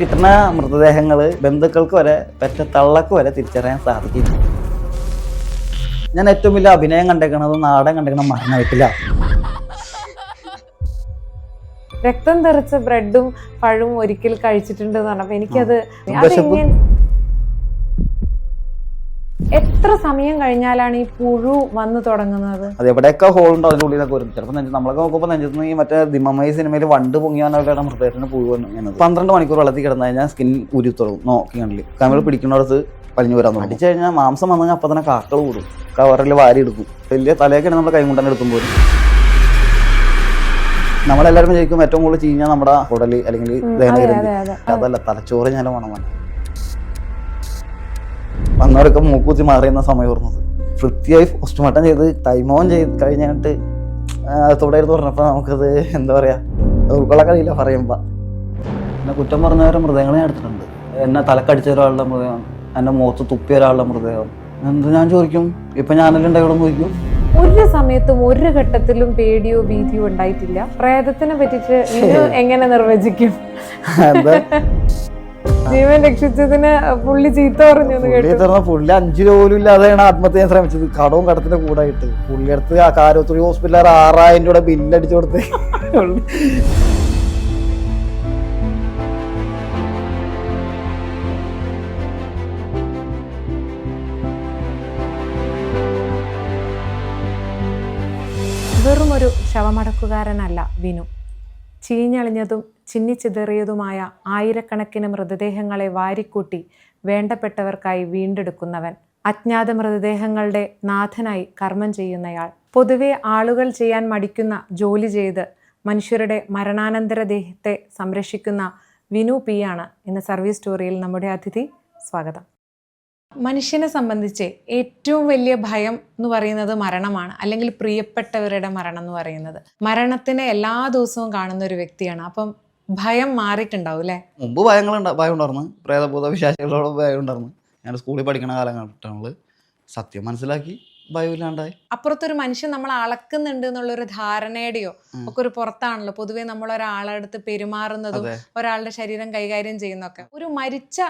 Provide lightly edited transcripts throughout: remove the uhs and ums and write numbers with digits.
കിട്ടുന്ന മൃതദേഹങ്ങൾ ബന്ധുക്കൾക്ക് വരെ പെറ്റ തള്ളക്ക് വരെ തിരിച്ചറിയാൻ സാധിക്കില്ല. ഞാൻ ഏറ്റവും വലിയ അഭിനയം കണ്ടേക്കണത് നാടൻ കണ്ടേക്കണ മരണ വീട്ടില. രക്തം തെറിച്ച ബ്രെഡും പഴവും ഒരിക്കൽ കഴിച്ചിട്ടുണ്ട് പറഞ്ഞപ്പോ എനിക്കത് എത്ര സമയം കഴിഞ്ഞാലാണ് ഈ പുഴു വന്നു തുടങ്ങുന്നത്? അത് എവിടെയൊക്കെ ഹോൾ ഉണ്ടോ അതിന്റെ ഉള്ളിലൊക്കെ വരും. ചിലപ്പോൾ നമ്മളൊക്കെ നോക്കുമ്പോൾ നെഞ്ചത്ത് ഈ മറ്റേ ദിമമായി സിനിമയിൽ വണ്ട് പൊങ്ങിയാനുള്ള മൃതദേഹത്തിന് പുഴു വന്നു. 12 മണിക്കൂർ വെള്ളത്തിൽ കിടന്നു കഴിഞ്ഞാൽ സ്കിൻ ഉരി തുടങ്ങും. നോക്കി കണ്ടില്ല നമ്മൾ പിടിക്കുന്നിടത്ത് പലിഞ്ഞു വരാൻ തുടങ്ങി. അടിച്ചു കഴിഞ്ഞാൽ മാംസം വന്നു കഴിഞ്ഞാൽ അപ്പം തന്നെ കാക്കൾ കൂടും. കവറിൽ വാരി എടുക്കും. വലിയ തലയൊക്കെയാണ് നമ്മൾ കൈ കൊണ്ടുതന്നെ എടുക്കും പോലും. നമ്മളെല്ലാവരും വിചാരിക്കും ഏറ്റവും കൂടുതൽ ചീഞ്ഞാൽ നമ്മുടെ കുടല് അല്ലെങ്കിൽ ദഹനഗ്രന്ഥി. അതല്ല, തലച്ചോറ് ഞാൻ മണമാണ്. വന്നവരൊക്കെ മൂക്കൂത്തി മാറിയുന്ന സമയം ഓർന്നത്. വൃത്തിയായി പോസ്റ്റ്മോർട്ടം ചെയ്ത് തൈമോൻ ചെയ്ത് കഴിഞ്ഞിട്ട് തുടരുന്ന് പറഞ്ഞപ്പോൾ നമുക്കത് എന്താ പറയാ, ഉൾക്കൊള്ളാൻ കഴിയില്ല പറയുമ്പോ. എന്നെ കുറ്റം പറഞ്ഞവരെ മൃതദേഹങ്ങൾ ഞാൻ എടുത്തിട്ടുണ്ട്. എന്നെ തലക്കടിച്ച ഒരാളുടെ മൃതദേഹം, എന്റെ മുഖത്ത് തുപ്പിയ ഒരാളുടെ മൃതദേഹം. എന്ത് ഞാൻ ചോദിക്കും, ഇപ്പൊ ഞാനെല്ലാം ഉണ്ടായോളെന്ന് ചോദിക്കും. ഒരു സമയത്തും ഒരു ഘട്ടത്തിലും പേടിയോ ഭീതിയോ ഉണ്ടായിട്ടില്ല. പ്രേതത്തിനെ പറ്റിട്ട് എങ്ങനെ നിർവചിക്കും? ജീവൻ രക്ഷിച്ചതിന് പുള്ളി ചീത്ത പറഞ്ഞു. പുള്ളി 5 രൂപ പോലും ഇല്ലാതെയാണ് ആത്മഹത്യ ചെയ്യാൻ ശ്രമിച്ചത്. കടവും കടത്തിന്റെ കൂടായിട്ട് പുള്ളി അടുത്ത് ആ കാരോത്തുടി ഹോസ്പിറ്റലിൽ 6000 രൂപയുടെ ബില്ലടിച്ചു കൊടുത്ത്. വെറും ഒരു ശവമടക്കുകാരനല്ല വിനു. ചീഞ്ഞളിഞ്ഞതും ചിന്നിച്ചിതറിയതുമായ ആയിരക്കണക്കിന് മൃതദേഹങ്ങളെ വാരിക്കൂട്ടി വേണ്ടപ്പെട്ടവർക്കായി വീണ്ടെടുക്കുന്നവൻ. അജ്ഞാത മൃതദേഹങ്ങളുടെ നാഥനായി കർമ്മം ചെയ്യുന്നയാൾ. പൊതുവെ ആളുകൾ ചെയ്യാൻ മടിക്കുന്ന ജോലി ചെയ്ത് മനുഷ്യരുടെ മരണാനന്തര ദേഹത്തെ സംരക്ഷിക്കുന്ന വിനു പി ആണ് ഇന്ന് സർവീസ് സ്റ്റോറിയിൽ നമ്മുടെ അതിഥി. സ്വാഗതം. മനുഷ്യനെ സംബന്ധിച്ച് ഏറ്റവും വലിയ ഭയം എന്ന് പറയുന്നത് മരണമാണ്, അല്ലെങ്കിൽ പ്രിയപ്പെട്ടവരുടെ മരണം എന്ന് പറയുന്നത്. മരണത്തിനെ എല്ലാ ദിവസവും കാണുന്ന ഒരു വ്യക്തിയാണ്. അപ്പം ഭയം മാറിയിട്ടുണ്ടാവും അല്ലേ? മുമ്പ് ഭയം ഉണ്ടായിരുന്നു. പ്രേതഭൂത വിശാസികളോട് ഭയം ഉണ്ടായിരുന്നു. ഞാൻ സ്കൂളിൽ പഠിക്കുന്ന കാലഘട്ടങ്ങളിൽ സത്യം മനസ്സിലാക്കി ഭയമില്ലാണ്ടായി. അപ്പുറത്തൊരു മനുഷ്യൻ നമ്മളെ അളക്കുന്നുണ്ട് എന്നുള്ളൊരു ധാരണയുടെയോ ഒക്കെ ഒരു പുറത്താണല്ലോ പൊതുവെ നമ്മൾ ഒരാളുടെ അടുത്ത് പെരുമാറുന്നതും ഒരാളുടെ ശരീരം കൈകാര്യം ചെയ്യുന്നതൊക്കെ. ഒരു മരിച്ച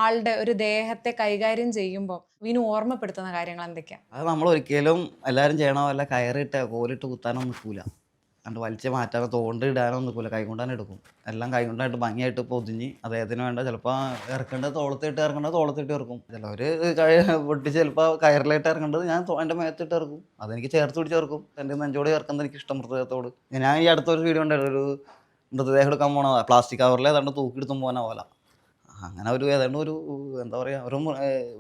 ആളുടെ ഒരു ദേഹത്തെ കൈകാര്യം ചെയ്യുമ്പോൾ വിനു ഓർമ്മപ്പെടുത്തുന്ന കാര്യങ്ങൾ എന്തൊക്കെയാണ്? അത് നമ്മൾ ഒരിക്കലും എല്ലാവരും ചെയ്യണ പോലെ കയറിട്ട് കോലിട്ട് കുത്താനോ നിൽക്കൂല, കണ്ട് വലിച്ച് മാറ്റാനോ തോണ്ടിടാനോ നിൽക്കൂല. കൈകൊണ്ടാൻ എടുക്കും. എല്ലാം കൈകൊണ്ടായിട്ട് ഭംഗിയായിട്ട് പൊതിഞ്ഞ് അദ്ദേഹത്തിന് വേണ്ട ചിലപ്പോൾ ഇറക്കേണ്ടത് തോളത്തിട്ട് ഇറക്കും. ചിലവർ പൊട്ടിച്ച് ചിലപ്പോൾ കയറിലായിട്ട് ഇറക്കേണ്ടത് ഞാൻ എൻ്റെ മേത്തിട്ട് ഇറക്കും. അതെനിക്ക് ചേർത്ത് പിടിച്ച് ഇറക്കും. എൻ്റെ നെഞ്ചോട് ചേർക്കുന്നത് എനിക്ക് ഇഷ്ടം മൃതദേഹത്തോട്. ഞാൻ ഈ അടുത്തൊരു വീഡിയോ ഉണ്ടായിരുന്നു. ഒരു മൃതദേഹം എടുക്കാൻ പോകണ പ്ലാസ്റ്റിക് കവറിൽ ഏതാണ്ട് തൂക്കിയെടുത്തും പോകാൻ പോലെ. അങ്ങനെ ഒരു ഏതാണ്ട് ഒരു എന്താ പറയുക, ഒരു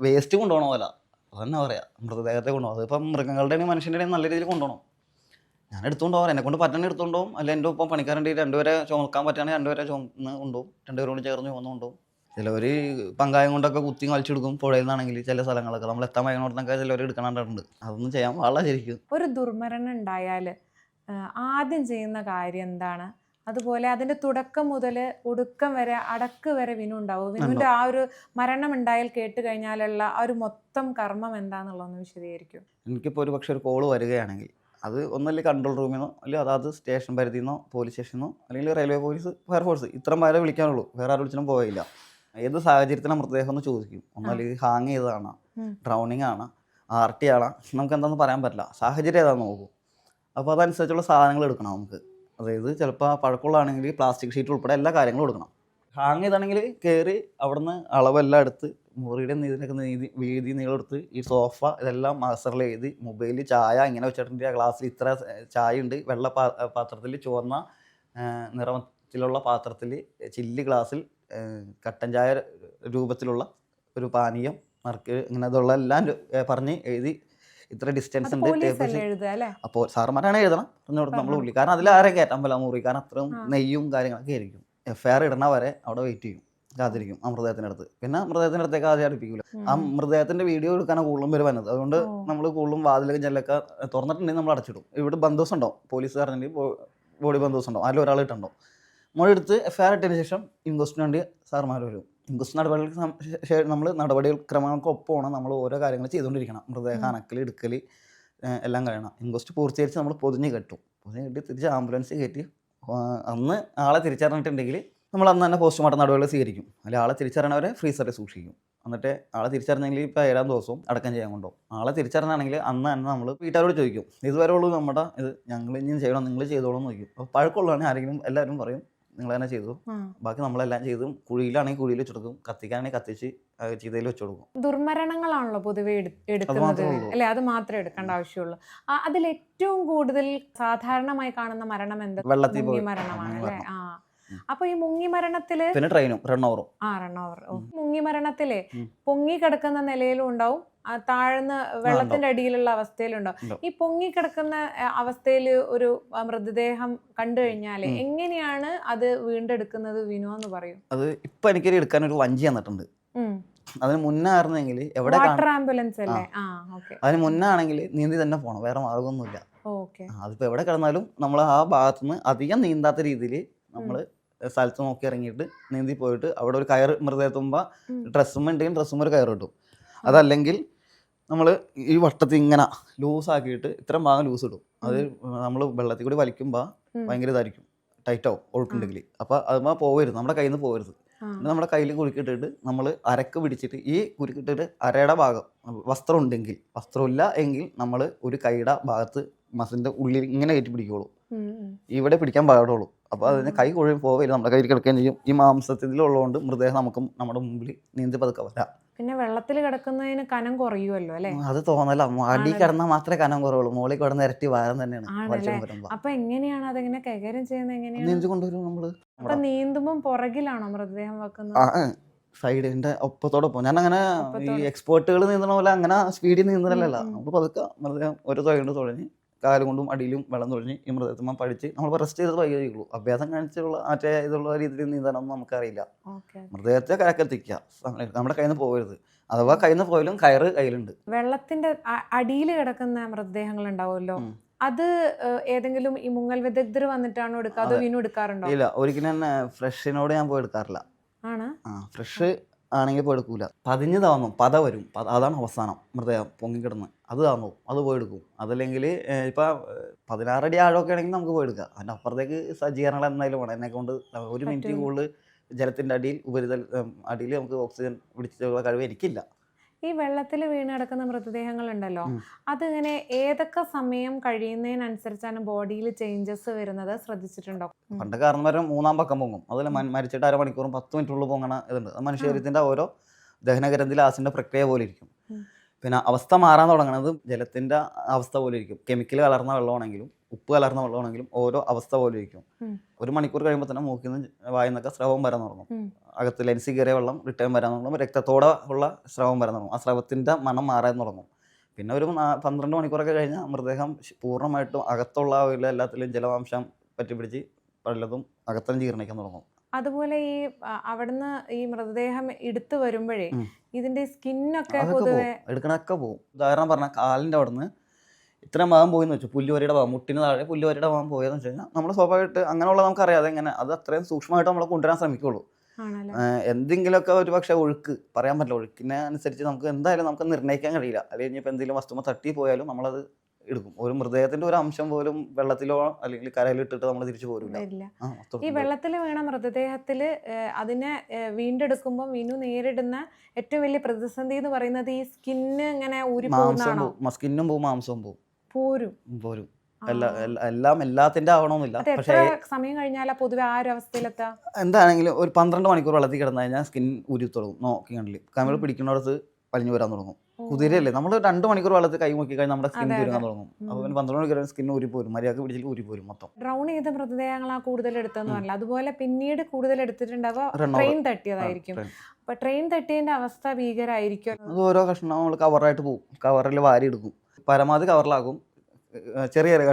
വേസ്റ്റ് കൊണ്ടുപോകണ പോലെ. അതന്നെ പറയാം, മൃതദേഹത്തെ കൊണ്ടുപോകും. അതിപ്പം മൃഗങ്ങളുടെയും മനുഷ്യൻ്റെയും നല്ല രീതിയിൽ കൊണ്ടുപോകണം. ഞാൻ എടുത്തുകൊണ്ട് പോകാം, എന്നെ കൊണ്ട് പറ്റണ എടുത്തുകൊണ്ടുപോകും. അല്ല എൻ്റെ ഒപ്പം പണിക്കാരുണ്ട്, 2 പേരെ ചുമക്കാൻ പറ്റുകയാണെങ്കിൽ 2 പേരെ ചുമന്ന് കൊണ്ടുപോകും. 2 പേരോട് ചേർന്ന് ചുമന്ന് കൊണ്ടുപോകും. ചിലവർ പങ്കായം കൊണ്ടൊക്കെ കുത്തി വലിച്ചെടുക്കും. പുഴയിൽ നിന്നാണെങ്കിൽ ചില സ്ഥലങ്ങളൊക്കെ നമ്മൾ എത്താൻ വൈകുന്നേരത്തൊക്കെ ചിലവർ എടുക്കണുണ്ട്. അതൊന്നും ചെയ്യാൻ പാടില്ല ശരിക്കും. ഒരു ദുർമരണം ഉണ്ടായാൽ ആദ്യം ചെയ്യുന്ന കാര്യം എന്താണ്? അതുപോലെ അതിന്റെ തുടക്കം മുതൽ ഒടുക്കം വരെ അടക്ക് വരെ വിനു ഉണ്ടാവും. വിനുവിന്റെ ആ ഒരു മരണം ഉണ്ടായാൽ കേട്ട് കഴിഞ്ഞാലുള്ള ആ ഒരു മൊത്തം കർമ്മം എന്താന്നുള്ളതൊന്ന് വിശദീകരിക്കും. എനിക്കിപ്പോൾ ഒരു പക്ഷേ ഒരു കോള് വരികയാണെങ്കിൽ അത് ഒന്നല്ലെങ്കിൽ കൺട്രോൾ റൂമിൽ നിന്നോ അല്ലെങ്കിൽ അതാത് സ്റ്റേഷൻ പരിധിയിൽ നിന്നോ പോലീസ് സ്റ്റേഷനിൽ നിന്നോ അല്ലെങ്കിൽ റെയിൽവേ പോലീസ്, ഫയർഫോഴ്സ്, ഇത്രയും പേരെ വിളിക്കാനുള്ളൂ. വേറെ ആരും വിളിച്ചാലും പോയില്ല. ഏത് സാഹചര്യത്തിലാണ് മൃതദേഹം എന്ന് ചോദിക്കും. ഒന്നല്ലെങ്കിൽ ഹാങ് ചെയ്തതാണ്, ഡ്രൗണിങ് ആണ്, RT ആണ്, നമുക്ക് എന്താണെന്ന് പറയാൻ പറ്റില്ല. സാഹചര്യം ഏതാണെന്ന് നോക്കും. അപ്പോൾ അതനുസരിച്ചുള്ള സാധനങ്ങൾ എടുക്കണം നമുക്ക്. അതായത് ചിലപ്പോൾ പഴക്കമുള്ളതാണെങ്കിൽ പ്ലാസ്റ്റിക് ഷീറ്റ് ഉൾപ്പെടെ എല്ലാ കാര്യങ്ങളും എടുക്കണം. ഹാങ് ചെയ്താണെങ്കിൽ കയറി അവിടുന്ന് അളവെല്ലാം എടുത്ത് മുറിയുടെ വീതി നീളെടുത്ത് ഈ സോഫ ഇതെല്ലാം മാസ്റ്ററിൽ എഴുതി മൊബൈൽ, ചായ ഇങ്ങനെ വെച്ചിട്ടുണ്ട്. ആ ഗ്ലാസ്സിൽ ഇത്ര ചായ ഉണ്ട്, വെള്ള പാത്രത്തിൽ, ചുവന്ന നിറത്തിലുള്ള പാത്രത്തിൽ, ചില്ല് ഗ്ലാസ്സിൽ കട്ടൻ ചായ രൂപത്തിലുള്ള ഒരു പാനീയം നറുക്ക്, ഇങ്ങനെ അതുള്ള എല്ലാം പറഞ്ഞ് എഴുതി ഇത്ര ഡിസ്റ്റൻസ് ഉണ്ട്. അപ്പോൾ സാറുമാരാണ് എഴുതണം പറഞ്ഞു കൊടുത്ത് നമ്മൾ ഉള്ളി. കാരണം അതിൽ ആരെയും കയറ്റാൻ പറ്റില്ല മുറി. കാരണം അത്രയും നെയ്യും കാര്യങ്ങളൊക്കെ ആയിരിക്കും. FIR ഇടണ വരെ അവിടെ വെയിറ്റ് ചെയ്യും, കാത്തിരിക്കും ആ മൃതദേഹത്തിൻ്റെ അടുത്ത്. പിന്നെ മൃതദേഹത്തിൻ്റെ അടുത്തേക്ക് ആദ്യം അടുപ്പിക്കില്ല. ആ മൃതദേഹത്തിൻ്റെ വീഡിയോ എടുക്കാനാണ് കൂടുതലും പേര് വന്നത്. അതുകൊണ്ട് നമ്മൾ കൂടുതലും വാതിലൊക്കെ ജനലൊക്കെ തുറന്നിട്ടുണ്ടെങ്കിൽ നമ്മൾ അടച്ചിടും. ഇവിടെ ബന്ധുവസം ഉണ്ടാവും, പോലീസുകാരൻ്റെ ബോഡി ബന്ധുവസം ഉണ്ടാവും, അതിൽ ഒരാൾ ഇട്ടുണ്ടാവും. മൊഴിയെടുത്ത് FIR ഇട്ടതിന് ശേഷം ഇൻക്വസ്റ്റിന് വേണ്ടി സാർമാർ വരും. ഇൻക്വസ്റ്റ് നടപടികൾക്ക് നമ്മൾ നടപടികൾ ക്രമങ്ങൾക്കൊപ്പമാണ് നമ്മൾ ഓരോ കാര്യങ്ങൾ ചെയ്തുകൊണ്ടിരിക്കണം. മൃതദേഹം അനക്കൽ, എടുക്കൽ എല്ലാം കഴിയണം. ഇൻക്വസ്റ്റ് പൂർത്തീകരിച്ച് നമ്മൾ പൊതിഞ്ഞ് കെട്ടി തിരിച്ച് ആംബുലൻസ് കയറ്റി അന്ന് ആളെ തിരിച്ചറിഞ്ഞിട്ടുണ്ടെങ്കിൽ നമ്മൾ അന്ന് തന്നെ പോസ്റ്റ്മോർട്ടം നടപടികൾ സ്വീകരിക്കും. അല്ലെങ്കിൽ ആളെ തിരിച്ചറിയണവരെ ഫ്രീസറിൽ സൂക്ഷിക്കും. എന്നിട്ട് ആളെ തിരിച്ചറിഞ്ഞെങ്കിൽ ഇപ്പോൾ 7-ാം ദിവസവും അടക്കം ചെയ്യാൻ കൊണ്ടുപോകും. ആളെ തിരിച്ചറിഞ്ഞാണെങ്കിൽ അന്ന് തന്നെ നമ്മൾ വീട്ടുകാരോട് ചോദിക്കും, ഇതുവരെ ഉള്ളൂ നമ്മുടെ ഇത്, ഞങ്ങൾ ഇനിയും ചെയ്യണം, നിങ്ങൾ ചെയ്തോളൂ എന്ന് ചോദിക്കും. അപ്പോൾ പഴക്കമുള്ളതാണെങ്കിൽ ആരെങ്കിലും എല്ലാവരും പറയും നിങ്ങൾ തന്നെ ചെയ്തു, ബാക്കി നമ്മളെല്ലാം ചെയ്തു. കുഴിയിലാണെങ്കിൽ കുഴിയിൽ വെച്ചെടുക്കും, കത്തിക്കാണെങ്കിൽ കത്തിച്ച് ചെയ്തതിൽ വെച്ച് കൊടുക്കും. ദുർമരണങ്ങളാണല്ലോ പൊതുവെ എടുക്കുന്നത് അല്ലെ, അത് മാത്രമേ എടുക്കേണ്ട ആവശ്യമുള്ളൂ. അതിൽ ഏറ്റവും കൂടുതൽ സാധാരണമായി കാണുന്ന മരണം എന്താ? വെള്ളത്തിൽ പോയി മരണമാണ് അല്ലേ? അപ്പൊ ഈ മുങ്ങി മരണത്തില് പിന്നെ ട്രെയിനും റണ്ണോവറും റണ്ണോവർ മുങ്ങി മരണത്തിലെ പൊങ്ങി കിടക്കുന്ന നിലയിലും ഉണ്ടാവും, താഴ്ന്ന വെള്ളത്തിന്റെ അടിയിലുള്ള അവസ്ഥയിലുണ്ടാവും. ഈ പൊങ്ങി കിടക്കുന്ന അവസ്ഥയിൽ ഒരു മൃതദേഹം കണ്ടു കഴിഞ്ഞാല് എങ്ങനെയാണ് അത് വീണ്ടെടുക്കുന്നത് വിനു എന്ന് പറയും? അത് ഇപ്പൊ എനിക്കൊരു എടുക്കാൻ ഒരു വഞ്ചി തന്നിട്ടുണ്ട്. അതിന് മുന്നേ ആയിരുന്നെങ്കിൽ എവിടെ ആംബുലൻസ് അല്ലേ? അതിന് മുന്നേ ആണെങ്കിൽ നീന്തി തന്നെ പോകണം, വേറെ മാർഗമൊന്നുമില്ല. അതിപ്പോ എവിടെ കിടന്നാലും നമ്മൾ ആ ഭാഗത്തുനിന്ന് അധികം നീന്താത്ത രീതിയിൽ നമ്മൾ സ്ഥലത്ത് നോക്കി ഇറങ്ങിയിട്ട് നീന്തി പോയിട്ട് അവിടെ ഒരു കയർ മൃതദേഹത്തുമ്പോൾ ഡ്രസ്സുമ്മ ഉണ്ടെങ്കിൽ ഡ്രസ്സുമ്മ ഒരു കയർ കിട്ടും. അതല്ലെങ്കിൽ നമ്മൾ ഈ വട്ടത്തിൽ ഇങ്ങനെ ലൂസാക്കിയിട്ട് ഇത്രയും ഭാഗം ലൂസ് ഇടും. അത് നമ്മൾ വെള്ളത്തിൽ കൂടി വലിക്കുമ്പോൾ ഭയങ്കര ഇതായിരിക്കും, ടൈറ്റാവും ഒഴുക്കുണ്ടെങ്കിൽ. അപ്പോൾ അതുമ്പോൾ പോകരുത്, നമ്മുടെ കയ്യിൽ നിന്ന് പോകരുത്. നമ്മുടെ കയ്യിൽ കുരുക്കിട്ടിട്ട് നമ്മൾ അരക്ക് പിടിച്ചിട്ട് ഈ കുരുക്കിട്ടിട്ട് അരയുടെ ഭാഗം വസ്ത്രം ഉണ്ടെങ്കിൽ, വസ്ത്രമില്ല എങ്കിൽ നമ്മൾ ഒരു കൈയുടെ ഭാഗത്ത് മസിലിൻ്റെ ഉള്ളിൽ ഇങ്ങനെ കയറ്റി പിടിക്കുള്ളൂ, ഇവിടെ പിടിക്കാൻ പാടുള്ളൂ. അപ്പോൾ അതിന് കൈ കൊഴുകി പോവില്ല, നമ്മുടെ കയ്യിൽ കിടക്കുകയും ചെയ്യും. ഈ മാംസത്തിലുള്ളതുകൊണ്ട് മൃതദേഹം നമുക്കും നമ്മുടെ മുമ്പിൽ നീന്തി പതുക്കെ വരാം. പിന്നെ വെള്ളത്തിൽ കിടക്കുന്നതിന് കനം കുറയുമല്ലോ അല്ലേ? അത് തോന്നല, അടി കിടന്നാൽ മാത്രമേ കനം കുറവുള്ളൂ, മുകളിൽ കിടന്ന് ഇരട്ടി വാരം തന്നെയാണ്. അപ്പൊ എങ്ങനെയാണ് അതെങ്ങനെ കൈകാര്യം ചെയ്യുന്നത്? എങ്ങനെയാണ് നീന്തി കൊണ്ടുവരും നമ്മള്? അപ്പൊ നീന്തുമ്പോൾ പുറകിലാണോ മൃതദേഹം വെക്കുന്നത്? സൈഡിന്റെ ഒപ്പത്തോടൊപ്പം. ഞാൻ അങ്ങനെ ഈ എക്സ്പേർട്ടുകൾ നീന്തണ പോലെ അങ്ങനെ സ്പീഡിൽ നീന്തലല്ല, നമുക്ക് പതുക്കെ മൃതദേഹം ഒരു തുഴയുണ്ട് തുഴഞ്ഞ് കാല് കൊണ്ടും അടിയിലും വെള്ളം തുഴഞ്ഞ് ഈ മൃതദേഹം പഠിച്ച് നമ്മൾ റെസ്റ്റ് ചെയ്ത് വൈകുള്ളൂ. അഭ്യാസം കാണിച്ചുള്ള മറ്റേ ഇതുള്ള രീതിയിൽ നീന്താനൊന്നും നമുക്കറിയില്ല. മൃതദേഹത്തെ കരക്കെത്തിക്കുക, നമ്മുടെ കയ്യിൽ നിന്ന് പോകരുത്. അഥവാ കയ്യിൽ നിന്ന് പോയാലും കയറ് കയ്യിലുണ്ട്. വെള്ളത്തിന്റെ അടിയിൽ കിടക്കുന്ന മൃതദേഹങ്ങൾ ഉണ്ടാവുമല്ലോ, അത് ഏതെങ്കിലും ഈ മുങ്ങൽ വിദഗ്ധർ വന്നിട്ടാണോ എടുക്കുക, അതോ വീണ്ടും എടുക്കാറുണ്ടോ? ഇല്ല, ഒരിക്കലും തന്നെ ഫ്രഷിനോട് ഞാൻ പോയി എടുക്കാറില്ല. ഫ്രഷ് ആണെങ്കിൽ പോയി എടുക്കൂല. പതിഞ്ഞ് താന്നും, പത വരും, അതാണ് അവസാനം മൃതദേഹം പൊങ്ങിക്കിടന്ന് അത് താന്നും, അത് പോയി എടുക്കും. അതല്ലെങ്കിൽ ഇപ്പം 16 അടി ആഴമൊക്കെ ആണെങ്കിൽ നമുക്ക് പോയി എടുക്കാം. അതിൻ്റെ അപ്പുറത്തേക്ക് സജ്ജീകരണങ്ങൾ എന്തായാലും വേണം. എന്നെ കൊണ്ട് 1 മിനിറ്റ് കൂടുതൽ ജലത്തിൻ്റെ അടിയിൽ അടിയിൽ നമുക്ക് ഓക്സിജൻ പിടിച്ചുള്ള കഴിവ് എനിക്കില്ല. ഈ വെള്ളത്തിൽ വീണ് കിടക്കുന്ന മൃതദേഹങ്ങൾ ഉണ്ടല്ലോ, അതിങ്ങനെ ഏതൊക്കെ സമയം കഴിയുന്നതിനനുസരിച്ചാണ് ബോഡിയിൽ ചേഞ്ചസ് വരുന്നത്, ശ്രദ്ധിച്ചിട്ടുണ്ടോ? പണ്ട് കാരണം വരെ 3-ാം പക്കം പൊങ്ങും. അതിൽ മരിച്ചിട്ട് 1/2 മണിക്കൂറും 10 മിനിറ്റുള്ളിൽ പൊങ്ങണ ഇതുണ്ട്. അത് മനുഷ്യശരീരത്തിൻ്റെ ഓരോ ദഹനഗ്രന്ഥിയിലെ ആസിഡിൻ്റെ പ്രക്രിയ പോലെ ഇരിക്കും. പിന്നെ അവസ്ഥ മാറാൻ തുടങ്ങുന്നത് ജലത്തിൻ്റെ അവസ്ഥ പോലെ ഇരിക്കും. കെമിക്കൽ കലർന്ന വെള്ളമാണെങ്കിലും ഉപ്പ് കലർന്ന വെള്ളമാണെങ്കിലും ഓരോ അവസ്ഥ പോലെ ഇരിക്കും. 1 മണിക്കൂർ കഴിയുമ്പോൾ തന്നെ മൂക്കിൽ നിന്ന് വായിന്നൊക്കെ സ്രവം വരാൻ തുടങ്ങും. അകത്ത് ലെൻസിൽ കയറിയ വെള്ളം റിട്ടേൺ വരാൻ തുടങ്ങും. രക്തത്തോടെ ഉള്ള സ്രവം വരാൻ തുടങ്ങും. ആ സ്രവത്തിൻ്റെ മണം മാറാൻ തുടങ്ങും. പിന്നെ ഒരു 12 മണിക്കൂറൊക്കെ കഴിഞ്ഞാൽ മൃതദേഹം പൂർണ്ണമായിട്ടും അകത്തുള്ള എല്ലാത്തിലും ജലവാംശം പറ്റിപ്പിടിച്ച് പലതും അകത്തം ജീർണിക്കാൻ തുടങ്ങും. അതുപോലെ ഈ അവിടുന്ന് ഈ മൃതദേഹം എടുത്തു വരുമ്പോഴേ ഇതിന്റെ സ്കിന്നൊക്കെ പൊതുവെ എടുക്കണൊക്കെ പോകും. ഉദാഹരണം പറഞ്ഞാൽ കാലിൻ്റെ അവിടുന്ന് ഇത്രയും ഭാഗം പോയെന്ന് വെച്ചു, പുല്ലുവരിയുടെ ഭാഗം, മുട്ടിന് താഴെ പുല്ലുവരിയുടെ ഭാഗം പോയെന്ന് വെച്ച് കഴിഞ്ഞാൽ നമ്മൾ സ്വാഭാവികമായിട്ട് അങ്ങനെയുള്ള നമുക്കറിയാതെ എങ്ങനെ അത് അത്രയും സൂക്ഷ്മമായിട്ട് നമ്മൾ കൊണ്ടുവരാൻ ശ്രമിക്കുള്ളൂ. എന്തെങ്കിലുമൊക്കെ ഒരു പക്ഷേ ഒഴുക്ക് പറയാൻ പറ്റില്ല, ഒഴുക്കിനെ അനുസരിച്ച് നമുക്ക് എന്തായാലും നമുക്ക് നിർണ്ണയിക്കാൻ കഴിയില്ല. അല്ലെങ്കിൽ ഇനിയിപ്പോൾ എന്തെങ്കിലും വസ്തുമ തട്ടി പോയാലും നമ്മളത് എടുക്കും. ഒരു മൃതദേഹത്തിന്റെ ഒരു അംശം പോലും വെള്ളത്തിലോ അല്ലെങ്കിൽ കരയിലോ ഇട്ടിട്ട് നമ്മൾ തിരിച്ചു പോരില്ല. ഈ വെള്ളത്തിൽ വീണ മൃതദേഹത്തിൽ അതിനെ വീണ്ടെടുക്കുമ്പോൾ വിനു നേരിടുന്ന ഏറ്റവും വലിയ പ്രതിസന്ധി എന്ന് പറയുന്നത് ഈ സ്കിന്ന് ഇങ്ങനെ സ്കിന്നും പോവും, മാംസവും പോരും. എല്ലാത്തിന്റെ ആവണമെന്നില്ല. പക്ഷേ സമയം കഴിഞ്ഞാൽ പൊതുവെ ആ ഒരു അവസ്ഥയിലെത്താ എന്താണെങ്കിലും ഒരു 12 മണിക്കൂർ വെള്ളത്തിൽ കിടന്നു കഴിഞ്ഞാൽ സ്കിൻ ഊരി തുടങ്ങും. നോക്കി കണ്ടില്ല, നമ്മൾ പിടിക്കുന്നിടത്ത് വലിഞ്ഞു വരാൻ തുടങ്ങും. കുതിരയല്ലേ, നമ്മൾ 2 മണിക്കൂർ വെള്ളത്തിൽ കൈ മുക്കി കഴിഞ്ഞാൽ നമ്മുടെ സ്കിൻ ഊരാൻ തുടങ്ങും. അപ്പോൾ 12 മണിക്കൂർ സ്കിൻ ഊരിപ്പോരും, മര്യാദക്ക് പിടിച്ചിട്ട് ഊരിപ്പോരും മൊത്തം. ഡ്രൗൺ ചെയ്ത മൃതദേഹങ്ങളാ കൂടുതൽ എടുത്തെന്ന് പറഞ്ഞില്ല, അതുപോലെ പിന്നീട് കൂടുതൽ എടുത്തിട്ടുണ്ടാവുക ട്രെയിൻ തട്ടിയതായിരിക്കും. അപ്പൊ ട്രെയിൻ തട്ടിയതിന്റെ അവസ്ഥ ഭീകരമായിരിക്കും. അത് ഓരോ കഷ്ണം നമ്മൾ കവറായിട്ട് പോകും, കവറിൽ വാരി എടുക്കും, പരമാവധി കവറിലാക്കും. ചെറിയ ചെറിയ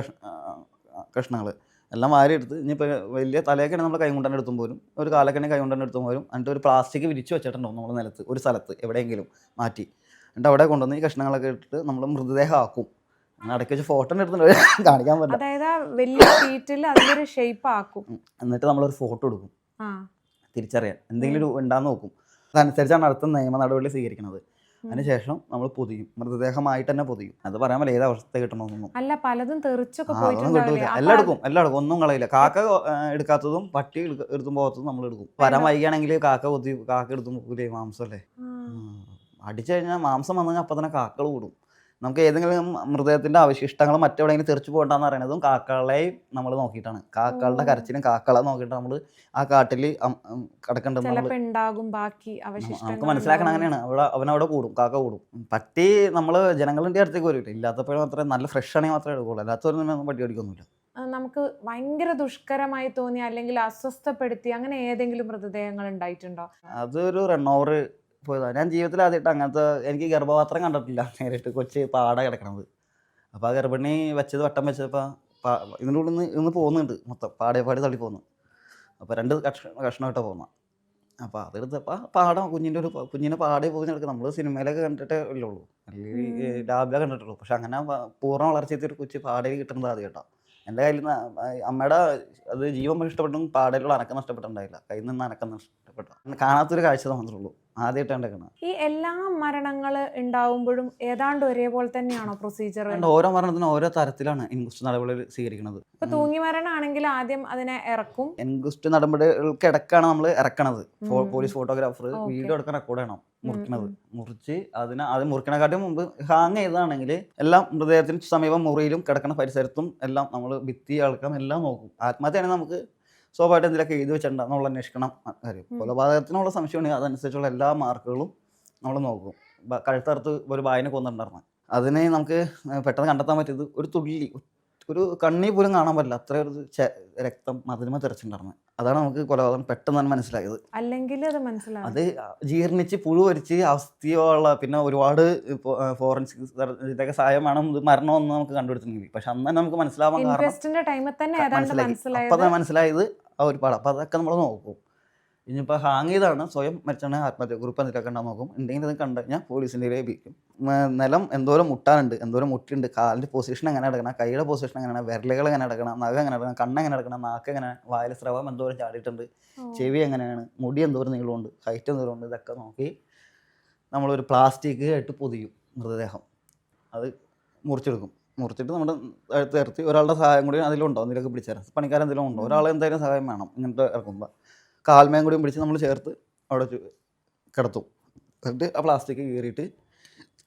കഷ്ണങ്ങൾ എല്ലാം വാരി എടുത്ത് ഇനിയിപ്പോൾ വലിയ തലയൊക്കെയാണ് നമ്മൾ കൈ കൊണ്ടുതന്നെ എടുത്തും പോരും, ഒരു കാലൊക്കെയാണെങ്കിൽ കൈ കൊണ്ടുതന്നെ എടുത്തും പോരും. എന്നിട്ട് ഒരു പ്ലാസ്റ്റിക് വിരിച്ച് വെച്ചിട്ടുണ്ടാവും നമ്മൾ നിലത്ത് ഒരു സ്ഥലത്ത് എവിടെയെങ്കിലും മാറ്റി. എന്നിട്ട് അവിടെ കൊണ്ടുവന്ന് ഈ കഷ്ണങ്ങളൊക്കെ ഇട്ടിട്ട് നമ്മൾ മൃതദേഹം ആക്കും. അടക്കി വെച്ച് ഫോട്ടോ എടുത്തിട്ട് കാണിക്കാൻ പറ്റില്ല, അതായത് വലിയ ഷീറ്റിൽ അതിലൊരു ഷേപ്പ് ആക്കും. എന്നിട്ട് നമ്മളൊരു ഫോട്ടോ എടുക്കും തിരിച്ചറിയാൻ, എന്തെങ്കിലും ഉണ്ടാന്ന് നോക്കും. അതനുസരിച്ചാണ് അടുത്ത നിയമ നടപടി സ്വീകരിക്കുന്നത്. അതിനുശേഷം നമ്മൾ പൊതിയും, മൃതദേഹമായിട്ട് തന്നെ പൊതിയും. അത് പറയാൻ പറ്റില്ല ഏത് അവസ്ഥ കിട്ടണമെന്നൊന്നും. അല്ല, പലതും തെറിച്ചൊക്കെ അതൊന്നും കിട്ടൂല. പോയിട്ടുണ്ടാവില്ലേ? എല്ലാം എടുക്കും, ഒന്നും കളയില്ല. കാക്ക എടുക്കാത്തതും പട്ടി എടുത്തും പോകാത്തതും നമ്മൾ എടുക്കും. വരാൻ വൈകിയാണെങ്കിൽ കാക്ക എടുത്തും പോകൂലേ, മാംസമല്ലേ. അടിച്ചു കഴിഞ്ഞാൽ മാംസം വന്നു കഴിഞ്ഞാൽ അപ്പം തന്നെ കാക്കകൾ കൂടും. നമുക്ക് ഏതെങ്കിലും മൃതദേഹത്തിൻ്റെ അവശിഷ്ടങ്ങൾ മറ്റെവിടെയെങ്കിലും തെറിച്ചു പോകണ്ടെന്ന് പറയുന്നതും കാക്കകളെയും നമ്മൾ നോക്കിയിട്ടാണ്. കാക്കകളുടെ കരച്ചിലും കാക്കകളെ നോക്കിയിട്ട് നമ്മൾ ആ കാട്ടിൽ കിടക്കേണ്ടത് നമുക്ക് മനസ്സിലാക്കണം. അങ്ങനെയാണ് അവനവിടെ കൂടും, കാക്ക കൂടും. പട്ടി നമ്മൾ ജനങ്ങളുടെ അടുത്തേക്ക് വരില്ല, ഇല്ലാത്തപ്പോഴും മാത്രമേ നല്ല ഫ്രഷ് ആണെങ്കിൽ മാത്രമേ എടുക്കുള്ളൂ, അല്ലാത്തവരൊന്നും പട്ടി അടിക്കൊന്നുമില്ല. നമുക്ക് ഭയങ്കര ദുഷ്കരമായി തോന്നി അല്ലെങ്കിൽ അസ്വസ്ഥപ്പെടുത്തി അങ്ങനെ ഏതെങ്കിലും മൃതദേഹങ്ങൾ ഉണ്ടായിട്ടുണ്ടോ? അതൊരു റണ്ണോവർ പോയതാണ്. ഞാൻ ജീവിതത്തിൽ ആദ്യമായിട്ട് അങ്ങനത്തെ, എനിക്ക് ഗർഭപാത്രം കണ്ടിട്ടില്ല നേരിട്ട്, കൊച്ച് പാട കിടക്കണത്. അപ്പോൾ ആ ഗർഭിണി വെച്ചത് വട്ടം വെച്ചപ്പോൾ ഇതിൻ്റെ ഉള്ളിൽ നിന്ന് പോകുന്നുണ്ട്, മൊത്തം പാടി തള്ളി പോകുന്നു. അപ്പോൾ 2 കഷ്ണമായിട്ടാണ് പോകുന്നത്. അപ്പോൾ അതെടുത്തപ്പോൾ കുഞ്ഞിൻ്റെ പാടെ പോയി നടക്കുക. നമ്മൾ സിനിമയിലൊക്കെ കണ്ടിട്ടേ ഉള്ളൂ, അല്ലെങ്കിൽ ലാബിലൊക്കെ കണ്ടിട്ടുള്ളൂ. പക്ഷെ അങ്ങനെ പൂർണ്ണ വളർച്ചയെത്തിയ ഒരു കൊച്ച് പാടയിൽ കിട്ടുന്നത് ആദ്യമായിട്ടാണ്. എൻ്റെ കയ്യിൽ നിന്ന് അമ്മയുടെ അത് ജീവൻ ഇഷ്ടപ്പെട്ടും പാടയിലുള്ള അനക്കം നഷ്ടപ്പെട്ടിട്ടുണ്ടായില്ല, കയ്യിൽ നിന്ന് അനക്കം നഷ്ടപ്പെട്ടു. കാണാത്തൊരു കാഴ്ച മാത്രമേ ഉള്ളൂ, ആദ്യമായിട്ടാണ് കാണുന്നത്. ഈ എല്ലാ മരണങ്ങൾ ഉണ്ടാവുമ്പോഴും ഏതാണ്ട് ഒരേപോലെ തന്നെയാണോ പ്രൊസീജിയർ? ഓരോ മരണത്തിനും ഓരോ തരത്തിലാണ് ഇൻക്വസ്റ്റ് നടപടികൾ സ്വീകരിക്കുന്നത്. ഇപ്പൊ തൂങ്ങി മരണമാണെങ്കിൽ ആദ്യം അതിനെ ഇറക്കും. ഇൻക്വസ്റ്റ് നടപടികൾക്ക് ഇടക്കാണ് നമ്മൾ ഇറക്കണത്. പോലീസ് ഫോട്ടോഗ്രാഫർ വീഡിയോ എടുക്കാൻ റെക്കോർഡ് ചെയ്യണം. മുറിച്ച് ആദ്യം മുറിക്കണക്കാട്ടും മുമ്പ് ഹാങ് ചെയ്താണെങ്കിൽ എല്ലാം മൃതദേഹത്തിന് സമീപം മുറിയിലും കിടക്കുന്ന പരിസരത്തും എല്ലാം നമ്മൾ ഭിത്തി അളക്കം എല്ലാം നോക്കും. ആത്മഹത്യയാണെങ്കിൽ നമുക്ക് സ്വാഭാവികമായിട്ട് എന്തെങ്കിലുമൊക്കെ എഴുതി വെച്ചിട്ടുണ്ടോ എന്നുള്ള അന്വേഷിക്കണം. കാര്യം കൊലപാതകത്തിനുള്ള സംശയമുണ്ടെങ്കിൽ അതനുസരിച്ചുള്ള എല്ലാ മാർക്കുകളും നമ്മൾ നോക്കും. കഴുത്തറുത്ത് ഒരു ബായിനെ കൊന്നിട്ടുണ്ടായിരുന്നു, അതിനെ നമുക്ക് പെട്ടെന്ന് കണ്ടെത്താൻ പറ്റിയത് ഒരു കണ്ണി പോലും കാണാൻ പറ്റില്ല, അത്ര ഒരു രക്തം അതിനുമേ തെറിച്ചിട്ടുണ്ടായിരുന്നു. അതാണ് നമുക്ക് കൊലപാതകം പെട്ടെന്ന് തന്നെ മനസ്സിലായത്. അല്ലെങ്കിൽ അത് ജീർണിച്ച് പുഴു വരിച്ച് അവസ്ഥയുള്ള പിന്നെ ഒരുപാട് ഫോറൻസിക് ഇതൊക്കെ സഹായം വേണം ഇത് മരണമെന്ന് നമുക്ക് കണ്ടുപിടിച്ചിട്ടുണ്ടെങ്കിൽ. പക്ഷെ അന്ന് തന്നെ നമുക്ക് മനസ്സിലാവാൻ കാരണം മനസ്സിലായത് ആ ഒരു പാടം. അപ്പോൾ അതൊക്കെ നമ്മൾ നോക്കും. ഇനിയിപ്പോൾ ഹാങ് ചെയ്താണ് സ്വയം മരിച്ചാണ് ആത്മഹത്യ കുറിപ്പ് എന്തിട്ടൊക്കെ ഉണ്ടാകും നോക്കും. ഉണ്ടെങ്കിൽ അത് കണ്ടു കഴിഞ്ഞാൽ പോലീസിൻ്റെ ഏൽപ്പിക്കും. നിലം എന്തോരം മുട്ടാനുണ്ട്, എന്തോരം മുട്ടിയുണ്ട്, കാലിൻ്റെ പൊസിഷൻ എങ്ങനെ എടുക്കണം, കൈയുടെ പൊസിഷൻ എങ്ങനെയാണ്, വിരലുകൾ എങ്ങനെ എടുക്കണം, നഖം എങ്ങനെ എടുക്കണം, കണ്ണെങ്ങനെ എടുക്കണം, നാക്ക് എങ്ങനെ, വായിൽ സ്രവം എന്തോരം ചാടിയിട്ടുണ്ട്, ചെവി എങ്ങനെയാണ്, മുടി എന്തോരം നീളമുണ്ട്, ഹൈറ്റ് എന്തോരം ഉണ്ട്, ഇതൊക്കെ നോക്കി നമ്മളൊരു പ്ലാസ്റ്റിക് ആയിട്ട് പൊതിയും മൃതദേഹം. അത് മുറിച്ചിട്ട് നമ്മുടെ എടുത്ത് ഒരാളുടെ സഹായം കൂടി അതിലുണ്ടോ, എന്തെങ്കിലുമൊക്കെ പിടിച്ചേരാം, പണിക്കാരെന്തെങ്കിലും ഉണ്ടോ, ഒരാൾ എന്തായാലും സഹായം വേണം. ഇങ്ങനത്തെ ഇറക്കുമ്പോൾ കാൽമയും കൂടിയും പിടിച്ച് നമ്മൾ ചേർത്ത് അവിടെ കിടത്തും. എന്നിട്ട് ആ പ്ലാസ്റ്റിക് കീറിയിട്ട്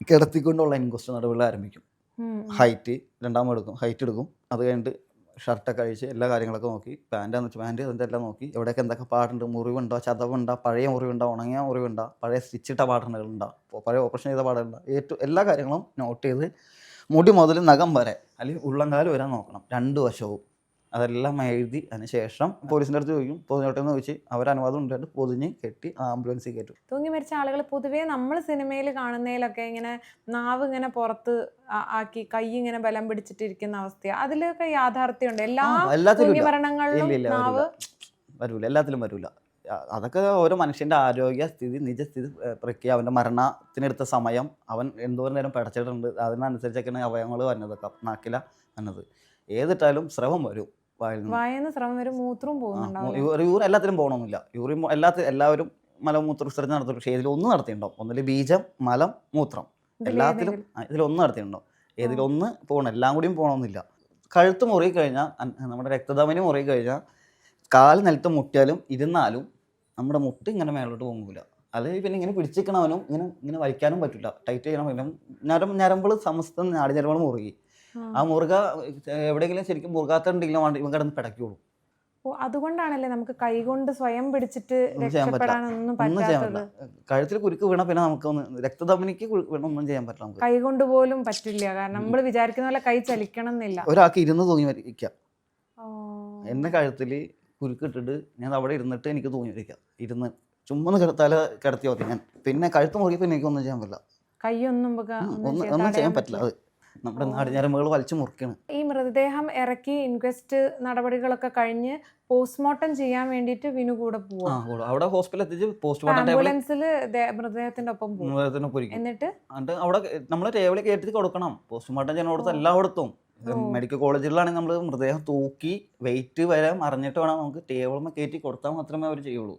കിടത്തിക്കൊണ്ടുള്ള ഇൻക്വസ്റ്റ് നടപടികൾ ആരംഭിക്കും. ഹൈറ്റ് ഹൈറ്റ് എടുക്കും. അത് കഴിഞ്ഞിട്ട് ഷർട്ടൊക്കെ അഴിച്ച് എല്ലാ കാര്യങ്ങളൊക്കെ നോക്കി, പാൻറ്റാന്ന് വെച്ചാൽ പാൻറ്റ് അതിൻ്റെ എല്ലാം നോക്കി, എവിടെയൊക്കെ എന്തൊക്കെ പാടുണ്ട്, മുറിവുണ്ടോ, ചതവുണ്ടോ, പഴയ മുറിവുണ്ടോ, ഉണങ്ങിയ മുറിവുണ്ടോ, പഴയ സ്റ്റിച്ചിട്ട പാടുകളുണ്ടോ, പഴയ ഓപ്പറേഷൻ ചെയ്ത പാടുകളുണ്ടോ, എല്ലാ കാര്യങ്ങളും നോട്ട് ചെയ്ത് മുടി മുതൽ നഖം വരെ അല്ലെങ്കിൽ ഉള്ളംകാല് വരാൻ നോക്കണം, 2 വശവും. അതെല്ലാം എഴുതി അതിന് ശേഷം പോലീസിൻ്റെ അടുത്ത് ചോദിക്കും. പൊതിഞ്ഞോട്ടെന്ന് ചോദിച്ച് അവരനുവാദം ഉണ്ടായിട്ട് പൊതിഞ്ഞ് കെട്ടി ആംബുലൻസിൽ കയറ്റും. തൂങ്ങി മരിച്ച ആളുകൾ പൊതുവേ നമ്മൾ സിനിമയിൽ കാണുന്നതിലൊക്കെ ഇങ്ങനെ നാവ് ഇങ്ങനെ പുറത്ത് ആക്കി കൈ ഇങ്ങനെ ബലം പിടിച്ചിട്ടിരിക്കുന്ന അവസ്ഥ, അതിലൊക്കെ യാഥാർത്ഥ്യമുണ്ട്? എല്ലാ തൂങ്ങി മരണങ്ങളിലും നാവ് വരൂല, എല്ലാത്തിലും വരൂല. അതൊക്കെ ഓരോ മനുഷ്യൻ്റെ ആരോഗ്യസ്ഥിതി, നിജസ്ഥിതി, പ്രക്രിയ, അവൻ്റെ മരണത്തിനെടുത്ത സമയം, അവൻ എന്തോരം നേരം പിടച്ചിട്ടുണ്ട്, അതിനനുസരിച്ചൊക്കെയാണ് അവയവങ്ങൾ വന്നതൊക്കെ. നാക്കില വന്നത് ഏതിട്ടാലും സ്രവം വരും, വായന്ന് സ്രവം വരും, മൂത്രവും പോകുന്നുണ്ടാവും. യൂറിൻ എല്ലാത്തിലും പോകണമെന്നില്ല. യൂറിൻ എല്ലാവരും മലമൂത്ര വിസർജനം നടത്തും. പക്ഷേ ഇതിലൊന്ന് നടത്തിയിട്ടുണ്ടാവും. ഒന്നിൽ ബീജം, മലം, മൂത്രം, എല്ലാത്തിലും ഇതിലൊന്ന് നടത്തിയിട്ടുണ്ടാവും. ഏതിലൊന്ന് പോകണം, എല്ലാം കൂടിയും പോകണമെന്നില്ല. കഴുത്ത് മുറുകി കഴിഞ്ഞാൽ, നമ്മുടെ രക്തധമനി മുറുകി കഴിഞ്ഞാൽ, കാല് നിലത്ത് മുട്ടിയാലും ഇരുന്നാലും നമ്മുടെ മുട്ട് ഇങ്ങനെ മേലോട്ട് പോകില്ല. അല്ലെങ്കിൽ പിന്നെ ഇങ്ങനെ പിടിച്ചിരിക്കണവനും ഇങ്ങനെ വലിക്കാനും പറ്റില്ല, ടൈറ്റ് ചെയ്യണം. പിന്നെ ഞരമ്പുകൾ സമസ്ത നാടി ഞരമ്പുകൾ മുറുകി. ആ മുറുക എവിടെയെങ്കിലും ശരിക്കും മുറുകാത്തുണ്ടെങ്കിലും ഇവൻ കിടന്ന് പിടയ്ക്കുള്ളൂ. അതുകൊണ്ടാണല്ലേ നമുക്ക് കൈകൊണ്ട് സ്വയം പിടിച്ചിട്ട് രക്ഷപ്പെടാനൊന്നും പറ്റാത്തത്. കഴുത്തിൽ കുരുക്ക് വീണ പിന്നെ നമുക്കൊന്ന് രക്തധമനിക്ക് ഒന്നും ചെയ്യാൻ പറ്റില്ല. കൈകൊണ്ട് പോലും പറ്റില്ല, കാരണം നമ്മൾ വിചാരിക്കുന്ന പോലെ കൈ ചലിക്കണം എന്നില്ല. ഒരാൾക്ക് ഇരുന്ന് തൂങ്ങി മരിക്കാം. എന്റെ കഴുത്തിൽ കുരുക്ക് ഇട്ടിട്ട് ഞാൻ അവിടെ ഇരുന്നിട്ട് എനിക്ക് തൂങ്ങി മരിക്കാം. ഇരുന്ന് ചുമ്മാ തല കിടത്തി നോക്കി ഞാൻ. പിന്നെ കഴുത്ത് മുറുകിയപ്പോൾ എനിക്കൊന്നും ചെയ്യാൻ പറ്റില്ല, ഒന്നും ചെയ്യാൻ പറ്റില്ല. അത് നമ്മുടെ നാടിഞരമ്പുകൾ വലിച്ചു മുറിക്കണം. ഈ മൃതദേഹം ഇറക്കി ഇൻക്വസ്റ്റ് നടപടികളൊക്കെ കഴിഞ്ഞ് പോസ്റ്റ്മോർട്ടം ചെയ്യാൻ വേണ്ടിയിട്ട് വിനു കൂടെ പോവാ. അവിടെ ഹോസ്പിറ്റലിൽ എത്തിച്ച് പോസ്റ്റ്മോർട്ടം ആംബുലൻസിൽ മൃതദേഹത്തിന്റെ ഒപ്പം പോകും. എന്നിട്ട് അവിടെ നമ്മൾ ടേബിളിൽ കയറ്റി കൊടുക്കണം. പോസ്റ്റ്മോർട്ടം ചെയ്യാൻ കൊടുത്ത് എല്ലായിടത്തും മെഡിക്കൽ കോളേജുകളിലാണെങ്കിൽ നമ്മൾ മൃതദേഹം തൂക്കി വെയിറ്റ് വരെ അറിഞ്ഞിട്ട് വേണം നമുക്ക് ടേബിളിൽ കയറ്റി കൊടുത്താൽ മാത്രമേ അവർ ചെയ്യുള്ളൂ.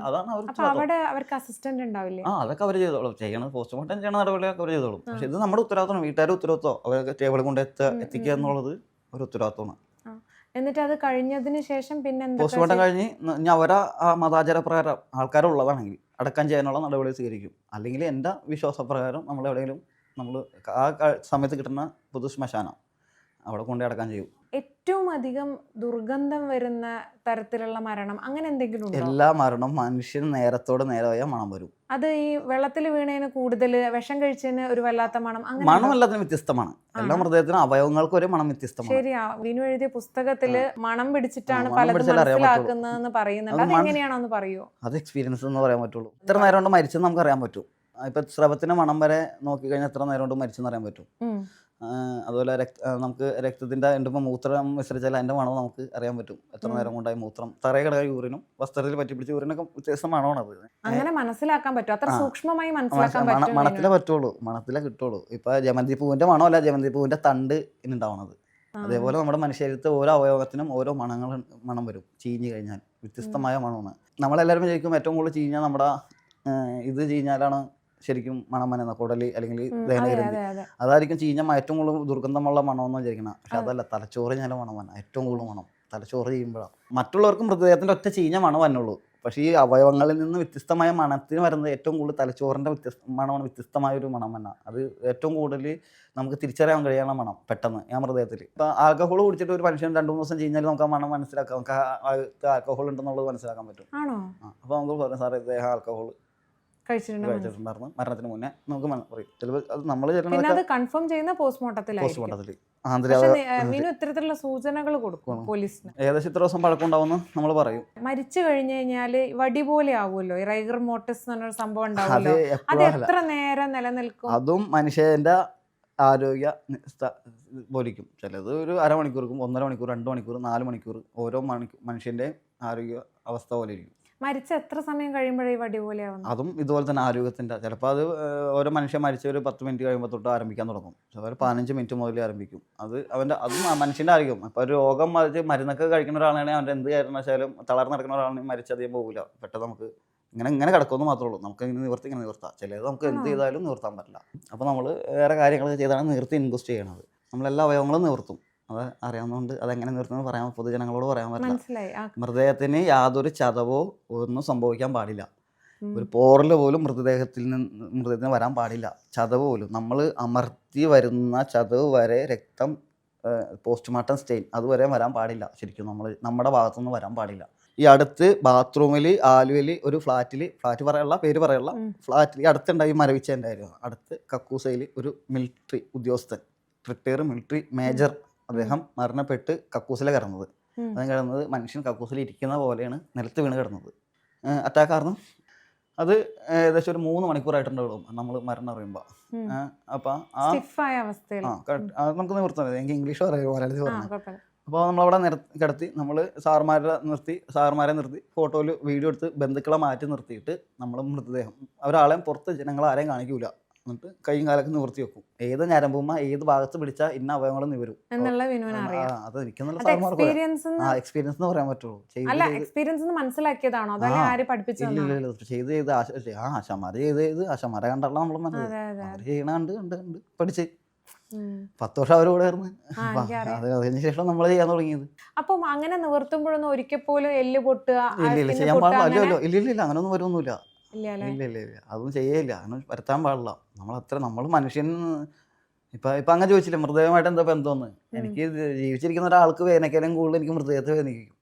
അതാണ് അവർ അപ്പൊ അവിടെ അവർക്ക് അസിസ്റ്റന്റ് ഉണ്ടാവില്ലേ? അതൊക്കെ അവർ ചെയ്തോളും. ചെയ്യണത് പോസ്റ്റ്മോർട്ടം ചെയ്യണ നടപടികളൊക്കെ അവർ ചെയ്തോളും. പക്ഷെ ഇത് നമ്മുടെ ഉത്തരവാദിത്തമാണ്, വീട്ടുകാരുടെ ഉത്തരവാദിത്തം. അവരൊക്കെ ടേബിളിൽ കൊണ്ട് എത്തിക്കുക എന്നുള്ളത് ഒരു ഉത്തരവാദിത്തമാണ്. എന്നിട്ട് അത് കഴിഞ്ഞതിന് ശേഷം പിന്നെ പോസ്റ്റ്മോർട്ടം കഴിഞ്ഞ് ഞാൻ അവരാ മതാചാര പ്രകാരം ആൾക്കാരുള്ളതാണെങ്കിൽ അടക്കം ചെയ്യാനുള്ള നടപടി സ്വീകരിക്കും. അല്ലെങ്കിൽ എൻ്റെ വിശ്വാസപ്രകാരം നമ്മൾ എവിടെയെങ്കിലും നമ്മൾ ആ സമയത്ത് കിട്ടുന്ന പൊതു ശ്മശാനം അവിടെ കൊണ്ട് അടക്കാൻ ചെയ്യും. ഏറ്റവും അധികം ദുർഗന്ധം വരുന്ന തരത്തിലുള്ള മരണം അങ്ങനെ എന്തെങ്കിലും ഉണ്ടോ? എല്ലാ മരണവും മനുഷ്യൻ നേരത്തോടെ നേരമായ മണം വരും. അത് ഈ വെള്ളത്തിൽ വീണതിന് കൂടുതൽ, വിഷം കഴിച്ചതിന് ഒരു വല്ലാത്ത മണം, മണം എല്ലാത്തിനും വ്യത്യസ്തമാണ്. എല്ലാ മൃതദേഹത്തിനും അവയവങ്ങൾക്ക് ഒരേ മണം വ്യത്യസ്തമാണ്. ശരിയാ, വിനു എഴുതിയ പുസ്തകത്തില് മണം പിടിച്ചിട്ടാണ് പലതും മനസ്സിലാക്കുന്നതെന്ന് പറയുന്നുണ്ട്. അത് എങ്ങനെയാണോന്ന് പറയോ? അത് എക്സ്പീരിയൻസ് എന്ന് പറയാൻ പറ്റുള്ളൂ. എത്ര നേരം കൊണ്ട് മരിച്ചെന്ന് നമുക്ക് അറിയാൻ പറ്റും. ഇപ്പൊ സ്രവത്തിന്റെ മണം വരെ നോക്കിക്കഴിഞ്ഞാൽ എത്ര നേരം കൊണ്ട് മരിച്ചെന്ന് അറിയാൻ പറ്റും. അതുപോലെ നമുക്ക് രക്തത്തിന്റെ എന്തിപ്പോൾ മൂത്രം വിസർജിച്ചാൽ അതിന്റെ മണം നമുക്ക് അറിയാൻ പറ്റും. എത്ര നേരം കൊണ്ടായി മൂത്രം തറയെ കിടക്കുക, യൂറിനും വസ്ത്രത്തിൽ പറ്റി പിടിച്ച യൂറിനൊക്കെ വ്യത്യസ്ത മണമാണത്. അങ്ങനെ മനസ്സിലാക്കാൻ പറ്റും, അത്ര സൂക്ഷ്മമായി മനസ്സിലാക്കാൻ പറ്റും. മണത്തിലേ പറ്റുള്ളൂ, മണത്തിലേ കിട്ടുള്ളൂ. ഇപ്പൊ ജമന്തി പൂവിന്റെ മണമല്ല, ജമന്തി പൂവിന്റെ തണ്ട് ഉണ്ടാവണത്. അതേപോലെ നമ്മുടെ മനുഷ്യരത്തെ ഓരോ അവയവത്തിനും ഓരോ മണം വരും. ചീഞ്ഞ് കഴിഞ്ഞാൽ വ്യത്യസ്തമായ മണമാണ്. നമ്മളെല്ലാവരും വിചാരിക്കും ഏറ്റവും കൂടുതൽ ചീഞ്ഞാൽ നമ്മുടെ ഇത് ചീഞ്ഞാലാണ് ശരിക്കും മണം വന്നുന്നത്, കുടല് അല്ലെങ്കിൽ ദഹനഗ്രന്ഥി. അതായിരിക്കും ചീഞ്ഞ ഏറ്റവും കൂടുതൽ ദുർഗന്ധമുള്ള മണമെന്ന് വിചാരിക്കണം. പക്ഷെ അതല്ല, തലച്ചോറ് ഞാൻ മണം വന്ന ഏറ്റവും കൂടുതൽ മണം തലച്ചോറ് ചെയ്യുമ്പോഴാണ്. മറ്റുള്ളവർക്ക് മൃതദേഹത്തിൻ്റെ ഒറ്റ ചീഞ്ഞ മണം വന്നുള്ളൂ. പക്ഷേ ഈ അവയവങ്ങളിൽ നിന്ന് വ്യത്യസ്തമായ മണത്തിന് വരുന്നത് ഏറ്റവും കൂടുതൽ തലച്ചോറിൻ്റെ മണമാണ്. വ്യത്യസ്തമായ ഒരു മണം വന്ന അത് ഏറ്റവും കൂടുതൽ നമുക്ക് തിരിച്ചറിയാൻ കഴിയാനുള്ള മണം പെട്ടെന്ന് ആ മൃതദേഹത്തിൽ. ഇപ്പോൾ ആൽക്കഹോൾ കുടിച്ചിട്ട് ഒരു മനുഷ്യൻ 2-3 ദിവസം കഴിഞ്ഞാൽ നമുക്ക് ആ മണം മനസ്സിലാക്കാം, നമുക്ക് ആൽക്കഹോൾ ഉണ്ടെന്നുള്ളത് മനസ്സിലാക്കാൻ പറ്റും. അപ്പോൾ നമുക്ക് പറയാം, സാറേ ഇദ്ദേഹം ആൽക്കഹോൾ കഴിച്ചിട്ടുണ്ടായിരുന്നു മരണത്തിന് മുന്നേ നമുക്ക് പറയും. ചിലപ്പോൾ അത് നമ്മൾ കൺഫേം ചെയ്യുന്ന പോസ്റ്റ്മോർട്ടത്തിൽ ഇത്തരത്തിലുള്ള സൂചനകൾ കൊടുക്കും പോലീസിന്. ഏകദേശം ഇത്ര ദിവസം പഴക്കം ഉണ്ടാവുമെന്ന് നമ്മൾ പറയും. മരിച്ചു കഴിഞ്ഞു കഴിഞ്ഞാല് വടി പോലെ ആവുമല്ലോ, റൈഗർ മോർട്ടിസ് എന്ന് പറഞ്ഞൊരു സംഭവം ഉണ്ടാവുമല്ലോ, അത് എത്ര നേരം നിലനിൽക്കും? അതും മനുഷ്യന്റെ ആരോഗ്യ പോലിക്കും. ചിലത് ഒരു അരമണിക്കൂർക്കും, 1.5 മണിക്കൂർ, 2 മണിക്കൂർ, 4 മണിക്കൂർ, ഓരോ മനുഷ്യന്റെ ആരോഗ്യ അവസ്ഥ പോലെ ഇരിക്കും. മരിച്ച എത്ര സമയം കഴിയുമ്പോഴേ വടി പോലെ ആവുന്നു? അതും ഇതുപോലെ തന്നെ ആരോഗ്യത്തിൻ്റെ. ചിലപ്പോൾ അത് ഓരോ മനുഷ്യൻ മരിച്ച ഒരു 10 മിനിറ്റ് കഴിയുമ്പോൾ തൊട്ട് ആരംഭിക്കാൻ തുടങ്ങും. ചിലപ്പോൾ 15 മിനിറ്റ് മുതൽ ആരംഭിക്കും. അതും മനുഷ്യൻ്റെ ആരോഗ്യം. ഇപ്പോൾ ഒരു രോഗം മരുന്നൊക്കെ കഴിക്കുന്ന ഒരാളാണെങ്കിൽ അവൻ്റെ എന്ത് കാരണവശാലും തളർന്ന് നടക്കുന്ന ഒരാളാണെങ്കിൽ മരിച്ചധികം പോകില്ല. പെട്ടെന്ന് നമുക്ക് ഇങ്ങനെ കിടക്കുമെന്ന് മാത്രമേ ഉള്ളൂ. നമുക്ക് ഇങ്ങനെ നിവർത്താം. ചിലത് നമുക്ക് എന്ത് ചെയ്താലും നിവർത്താൻ പറ്റില്ല. അപ്പോൾ നമ്മൾ വേറെ കാര്യങ്ങൾ ചെയ്താണ് നിവർത്തി ഇൻവെസ്റ്റ് ചെയ്യണത്. നമ്മളെല്ലാ അവയവങ്ങളും നിവർത്തും. അത് അറിയാവുന്നതുകൊണ്ട് അതെങ്ങനെ നിർത്തുന്നത് പറയാൻ പൊതുജനങ്ങളോട് പറയാൻ പറ്റില്ല. മൃതദേഹത്തിന് യാതൊരു ചതവോ ഒന്നും സംഭവിക്കാൻ പാടില്ല. ഒരു പോറൽ പോലും മൃതദേഹത്തിന് വരാൻ പാടില്ല. ചതവ് പോലും നമ്മൾ അമർത്തി വരുന്ന ചതവ് വരെ രക്തം പോസ്റ്റ്മോർട്ടം സ്റ്റെയിൻ അതുവരെ വരാൻ പാടില്ല. ശരിക്കും നമ്മുടെ ഭാഗത്തുനിന്ന് വരാൻ പാടില്ല. ഈ അടുത്ത് ബാത്റൂമിൽ ആലുവയിൽ ഒരു ഫ്ലാറ്റ് പറയാനുള്ള പേര് പറയാനുള്ള ഫ്ലാറ്റിൽ അടുത്തുണ്ടായി മരവിച്ചതിൻ്റെയായിരുന്നു. അടുത്ത് കക്കൂസയിൽ ഒരു മിലിറ്ററി ഉദ്യോഗസ്ഥൻ, റിട്ടയർ മിലിറ്ററി മേജർ, അദ്ദേഹം മരണപ്പെട്ട് കക്കൂസിലെ കിടന്നത്. കിടന്നത് മനുഷ്യൻ കക്കൂസിൽ ഇരിക്കുന്ന പോലെയാണ് നിലത്ത് വീണ് കിടന്നത്. അറ്റാക്കായിരുന്നു. അത് ഏകദേശം ഒരു 3 മണിക്കൂറായിട്ടുണ്ടാവുള്ളൂ നമ്മൾ മരണം അറിയുമ്പോൾ. അപ്പം നമുക്ക് നിവർത്താൻ എനിക്ക് ഇംഗ്ലീഷ് പറയാം, മലയാളത്തിൽ പറഞ്ഞു. അപ്പോൾ നമ്മളവിടെ കിടത്തി നമ്മൾ സാറുമാരെ നിർത്തി ഫോട്ടോയിൽ വീഡിയോ എടുത്ത് ബന്ധുക്കളെ മാറ്റി നിർത്തിയിട്ട് നമ്മൾ മൃതദേഹം അവരാളെയും പുറത്ത് ജനങ്ങളാരെയും കാണിക്കൂല. എന്നിട്ട് കൈയും കാലൊക്കെ നിവർത്തി വെക്കും. ഏത് ഞരമ്പുമ്മ ഏത് ഭാഗത്ത് പിടിച്ചാൽ ഇന്ന അവയവങ്ങൾ നിവരും. അത് എനിക്കെന്നുള്ള എക്സ്പീരിയൻസ് എന്ന് പറയാൻ പറ്റുള്ളൂ. ആശമാരെ കണ്ടല്ല നമ്മൾ ചെയ്യണ പഠിച്ച് 10 വർഷം അവരോട് അതിന് ശേഷം നമ്മൾ ചെയ്യാൻ തുടങ്ങിയത്. അപ്പം അങ്ങനെ നിവർത്തുമ്പോഴൊന്നും ഒരിക്കൽ പോലും എല്ല് പൊട്ടുക ചെയ്യാൻ പാടില്ല. ഇല്ല അങ്ങനൊന്നും വരുമൊന്നുമില്ല. ഇല്ല അതൊന്നും ചെയ്യില്ല, അങ്ങനെ വരുത്താൻ പാടില്ല. നമ്മൾ മനുഷ്യൻ ഇപ്പൊ അങ്ങനെ ചോദിച്ചില്ല മൃതദേഹമായിട്ട് എന്താ ബന്ധമെന്ന്. എനിക്ക് ജീവിച്ചിരിക്കുന്ന ഒരാൾക്ക് വേദനയ്ക്കാലും കൂടുതൽ എനിക്ക് മൃതദേഹത്തെ വേദനിക്കും.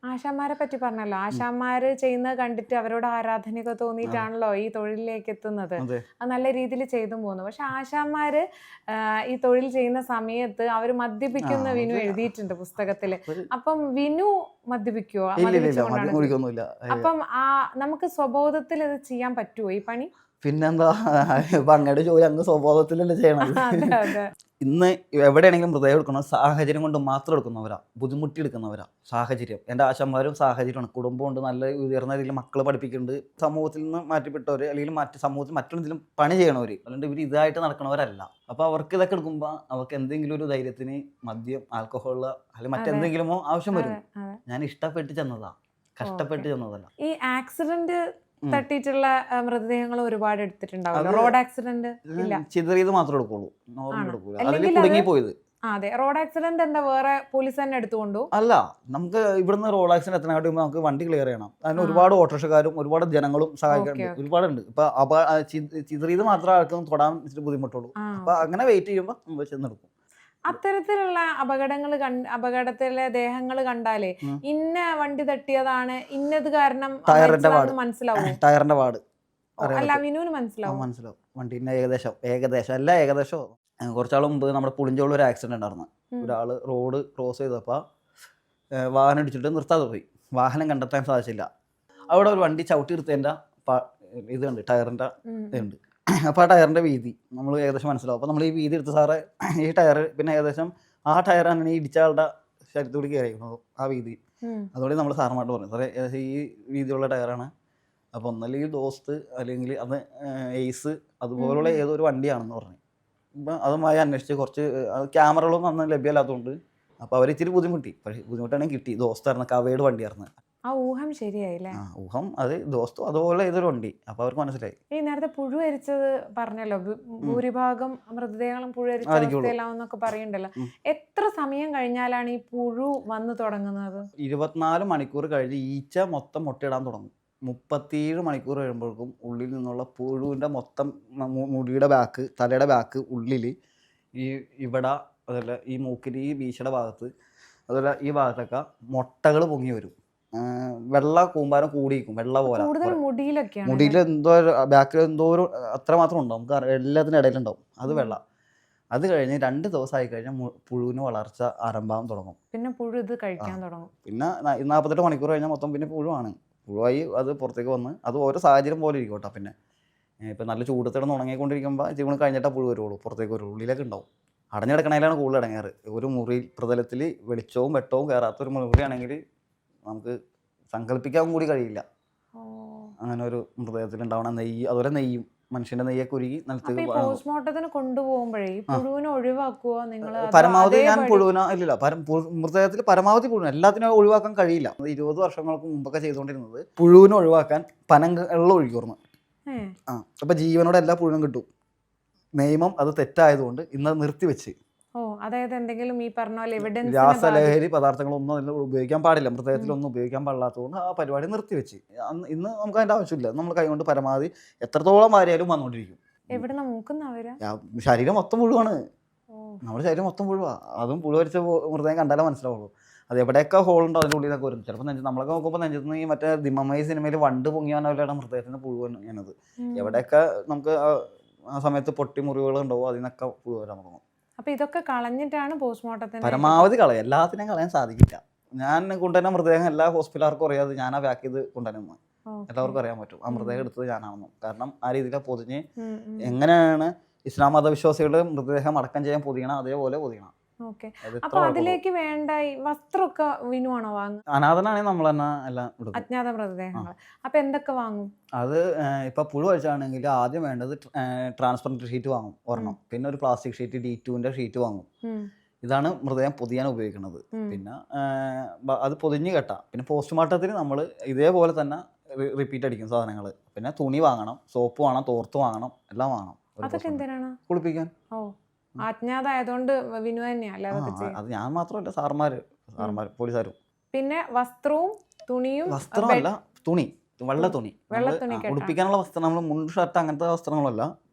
ആശാന്മാരെ പറ്റി പറഞ്ഞല്ലോ, ആശാന്മാര് ചെയ്യുന്നത് കണ്ടിട്ട് അവരോട് ആരാധനയൊക്കെ തോന്നിയിട്ടാണല്ലോ ഈ തൊഴിലിലേക്ക് എത്തുന്നത്. അത് നല്ല രീതിയിൽ ചെയ്തു പോകുന്നു. പക്ഷെ ആശാന്മാര് ഈ തൊഴിൽ ചെയ്യുന്ന സമയത്ത് അവര് മദ്യപിക്കുന്ന വിനു എഴുതിയിട്ടുണ്ട് പുസ്തകത്തില്. അപ്പം വിനു മദ്യപിക്കുവോ? അപ്പം നമുക്ക് സ്വബോധത്തിൽ ഇത് ചെയ്യാൻ പറ്റുമോ ഈ പണി? പിന്നെന്താ, ഇപ്പൊ അങ്ങയുടെ ജോലി അങ്ങ് സ്വബോധത്തിലല്ലേ ചെയ്യണം. ഇന്ന് എവിടെയാണെങ്കിലും മൃതദേഹം എടുക്കണം സാഹചര്യം കൊണ്ട് മാത്രം എടുക്കുന്നവരാ, ബുദ്ധിമുട്ടി എടുക്കുന്നവരാ. സാഹചര്യം, എൻ്റെ ആശന്മാരും സാഹചര്യമാണ്. കുടുംബമുണ്ട്, നല്ല ഉയർന്ന രീതിയിൽ മക്കളെ പഠിപ്പിക്കുന്നുണ്ട്, സമൂഹത്തിൽ നിന്ന് മാറ്റിപ്പെട്ടവർ അല്ലെങ്കിൽ സമൂഹത്തിൽ മറ്റൊന്നിലും പണി ചെയ്യണവർ, അല്ലാണ്ട് ഇവർ ഇതായിട്ട് നടക്കണവരല്ല. അപ്പോൾ അവർക്ക് ഇതൊക്കെ എടുക്കുമ്പോൾ അവർക്ക് എന്തെങ്കിലും ഒരു ധൈര്യത്തിന് മദ്യം, ആൽക്കഹോൾ അല്ലെങ്കിൽ മറ്റെന്തെങ്കിലുമോ ആവശ്യം വരും. ഞാൻ ഇഷ്ടപ്പെട്ട് ചെന്നതാ, കഷ്ടപ്പെട്ട് ചെന്നതല്ല. ഈ ആക്സിഡന്റ് തട്ടിയിട്ടുള്ള മൃതദേഹങ്ങൾ ഒരുപാട് എടുത്തിട്ടുണ്ടാവും. റോഡ് ആക്സിഡന്റ് ചിതറിയത് മാത്രമേ എടുക്കുള്ളൂ, നോർമൽ എടുക്കൂല. അതിൽ കുടുങ്ങിപ്പോയത്. അതെ, റോഡ് ആക്സിഡന്റ് എന്താ വേറെ പോലീസ് തന്നെ എടുത്തുകൊണ്ടു? അല്ല, നമുക്ക് ഇവിടുന്ന് റോഡ് ആക്സിഡന്റ് എത്തനായിട്ട് നമുക്ക് വണ്ടി ക്ലിയർ ചെയ്യണം. അതിന് ഒരുപാട് ഓട്ടോറിക്ഷക്കാരും ഒരുപാട് ജനങ്ങളും സഹായിക്കുന്നുണ്ട്, ഒരുപാടുണ്ട്. ഇപ്പൊ ചിതറിയത് മാത്രമേ ആൾക്കും തൊടാൻ ഇച്ചിരി ബുദ്ധിമുട്ടുള്ളൂ. അപ്പൊ അങ്ങനെ വെയിറ്റ് ചെയ്യുമ്പോൾ നമ്മൾ ചെന്നെടുക്കും. അത്തരത്തിലുള്ള അപകടത്തിലെ ദേഹങ്ങൾ കണ്ടാലേ ഇന്ന വണ്ടി തട്ടിയതാണ്, ഇന്നത് കാരണം മനസ്സിലാവും. ടയറിന്റെ പാട് അല്ല, വിനുവിന് മനസ്സിലാവും. വണ്ടിന്റെ ഏകദേശം കുറച്ചാൾ മുമ്പ് നമ്മുടെ പുളിഞ്ചോളം ഒരു ആക്സിഡന്റ് ഉണ്ടായിരുന്നു. ഒരാള് റോഡ് ക്രോസ് ചെയ്തപ്പോൾ വാഹനം ഇടിച്ചിട്ട് നിർത്താതെ പോയി. വാഹനം കണ്ടെത്താൻ സാധിച്ചില്ല. അവിടെ ഒരു വണ്ടി ചവിട്ടി എടുത്തതിൻ്റെ ഇതുണ്ട്, ടയറിന്റെ ഇതുണ്ട്. അപ്പോൾ ആ ടയറിൻ്റെ വീതി നമ്മൾ ഏകദേശം മനസ്സിലാവും. അപ്പോൾ നമ്മൾ ഈ വീതി എടുത്ത് സാറേ ഈ ടയർ, പിന്നെ ഏകദേശം ആ ടയറാണ് ഈ ഇടിച്ച ആളുടെ ശരീരത്തോട് കയറിയിരിക്കുന്നത്, ആ വീതി. അതുകൊണ്ട് നമ്മൾ സാറന്മാരോട് പറഞ്ഞു, സാറേ ഏകദേശം ഈ വീതിയുള്ള ടയറാണ്. അപ്പോൾ ഒന്നല്ലെങ്കിൽ ദോസ്ത് അല്ലെങ്കിൽ അത് എയ്സ് അതുപോലുള്ള ഏതൊരു വണ്ടിയാണെന്ന് പറഞ്ഞു. ഇപ്പം അതുമായി അന്വേഷിച്ച് കുറച്ച് ക്യാമറകളൊന്നും അന്ന് ലഭ്യമല്ലാത്തതുകൊണ്ട് അപ്പോൾ അവർ ഇച്ചിരി ബുദ്ധിമുട്ടി. പക്ഷേ ബുദ്ധിമുട്ടാണെങ്കിൽ കിട്ടി. ദോസ്തായിരുന്നു, കവേഡ് വണ്ടിയായിരുന്നു. ആ ഊഹം ശരിയായില്ലേ? ഊഹം അത് ദോസ്തോ അതുപോലെ ഏതൊരു വണ്ടി. അപ്പോൾ അവർക്ക് മനസ്സിലായി. ഈ നേരത്തെ പുഴുവരിച്ചത് പറഞ്ഞല്ലോ, ഭൂരിഭാഗം മൃതദേഹങ്ങളും പുഴുവരിച്ചെല്ലാന്നൊക്കെ പറയണ്ടല്ലോ. എത്ര സമയം കഴിഞ്ഞാലാണ് ഈ പുഴു വന്നു തുടങ്ങുന്നത്? 24 മണിക്കൂർ കഴിഞ്ഞ് ഈച്ച മൊത്തം മുട്ടയിടാൻ തുടങ്ങും. 37 മണിക്കൂർ കഴിയുമ്പോഴേക്കും ഉള്ളിൽ നിന്നുള്ള പുഴുവിൻ്റെ മൊത്തം മുടിയുടെ ബാക്ക്, തലയുടെ ബാക്ക്, ഉള്ളിൽ ഇവിടെ അതല്ല ഈ മൂക്കിൽ ഈ വീശയുടെ ഭാഗത്ത് അതുപോലെ ഈ ഭാഗത്തൊക്കെ മുട്ടകൾ പൊങ്ങി വരും. വെള്ള കൂമ്പാരം കൂടിയിരിക്കും, വെള്ള പോലെ. മുടിയിൽ എന്തോ ബാക്കിൽ എന്തോ ഒരു അത്രമാത്രം ഉണ്ടാവും, നമുക്ക് എല്ലാത്തിനും ഇടയിലുണ്ടാവും. അത് വെള്ള. അത് കഴിഞ്ഞ് 2 ദിവസമായി കഴിഞ്ഞാൽ പുഴുവിന് വളർച്ച ആരംഭം തുടങ്ങും. പിന്നെ പുഴു ഇത് കഴിക്കാൻ തുടങ്ങും. പിന്നെ 48 മണിക്കൂർ കഴിഞ്ഞാൽ മൊത്തം പിന്നെ പുഴുവാണ്. പുഴുവായി അത് പുറത്തേക്ക് വന്ന് അത് ഓരോ സാഹചര്യം പോലെ ഇരിക്കും കേട്ടോ. പിന്നെ ഇപ്പം നല്ല ചൂടത്തിടന്ന് ഉണങ്ങിക്കൊണ്ടിരിക്കുമ്പോൾ ഇച്ചിരി കഴിഞ്ഞിട്ടാൽ പുഴു വരുള്ളൂ, പുറത്തേക്ക് വരുള്ളൂ. ഉള്ളിലൊക്കെ ഉണ്ടാവും. അടഞ്ഞെടുക്കണതിലാണ് കൂടുതൽ ഇടങ്ങാറ്. ഒരു മുറി പ്രതലത്തിൽ വെളിച്ചവും വെട്ടവും കയറാത്തൊരു മുറിയാണെങ്കിൽ നമുക്ക് സങ്കല്പിക്കാൻ കൂടി കഴിയില്ല. അങ്ങനെ ഒരു മൃതദേഹത്തിൽ ഉണ്ടാവണം നെയ്യ്, അതുപോലെ നെയ്യും മനുഷ്യന്റെ നെയ്യൊക്കെ ഉരുകി നിലത്തേക്ക്. പോസ്റ്റ്മോർട്ടത്തിന് കൊണ്ടുപോകുമ്പോഴേ പുഴുവിനെ ഒഴിവാക്കുക നിങ്ങൾ? പരമാവധി ഞാൻ പുഴുവിനെ ഇല്ല, മൃതദേഹത്തിൽ പരമാവധി പുഴുവിനെ എല്ലാത്തിനും ഒഴിവാക്കാൻ കഴിയില്ല. 20 വർഷങ്ങൾക്ക് മുമ്പൊക്കെ ചെയ്തുകൊണ്ടിരുന്നത് പുഴുവിനെ ഒഴിവാക്കാൻ പനങ്കള്ളം ഒഴിക്കുമായിരുന്നു. അപ്പൊ ജീവനോടെ എല്ലാ പുഴുവിനും കിട്ടും. നിയമം അത് തെറ്റായതുകൊണ്ട് ഇന്നത് നിർത്തിവെച്ച്. അതായത് എന്തെങ്കിലും ഈ പറഞ്ഞ പോലെ എവിഡൻസ്, രാസലഹരി പദാർത്ഥങ്ങളൊന്നും അതിൽ ഉപയോഗിക്കാൻ പാടില്ല, മൃതദേഹത്തിലൊന്നും ഉപയോഗിക്കാൻ പാടില്ലാത്തതുകൊണ്ട് ആ പരിപാടി നിർത്തിവെച്ച്. ഇന്ന് നമുക്ക് അതിൻ്റെ ആവശ്യമില്ല. നമ്മൾ കൈകൊണ്ട് പരമാവധി എത്രത്തോളം വാരിയാലും വന്നുകൊണ്ടിരിക്കും. ശരീരം മൊത്തം പുഴുവാണ്, നമ്മുടെ ശരീരം മൊത്തം പുഴുവാ. അതും പുഴു വരിച്ച മൃതദേഹം കണ്ടാലേ മനസ്സിലാവുള്ളൂ. അത് എവിടെയൊക്കെ ഹോളുണ്ടോ അതിൻ്റെ ഉള്ളിലൊക്കെ വരും. ചിലപ്പോൾ നമ്മളൊക്കെ നോക്കുമ്പോൾ നെഞ്ചത്ത് നിന്ന് ഈ മറ്റേ ദിമ്മമായി സിനിമയിൽ വണ്ട് പൊങ്ങിയാനവരുടെ മൃതദേഹത്തിന് പുഴു ഞാനത് എവിടെയൊക്കെ നമുക്ക് ആ സമയത്ത് പൊട്ടി മുറിവുകൾ ഉണ്ടാവും, അതിൽ നിന്നൊക്കെ പുഴു വരാൻ തുടങ്ങും. അപ്പൊ ഇതൊക്കെ കളഞ്ഞിട്ടാണ് പോസ്റ്റ്മോർട്ടത്തിന്? പരമാവധി കളയാം, എല്ലാത്തിനും കളയാൻ സാധിക്കില്ല. ഞാൻ കൊണ്ടുവരുന്ന മൃതദേഹം എല്ലാ ഹോസ്പിറ്റലുകാർക്കും അറിയാതെ ഞാനാ പാക്ക് ചെയ്ത് കൊണ്ടുവരുന്നത്. എല്ലാവർക്കും അറിയാൻ പറ്റും ആ മൃതദേഹം എടുത്തത് ഞാനാണെന്നും. കാരണം ആ രീതിയിലാണ് പൊതിഞ്ഞ്, എങ്ങനെയാണ് ഇസ്ലാം മതവിശ്വാസികളുടെ മൃതദേഹം അടക്കം ചെയ്യാൻ പൊതിയണം അതേപോലെ പൊതിയണം. അപ്പൊ അതിലേക്ക് വേണ്ട വസ്ത്രമൊക്കെ വിനുവാണോ വാങ്ങും? അനാഥനാണെങ്കിൽ നമ്മൾ തന്നെ എല്ലാം എടുക്കും, അജ്ഞാത മൃതദേഹങ്ങൾ. അപ്പൊ എന്തൊക്കെ വാങ്ങും? അത് ഇപ്പൊ പുഴു കഴിച്ചാണെങ്കിൽ ആദ്യം വേണ്ടത് ട്രാൻസ്പെറൻറ്റ് ഷീറ്റ് വാങ്ങും ഒരെണ്ണം. പിന്നെ ഒരു പ്ലാസ്റ്റിക് ഷീറ്റ്, D2ന്റെ ഷീറ്റ് വാങ്ങും. ഇതാണ് മൃതദേഹം പൊതിയാൻ ഉപയോഗിക്കുന്നത്. പിന്നെ അത് പൊതിഞ്ഞ് കെട്ടാം. പിന്നെ പോസ്റ്റ്മോർട്ടത്തിന് നമ്മൾ ഇതേപോലെ തന്നെ റിപ്പീറ്റ് അടിക്കും സാധനങ്ങൾ. പിന്നെ തുണി വാങ്ങണം, സോപ്പ് വാങ്ങണം, തോർത്ത് വാങ്ങണം, എല്ലാം വാങ്ങണം. അതൊക്കെ എന്തിനാണ്? കുളിപ്പിക്കാൻ. അജ്ഞാതായതുകൊണ്ട് വിനു തന്നെയല്ലേ അത് ഞാൻ മാത്രമല്ല, സാർമാര് പോലീസുകാരും. പിന്നെ വസ്ത്രവും തുണിയും? വസ്ത്രമല്ല, തുണി, വെള്ള തുണി. ഉടുപ്പിക്കാനുള്ള വസ്ത്രം, നമ്മൾ മുണ്ട് ഷർട്ട് അങ്ങനത്തെ വസ്ത്രങ്ങളല്ല,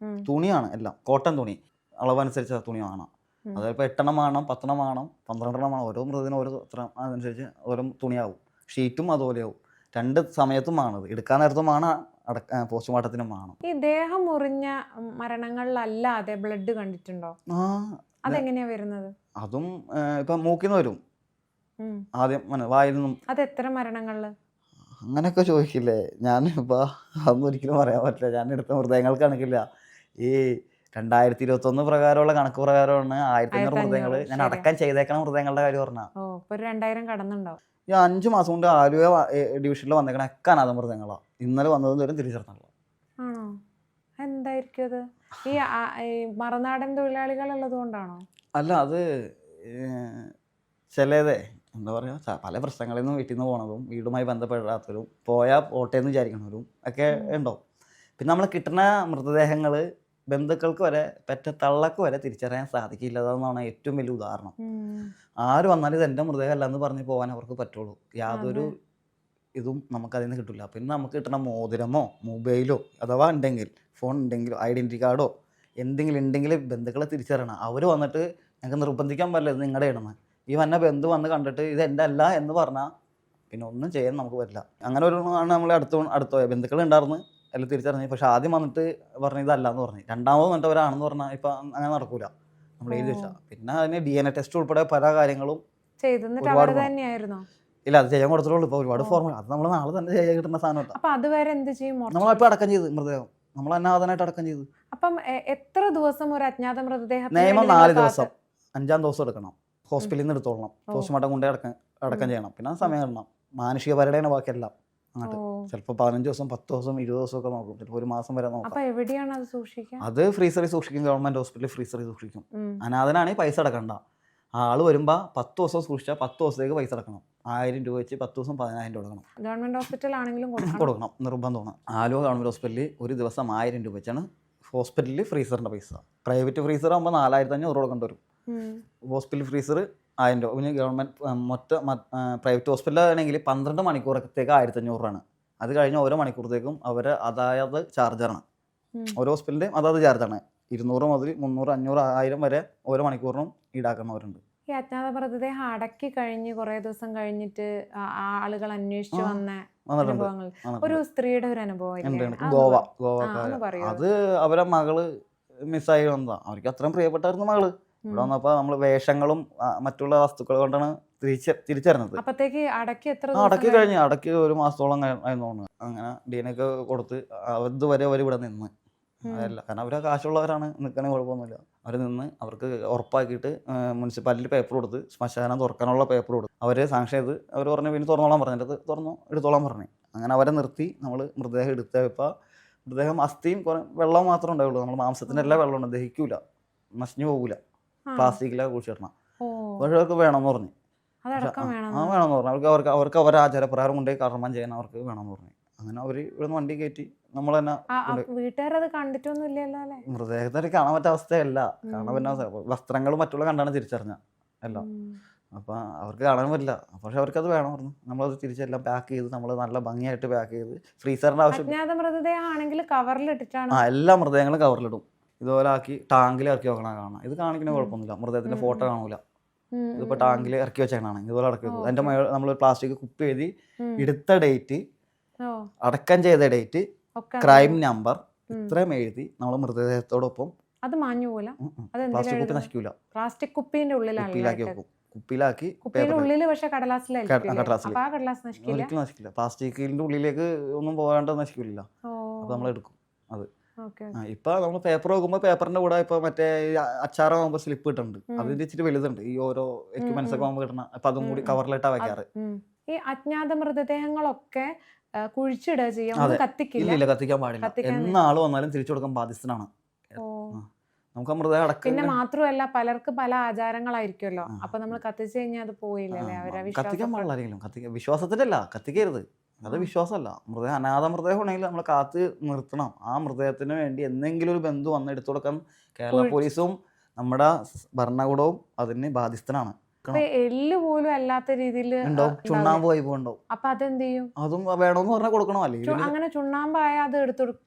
തുണിയാണ് എല്ലാം. കോട്ടൺ തുണി അളവനുസരിച്ച് തുണി വാങ്ങണം. അതായത് ഇപ്പോൾ 8 എണ്ണം വേണം, 10 എണ്ണം വേണം, 12 എണ്ണം വേണം. ഓരോ മൃതത്തിന് ഓരോ അതനുസരിച്ച് ഓരോ തുണിയാവും. ഷീറ്റും അതുപോലെയാവും. 2 സമയത്തും വേണത്, എടുക്കാൻ നേരത്തും വേണം, പോസ്റ്റ്മോർട്ടത്തിനും വേണം. ഈ ദേഹം മുറിഞ്ഞ മരണങ്ങളിലല്ലാതെ ബ്ലഡ് കണ്ടിട്ടുണ്ടോ? അതെങ്ങനെയാ വരുന്നത്? അതും ഇപ്പൊ മൂക്കിന്ന് വരും, ആദ്യം വായിൽ നിന്നും. അത് എത്ര മരണങ്ങളില്? അങ്ങനെയൊക്കെ ചോദിക്കില്ലേ? ഞാൻ ഇപ്പൊ അതൊന്നും ഒരിക്കലും പറയാൻ പറ്റില്ല. ഞാൻ എടുത്ത മൃതദേഹങ്ങൾക്കാണെങ്കില്ല ഈ 2021 പ്രകാരമുള്ള കണക്ക് പ്രകാരമാണ് 1500 മൃതങ്ങൾ 1500, ഞാൻ ശരിയാ. അടക്കം ചെയ്തേക്കണ മൃതങ്ങളുടെ കാര്യം പറഞ്ഞാൽ. ഓ ഇപ്പൊ ഒരു 2000 കടന്നുണ്ടാവും. ഈ 5 മാസം കൊണ്ട് ആലുവ ഡിവിഷനിൽ വന്നേക്കണ ഒക്കെ അനാഥ മൃതങ്ങളാണ്. ഇന്നലെ വന്നതും വരും തിരിച്ചറിഞ്ഞുള്ളൂ. ആണോ? എന്തായിരിക്കും അത്? ഈ മറുനാടൻ തൊഴിലാളികളുള്ളത് കൊണ്ടാണോ? അല്ല, അത് ചിലതേ എന്താ പറയുക, പല പ്രശ്നങ്ങളിൽ നിന്ന് വീട്ടിൽ നിന്ന് പോണതും വീടുമായി ബന്ധപ്പെടാത്തവരും പോയാൽ പോട്ടേന്ന് വിചാരിക്കണവരും ഒക്കെ ഉണ്ടാവും. പിന്നെ നമ്മൾ കിട്ടുന്ന മൃതദേഹങ്ങൾ ബന്ധുക്കൾക്ക് വരെ പെറ്റ തള്ളക്ക് വരെ തിരിച്ചറിയാൻ സാധിക്കില്ല. അതെന്നാണ് ഏറ്റവും വലിയ ഉദാഹരണം. ആര് വന്നാലും ഇത് എൻ്റെ മൃതദേഹം അല്ലെന്ന് പറഞ്ഞ് പോകാൻ അവർക്ക് പറ്റുള്ളൂ. യാതൊരു ഇതും നമുക്കതിൽ നിന്ന് കിട്ടില്ല. പിന്നെ നമുക്ക് കിട്ടുന്ന മോതിരമോ മൊബൈലോ അഥവാ ഉണ്ടെങ്കിൽ ഫോൺ ഉണ്ടെങ്കിലോ ഐഡൻറ്റിറ്റി കാർഡോ എന്തെങ്കിലും ഉണ്ടെങ്കിൽ ബന്ധുക്കളെ തിരിച്ചറിയണം. അവർ വന്നിട്ട് ഞങ്ങൾക്ക് നിർബന്ധിക്കാൻ പറ്റില്ല ഇത് നിങ്ങളുടെ ഇടുന്നത്. ഈ വന്ന ബന്ധു വന്ന് കണ്ടിട്ട് ഇത് എൻ്റെ അല്ല എന്ന് പറഞ്ഞാൽ പിന്നെ ഒന്നും ചെയ്യാൻ നമുക്ക് പറ്റില്ല. അങ്ങനെ ഒരു ആണ് നമ്മൾ അടുത്ത ബന്ധുക്കൾ ഉണ്ടായിരുന്നു എല്ലാം തിരിച്ചറിഞ്ഞു. പക്ഷെ ആദ്യം വന്നിട്ട് പറഞ്ഞു ഇതല്ല എന്ന് പറഞ്ഞു. രണ്ടാമത് വന്നിട്ട് അവരാണെന്ന് പറഞ്ഞാൽ ഇപ്പം അങ്ങനെ നടക്കൂല. നമ്മൾ എഴുതി വെച്ചാൽ പിന്നെ അതിന് DNA ടെസ്റ്റ് ഉൾപ്പെടെ പല കാര്യങ്ങളും ഒരുപാട് തന്നെയായിരുന്നോ? ഇല്ല, അത് ചെയ്യാൻ കൊടുത്തിട്ടുള്ളൂ. ഇപ്പോൾ ഒരുപാട് ഫോർമുല അത് നമ്മൾ നാളെ തന്നെ ചെയ്യാൻ കിട്ടുന്ന സാധനം. അപ്പൊ അതുവരെ എന്ത് ചെയ്യും? നമ്മളിപ്പോൾ അടക്കം ചെയ്ത് മൃതദേഹം നമ്മൾ അനാഥനായിട്ട് അടക്കം ചെയ്തു. അപ്പം എത്ര ദിവസം ഒരു അജ്ഞാത മൃതദേഹം? നിയമം 4 ദിവസം, 5-ാം ദിവസം എടുക്കണം. ഹോസ്പിറ്റലിൽ നിന്ന് എടുത്തോളണം. പോസ്റ്റ്മോർട്ടം കൊണ്ടേ അടക്കം ചെയ്യണം. പിന്നെ സമയം ഇടണം. മാനുഷിക പരിഗണന ബാക്കിയെല്ലാം അങ്ങോട്ട് ചിലപ്പോൾ 15 ദിവസം, 10 ദിവസം, 20 ദിവസമൊക്കെ നോക്കും. ചിലപ്പോൾ 1 മാസം വരെ നോക്കും. എവിടെയാണ് അത് സൂക്ഷിക്കുക? അത് ഫ്രീസറിൽ സൂക്ഷിക്കും. ഗവൺമെന്റ് ഹോസ്പിറ്റലിൽ ഫ്രീസറിൽ സൂക്ഷിക്കും. അനാഥനാണെങ്കിൽ പൈസ അടക്കണ്ട. ആള് വരുമ്പോൾ 10 ദിവസം സൂക്ഷിച്ചാൽ 10 ദിവസത്തേക്ക് പൈസ അടക്കണം. 1000 രൂപ വെച്ച് 10 ദിവസം 10000 രൂപ കൊടുക്കണം. ഗവൺമെന്റ് ഹോസ്പിറ്റൽ ആണെങ്കിലും കൊടുക്കണം, നിർബന്ധമാണ്. ആലുവ ഗവൺമെന്റ് ഹോസ്പിറ്റലിൽ ഒരു ദിവസം 1000 രൂപ വെച്ചാണ് ഹോസ്പിറ്റലിൽ ഫ്രീസറിന്റെ പൈസ. പ്രൈവറ്റ് ഫ്രീസർ ആകുമ്പോൾ 4500 കൊടുക്കേണ്ടി വരും. ഹോസ്പിറ്റൽ ഫ്രീസർ 1000 രൂപ. പിന്നെ ഗവൺമെന്റ് പ്രൈവറ്റ് ഹോസ്പിറ്റലാണെങ്കിൽ 12 മണിക്കൂറത്തേക്ക് 1500 രൂപയാണ്. അത് കഴിഞ്ഞ് ഓരോ മണിക്കൂറത്തേക്കും അവർ അതായത് ചാർജാണ്. ഓരോ ഹോസ്പിറ്റലിൻ്റെയും അതായത് ചാർജാണ്. 200 മുതൽ 300, 500, 1000 വരെ ഓരോ മണിക്കൂറിനും ഈടാക്കുന്നവരുണ്ട്. ഈ അജ്ഞാത മൃതദേഹം അടക്കി കഴിഞ്ഞ് കുറേ ദിവസം കഴിഞ്ഞിട്ട് ആളുകൾ അന്വേഷിച്ചു വന്ന അനുഭവങ്ങൾ, ഒരു സ്ത്രീയുടെ ഒരു അനുഭവം ഗോവ അത് അവരെ മകള് മിസ്സായി വന്നതാണ്. അവർക്ക് അത്രയും പ്രിയപ്പെട്ടായിരുന്നു മകള്. ഇവിടെ വന്നപ്പോൾ നമ്മൾ വേഷങ്ങളും മറ്റുള്ള വസ്തുക്കൾ കൊണ്ടാണ് തിരിച്ചറിഞ്ഞത്. അപ്പത്തേക്ക് അടക്കി അടക്കി 1 മാസത്തോളം ആയിരുന്നു തോന്നുന്നു. അങ്ങനെ DNA ഒക്കെ കൊടുത്ത് അതുവരെ അവർ ഇവിടെ നിന്ന് അതല്ല, കാരണം അവർ കാശുള്ളവരാണ്, നിൽക്കണേ കുഴപ്പമൊന്നുമില്ല. അവർ നിന്ന് അവർക്ക് ഉറപ്പാക്കിയിട്ട് മുനിസിപ്പാലിറ്റി പേപ്പർ കൊടുത്ത് ശ്മശാനം തുറക്കാനുള്ള പേപ്പർ കൊടുത്ത് അവർ സാങ്ഷൻ ചെയ്ത് അവർ പറഞ്ഞു പിന്നെ തുറന്നോളാൻ പറഞ്ഞു. അത് എടുത്തോളാൻ പറഞ്ഞു. അങ്ങനെ അവരെ നിർത്തി നമ്മൾ മൃതദേഹം എടുത്തപ്പോൾ മൃതദേഹം അസ്ഥിയും വെള്ളവും മാത്രമേ ഉണ്ടാവുള്ളൂ. നമ്മൾ മാംസത്തിൻ്റെ എല്ലാ വെള്ളമുണ്ട്, ദഹിക്കൂല, നശിഞ്ഞു പോകൂല. പ്ലാസ്റ്റിക്കിലാണ് കുഴിച്ചിടണം. പക്ഷെ അവർക്ക് വേണമെന്ന് പറഞ്ഞു. വേണമെന്ന് പറഞ്ഞു. അവർക്ക് അവരുടെ ആചാരപ്രകാരം കൊണ്ടുപോയി കർമ്മം ചെയ്യാൻ അവർക്ക് വേണമെന്ന് പറഞ്ഞു. അങ്ങനെ അവർ ഇവിടുന്ന് വണ്ടി കയറ്റി നമ്മൾ തന്നെ. വീട്ടുകാരത് കണ്ടിട്ടൊന്നുമില്ലല്ലോ അല്ലേ? മൃതദേഹത്തിന് കാണാൻ പറ്റാത്ത അവസ്ഥയല്ല. കാണാൻ പറ്റുന്ന വസ്ത്രങ്ങളും മറ്റുള്ള കണ്ടാണ് തിരിച്ചറിഞ്ഞ എല്ലാം. അപ്പം അവർക്ക് കാണാൻ പറ്റില്ല. പക്ഷെ അവർക്കത് വേണം പറഞ്ഞു. നമ്മളത് തിരിച്ചെല്ലാം പാക്ക് ചെയ്ത് നമ്മൾ നല്ല ഭംഗിയായിട്ട് പാക്ക് ചെയ്ത് ഫ്രീസറിന്റെ ആവശ്യം. എല്ലാ മൃതദേഹങ്ങളും കവറിലിടും. ഇതുപോലെ ആക്കി ടാങ്കിൽ ഇറക്കി വെക്കണം. കാണാം, ഇത് കാണിക്കുന്ന കുഴപ്പമൊന്നുമില്ല. മൃതദേഹത്തിന്റെ ഫോട്ടോ കാണൂല. ഇതിപ്പോൾ ടാങ്കിൽ ഇറക്കി വെച്ചാണ് ഇതുപോലെ ഇറക്കി വെക്കും. അതിന്റെ നമ്മൾ പ്ലാസ്റ്റിക് കുപ്പി എഴുതി എടുത്ത ഡേറ്റ്, അടക്കം ചെയ്ത ഡേറ്റ്, ക്രൈം നമ്പർ ഇത്രയും എഴുതി നമ്മൾ മൃതദേഹത്തോടൊപ്പം. അത് മാഞ്ഞു പോലെ പ്ലാസ്റ്റിക് കുപ്പി നശിക്കൂല. പ്ലാസ്റ്റിക് കുപ്പിന്റെ കുപ്പിയിലാക്കി വെക്കും. കുപ്പിയിലാക്കി ഒരിക്കലും നശിക്കില്ല. പ്ലാസ്റ്റിക്കിന്റെ ഉള്ളിലേക്ക് ഒന്നും പോകാണ്ട് നശിക്കില്ല. അപ്പൊ നമ്മൾ എടുക്കും അത്. ഇപ്പൊ നമ്മൾ പേപ്പർ നോക്കുമ്പോൾ പേപ്പറിന്റെ കൂടെ ഇപ്പൊ മറ്റേ അച്ചാറാകുമ്പോൾ സ്ലിപ്പ് കിട്ടുന്നുണ്ട്. അതിന്റെ ഇച്ചിരി വലുതുണ്ട്. ഈ ഓരോ എക്യുപ്മെന്റ്സ് ഒക്കെ ആകുമ്പോൾ കിട്ടണം. അപ്പൊ അതും കൂടി കവറിലിട്ടാ വെക്കാറ്. ഈ അജ്ഞാത മൃതദേഹങ്ങളൊക്കെ കുഴിച്ചിടുക ചെയ്യാം, ഇല്ല കത്തിക്കാൻ പാടില്ല. എന്നാള് വന്നാലും തിരിച്ചു കൊടുക്കാൻ ബാധ്യസ്ഥനാണ്. നമുക്ക് മൃതദേഹം അടക്കം. പിന്നെ മാത്രമല്ല പലർക്ക് പല ആചാരങ്ങളായിരിക്കുമല്ലോ. അപ്പൊ നമ്മൾ കത്തിച്ചു കഴിഞ്ഞാൽ അത് പോയില്ലല്ലേ? കത്തിക്കാൻ പാടില്ല. ആരെങ്കിലും വിശ്വാസത്തിന്റെ അല്ല, കത്തിക്കരുത്. അത് വിശ്വാസമല്ല. അനാഥ മൃതദേഹം ഉണ്ടെങ്കിൽ നമ്മൾ കാത്ത് നിർത്തണം. ആ മൃതദേഹത്തിന് വേണ്ടി എന്തെങ്കിലും ഒരു ബന്ധു വന്ന് എടുത്തു കൊടുക്കാൻ കേരള പോലീസും നമ്മുടെ ഭരണകൂടവും അതിന് ബാധ്യസ്ഥനാണ്. എല്ല് പോലും അല്ലാത്ത രീതിയിൽ ചുണ്ണാമ്പ് വൈബ് ഉണ്ടാവും. അപ്പൊ അതെന്ത് ചെയ്യും? അതും വേണമെന്ന് പറഞ്ഞാൽ കൊടുക്കണം. അല്ലെങ്കിൽ അങ്ങനെ ചുണ്ണാമ്പായ അത്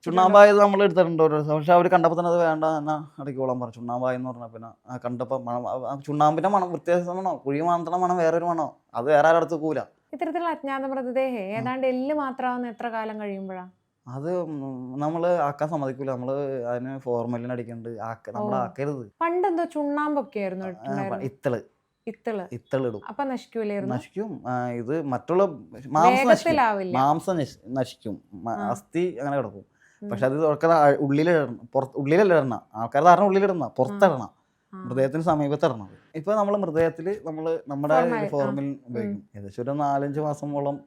ചുണ്ണാമ്പായത് നമ്മൾ എടുത്തിട്ടുണ്ട്. പക്ഷെ അവർ കണ്ടപ്പോൾ തന്നെ അത് വേണ്ട എന്നാ അടക്കിക്കോളാൻ പറഞ്ഞു. ചുണ്ണാമ്പായെന്ന് പറഞ്ഞാൽ പിന്നെ കണ്ടപ്പോൾ മണം, ചുണ്ണാമ്പിന്റെ മണം വ്യത്യാസമാണോ, കുഴി മാന്തണ മണം വേറൊരു മണോ, അത് വേറെ ആരും അടുത്ത് കൂല. ഇത്തരത്തിലുള്ള അജ്ഞാത മൃതദേഹം ഏതാണ്ട് എല്ല് മാത്രമാവുന്ന എത്ര കാലം കഴിയുമ്പോഴാ? അത് നമ്മൾ ആക്കാൻ സമ്മതിക്കൂല. നമ്മള് അതിന് ഫോർമലിൻ അടിക്കുന്നുണ്ട്. നമ്മൾ ആക്കരുത്. പണ്ടെന്തോ ചുണ്ണാമ്പൊക്കെ ആയിരുന്നു. ഇത്തളിടും. അപ്പൊ നശിക്കൂലായിരുന്നു? നശിക്കും. ഇത് മറ്റുള്ള മാംസം നശിക്കും. അസ്ഥി അങ്ങനെ കിടക്കും. പക്ഷെ അത് തുറക്കാതെ ഉള്ളിലിടണം, ഉള്ളിലല്ല ഇടണം, ആൾക്കാർ ധാരണ ഉള്ളിലിടണം, പുറത്തിടണം, മൃതദേഹത്തിന് സമീപത്ത് ഇടണം. ഇപ്പൊ നമ്മൾ മൃതദേഹത്തിൽ നമ്മുടെ ഫോർമിൽ ഉപയോഗിക്കും. ഏകദേശം ഒരു 4-5 മാസമോളം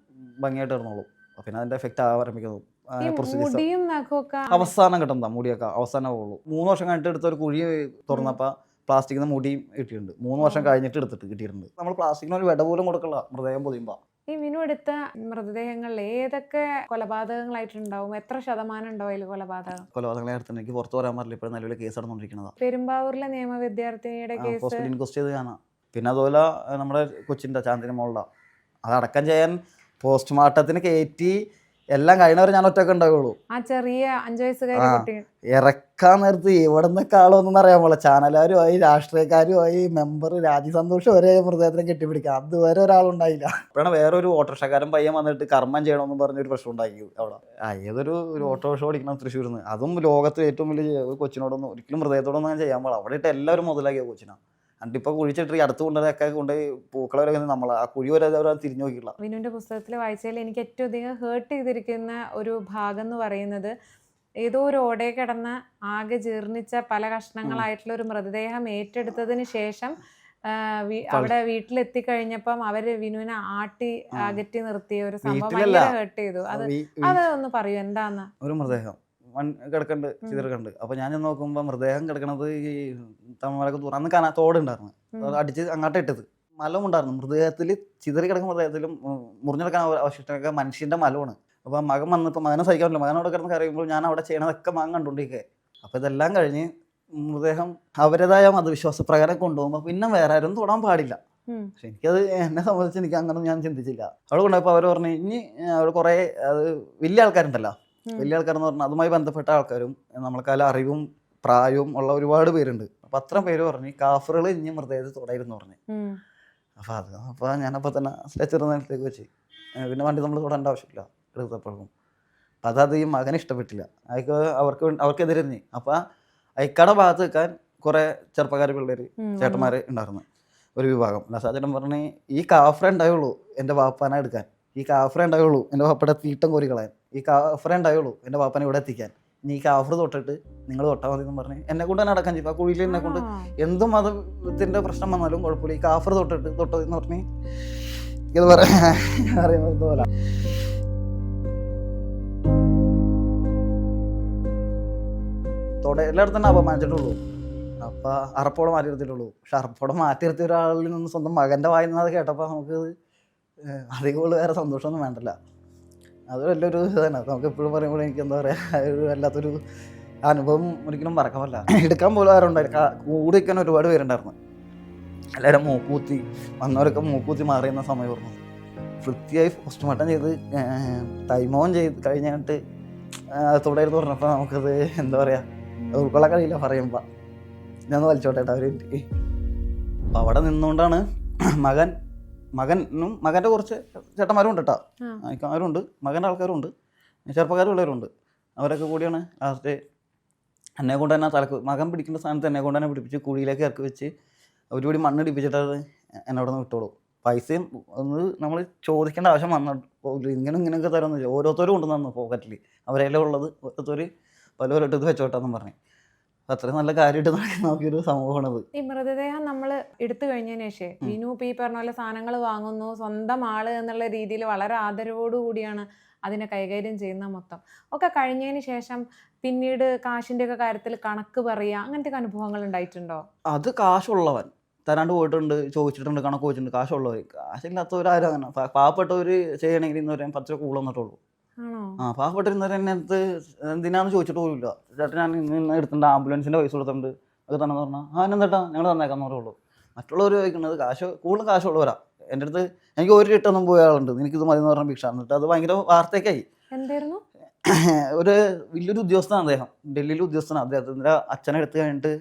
ഭംഗിയായിട്ട് ഇടണോളൂ. പിന്നെ അതിന്റെ എഫക്റ്റ് ആരംഭിക്കുന്നു അവസാനം കിട്ടുന്ന മുടിയൊക്കെ അവസാനം ആവുള്ളൂ. 3 വർഷം കഴിഞ്ഞിട്ട് എടുത്ത ഒരു കുഴി തുറന്നപ്പോൾ പ്ലാസ്റ്റിക്കിന് മുടിയും കിട്ടിയിട്ടുണ്ട്. 3 വർഷം കഴിഞ്ഞിട്ട് എടുത്തിട്ട് കിട്ടിയിട്ടുണ്ട്. നമ്മൾ പ്ലാസ്റ്റിക്കിന് ഒരു വിട പോലും കൊടുക്കില്ല മൃതദേഹം പൊതിയുമ്പോൾ. ഈ വിനു എടുത്ത മൃതദേഹങ്ങളിൽ ഏതൊക്കെ കൊലപാതകങ്ങളായിട്ടുണ്ടാവും? എത്ര ശതമാനം ഉണ്ടാവും അതിൽ കൊലപാതകങ്ങളെ അടുത്ത് എനിക്ക് പുറത്തു പറയാൻ പറ്റില്ല. ഇപ്പോഴും നിലവിൽ കേസ് നടന്നുകൊണ്ടിരിക്കുന്നതാണ്. പെരുമ്പാവൂരിലെ നിയമ വിദ്യാർത്ഥിനിയുടെ കേസ് ഹോസ്പിറ്റൽ ഇൻക്വസ്റ്റ് ചെയ്ത് കാണാം. പിന്നെ അതുപോലെ നമ്മുടെ കൊച്ചിൻ്റെ ചാന്ദിനി മോളുടെ അതടക്കം ചെയ്യാൻ പോസ്റ്റ്മോർട്ടത്തിന് കയറ്റി എല്ലാം കഴിഞ്ഞവരെ ഞാൻ ഒറ്റക്ക് ഉണ്ടാവുള്ളൂ. ആ ചെറിയ 5 വയസ്സുകാരി കുട്ടി ഇറക്കാൻ നേരത്ത് എവിടെ നിന്നൊക്കെ ആളൊന്നും അറിയാൻ പോലെ ചാനലുകാരുമായി രാഷ്ട്രീയക്കാരുമായി മെമ്പർ രാജി സന്തോഷം വരെ മൃതദേഹത്തിനെ കെട്ടിപ്പിടിക്കാം. അതുവരെ ഒരാളുണ്ടായില്ല. അപ്പോഴാണ് വേറൊരു ഓട്ടോറിക്ഷക്കാരൻ പയ്യൻ വന്നിട്ട് കർമ്മം ചെയ്യണമെന്ന് പറഞ്ഞൊരു പ്രശ്നം ഉണ്ടാക്കി അവിടെ. ഏതൊരു ഓട്ടോറിക്ഷ ഓടിക്കണം തൃശ്ശൂരിൽ നിന്ന്. അതും ലോകത്ത് ഏറ്റവും വലിയ കൊച്ചിനോടൊന്നും ഒരിക്കലും മൃതദേഹത്തോടൊന്നും ഞാൻ ചെയ്യാൻ പാടില്ല. അവിടെ ഇട്ട് എല്ലാവരും മുതലാക്കിയ കൊച്ചിനാണ്. എന്നിട്ടിപ്പോൾ കുഴിച്ചിട്ട് അടുത്ത് കൊണ്ടുവരൊക്കെ കൊണ്ട് പൂക്കളവരെ നമ്മൾ ആ കുഴി വരെ തിരിഞ്ഞു നോക്കിയില്ല. വിനുവിൻ്റെ പുസ്തകത്തിൽ വായിച്ചതിൽ എനിക്ക് ഏറ്റവും അധികം ഹേർട്ട് ചെയ്തിരിക്കുന്ന ഒരു ഭാഗം എന്ന് പറയുന്നത്, ഏതോ ഒരു ഓടയെ കിടന്ന് ആകെ ജീർണിച്ച പല കഷ്ണങ്ങളായിട്ടുള്ള ഒരു മൃതദേഹം ഏറ്റെടുത്തതിന് ശേഷം അവിടെ വീട്ടിലെത്തിക്കഴിഞ്ഞപ്പം അവര് വിനുവിനെ അകറ്റി നിർത്തിയ ഒരു സംഭവം ഭയങ്കര ഹേർട്ട് ചെയ്തു. അത് ഒന്ന് പറയൂ എന്താന്ന്? ഒരു മൃതദേഹം കിടക്കണ്ട് ചിതറിക്കണ്ട്. അപ്പൊ ഞാൻ നോക്കുമ്പോ മൃതദേഹം കിടക്കണത് ഈ തമിഴ്നാടൊക്കെ ദൂരം അന്ന് തോടുണ്ടായിരുന്നു. അടിച്ച് അങ്ങോട്ട് ഇട്ടത് മലം ഉണ്ടായിരുന്നു. മൃതദേഹത്തിൽ ചിതറി കിടക്കുന്ന മൃതദേഹത്തിലും മുറിഞ്ഞെടുക്കാൻ അവശിഷ്ടമൊക്കെ മനുഷ്യന്റെ മലമാണ്. അപ്പൊ മകൻ വന്നപ്പോൾ മകനെ സഹിക്കാൻ പറ്റില്ല. മകനോട് കിടന്ന് കരയുമ്പോൾ ഞാൻ അവിടെ ചെയ്യണതൊക്കെ മകൻ കണ്ടുകൊണ്ടിരിക്കുക. അപ്പൊ ഇതെല്ലാം കഴിഞ്ഞ് മൃതദേഹം അവരുടേതായ മതവിശ്വാസപ്രകാരം കൊണ്ടുപോകുമ്പോൾ പിന്നെ വേറെ ആരും തൊടാൻ പാടില്ല. പക്ഷെ എനിക്കത് എന്നെ സംബന്ധിച്ച് എനിക്ക് അങ്ങനെ ഞാൻ ചിന്തിച്ചില്ല. അവിടെ കൊണ്ടുപോയപ്പോൾ അവർ പറഞ്ഞു ഇനി അവിടെ കുറേ അത് വലിയ ആൾക്കാരുണ്ടല്ലോ, വലിയ ആൾക്കാരെന്ന് പറഞ്ഞാൽ അതുമായി ബന്ധപ്പെട്ട ആൾക്കാരും നമ്മളെക്കാലം അറിവും പ്രായവും ഉള്ള ഒരുപാട് പേരുണ്ട്. അപ്പം അത്ര പേര് പറഞ്ഞ് കാഫറുകൾ ഇനി മൃതദേഹത്തിൽ തൊടരുന്ന് പറഞ്ഞു. അപ്പോൾ ഞാനപ്പോൾ തന്നെ സ്ട്രെച്ചർ നേരത്തേക്ക് വെച്ച് പിന്നെ വണ്ടി നമ്മൾ തൊടേണ്ട ആവശ്യമില്ല എടുത്തപ്പോഴും. അപ്പം അത് ഈ മകന് ഇഷ്ടപ്പെട്ടില്ല. അവർക്കെതിരെ അപ്പം അയക്കാടെ ഭാഗത്ത് വെക്കാൻ കുറേ ചെറുപ്പക്കാർ പിള്ളേർ ചേട്ടന്മാർ ഉണ്ടായിരുന്നു ഒരു വിഭാഗം. ലസാചേട്ടൻ പറഞ്ഞ് ഈ കാഫറേ ഉണ്ടായുള്ളൂ എൻ്റെ വാപ്പാനെ എടുക്കാൻ, ഈ കാഫറേ ഉണ്ടായുള്ളൂ എൻ്റെ വാപ്പയുടെ തീട്ടം കോരി കളയാൻ, ഈ കാഫറേ ഉണ്ടായുള്ളൂ എൻ്റെ വാപ്പനെ ഇവിടെ എത്തിക്കാൻ, ഇനി ഈ കാഫർ തൊട്ടിട്ട് നിങ്ങൾ തൊട്ടാൽ മതി എന്ന് പറഞ്ഞ് എന്നെ കൊണ്ട് തന്നെ അടക്കാൻ ചെയ്യും. ആ കുഴിയിൽ എന്നെ കൊണ്ട് എന്ത് മതത്തിൻ്റെ പ്രശ്നം വന്നാലും കുഴപ്പമില്ല, ഈ കാഫർ തൊട്ടതെന്ന് പറഞ്ഞ് ഇത് പറയുന്നത് പോലെ എല്ലായിടത്തും തന്നെ അപമാനിച്ചിട്ടുള്ളൂ. അപ്പം അറപ്പോടെ മാറ്റി നിർത്തിയിട്ടുള്ളൂ. പക്ഷെ അറപ്പോടെ മാറ്റി നിർത്തിയ ഒരാളിൽ നിന്ന് സ്വന്തം മകൻ്റെ വായിന്നത് കേട്ടപ്പോൾ നമുക്ക് അധികം വേറെ സന്തോഷമൊന്നും വേണ്ടല്ല. അത് വലിയൊരു ഇതാണ്. നമുക്ക് എപ്പോഴും പറയുമ്പോൾ എനിക്ക് എന്താ പറയുക, ഒരു വല്ലാത്തൊരു അനുഭവം ഒരിക്കലും മറക്കാൻ പറ്റില്ല. എടുക്കാൻ പോലും ആരുണ്ടായിരുന്നു. കൂടി വയ്ക്കാൻ ഒരുപാട് പേരുണ്ടായിരുന്നു. എല്ലാവരും മൂക്കൂത്തി വന്നവരൊക്കെ മൂക്കൂത്തി മാറിയുന്ന സമയമായിരുന്നു. വൃത്തിയായി പോസ്റ്റ്മോർട്ടം ചെയ്ത് തൈമോൻ ചെയ്ത് കഴിഞ്ഞിട്ട് തുടരുന്ന് പറഞ്ഞപ്പോൾ നമുക്കത് എന്താ പറയുക, ഉൾക്കൊള്ളാൻ കഴിയില്ല പറയുമ്പോൾ. ഞാൻ വലിച്ചോട്ടെ അവർ. അപ്പം അവിടെ നിന്നുകൊണ്ടാണ് മകനും മകൻ്റെ കുറച്ച് ചേട്ടന്മാരും ഉണ്ട് കേട്ടോ, ആൾക്കാരുണ്ട്, മകൻ്റെ ആൾക്കാരും ഉണ്ട്, ചെറുപ്പക്കാരും ഉള്ളവരുണ്ട്. അവരൊക്കെ കൂടിയാണ് ലാസ്റ്റ് എന്നെ കൊണ്ട് തന്നെ മകൻ പിടിക്കുന്ന സ്ഥാനത്ത് എന്നെ കൊണ്ട് തന്നെ പിടിപ്പിച്ച് കുഴിയിലേക്ക് ഇറക്കി വെച്ച് ഒരുപടി മണ്ണ് ഇടിപ്പിച്ചിട്ടത് എന്നോട് നിന്ന് വിട്ടോളൂ. പൈസയും ഒന്ന് നമ്മൾ ചോദിക്കേണ്ട ആവശ്യം വന്നിട്ട് ഇങ്ങനെയൊക്കെ തരുമെന്ന് ഓരോരുത്തരും കൊണ്ട് തന്നു പോക്കറ്റിൽ. അവരെല്ലാം ഉള്ളത് ഓരോരുത്തർ പലവരോട്ടത് വെച്ചോട്ടെന്നും പറഞ്ഞു. അത്രയും നല്ല കാര്യമായിട്ട് നോക്കിയൊരു സംഭവമാണത്. ഈ മൃതദേഹം നമ്മൾ എടുത്തു കഴിഞ്ഞതിന് ശേഷം വിനു ഈ പറഞ്ഞ പോലെ സാധനങ്ങൾ വാങ്ങുന്നു, സ്വന്തം ആള് എന്നുള്ള രീതിയിൽ വളരെ ആദരവോടുകൂടിയാണ് അതിനെ കൈകാര്യം ചെയ്യുന്ന മൊത്തം ഒക്കെ കഴിഞ്ഞതിന് ശേഷം പിന്നീട് കാശിൻ്റെ ഒക്കെ കാര്യത്തിൽ കണക്ക് പറയുക, അങ്ങനത്തെ അനുഭവങ്ങൾ ഉണ്ടായിട്ടുണ്ടോ? അത് കാശുള്ളവൻ തരാണ്ട് പോയിട്ടുണ്ട്, ചോദിച്ചിട്ടുണ്ട്, കണക്ക് ചോദിച്ചിട്ടുണ്ട്. കാശുള്ളവർ, കാശില്ലാത്തവരാരും അങ്ങനെ പാവപ്പെട്ടവർ ചെയ്യണമെങ്കിൽ ഇന്ന് പറയാൻ 10 രൂപ കൂടുതൽ വന്നിട്ടുള്ളൂ. പാവപ്പെട്ടിരുന്നവരെ എന്നത്ത് എന്തിനാന്ന് ചോദിച്ചിട്ട് പോലില്ല. ചേട്ടൻ ഞാൻ ഇന്ന് എടുത്തിട്ടുണ്ട്, ആംബുലൻസിൻ്റെ പൈസ കൊടുത്തിട്ടുണ്ട്, അത് തന്നെ പറഞ്ഞാൽ എന്നെന്താ ഞങ്ങൾ തന്നേക്കാന്ന് പറയുള്ളൂ. മറ്റുള്ളവർ ചോദിക്കുന്നത് കൂടുതൽ കാശുള്ളവരാ. എൻ്റെ അടുത്ത് എനിക്ക് 1 റിട്ടൊന്നും പോയ ആളുണ്ട്, എനിക്കിത് മതി എന്ന് പറഞ്ഞ ഭിക്ഷ. എന്നിട്ട് അത് ഭയങ്കര വാർത്തയൊക്കെയായി. എന്തായിരുന്നു? ഒരു വലിയൊരു ഉദ്യോഗസ്ഥനാണ് അദ്ദേഹം, ഡൽഹിയിലെ ഉദ്യോഗസ്ഥനാണ്. അദ്ദേഹത്തിൻ്റെ അച്ഛനെ എടുത്ത് കഴിഞ്ഞിട്ട്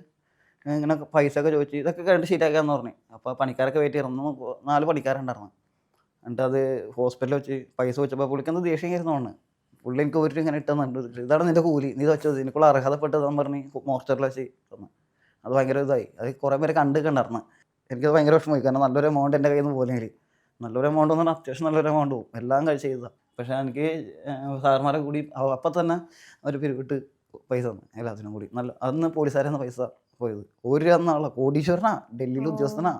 ഇങ്ങനെ പൈസ ഒക്കെ ചോദിച്ച് ഇതൊക്കെ കഴിഞ്ഞിട്ട് ശരിയാക്കാന്ന് പറഞ്ഞു. അപ്പോൾ പണിക്കാരൊക്കെ വെയിറ്റ് ചെയ്തിരുന്നു. 4 പണിക്കാരുണ്ടായിരുന്നു. എന്നിട്ട് അത് ഹോസ്പിറ്റലിൽ വെച്ച് പൈസ വെച്ചപ്പോൾ പുള്ളിക്കെന്ത് ദേഷ്യം കയറുന്നതാണ്. പുള്ളി എനിക്ക് 1 രൂപ ഇങ്ങനെ ഇട്ടെന്നുണ്ട്, ഇതാണ് നിൻ്റെ കൂലി, നീ വെച്ചത് എനിക്കുള്ള അർഹതപ്പെട്ടതെന്ന് പറഞ്ഞ് മോസ്റ്ററിൽ വെച്ച് തന്നു. അത് ഭയങ്കര ഇതായി. അത് കുറേ പേരെ കണ്ടിട്ടുണ്ടായിരുന്നു. എനിക്കത് ഭയങ്കര വിഷമമായി. കാരണം നല്ലൊരു എമൗണ്ട് എൻ്റെ കയ്യിൽ നിന്ന് പോലെങ്കിൽ നല്ലൊരു എമൗണ്ട് എന്ന് പറഞ്ഞാൽ അത്യാവശ്യം നല്ലൊരു എമൗണ്ട് പോകും. എല്ലാം ചെയ്തതാണ്. പക്ഷേ എനിക്ക് സാറന്മാരെ കൂടി അപ്പം തന്നെ ഒരു പിരിവിട്ട് പൈസ തന്നു എല്ലാത്തിനും കൂടി. നല്ല അന്ന് പോലീസുകാരെന്ന് പൈസ പോയത്. ഒരു അന്നാളെ കോടീശ്വരനാ, ഡൽഹിയിൽ ഉദ്യോഗസ്ഥനാ,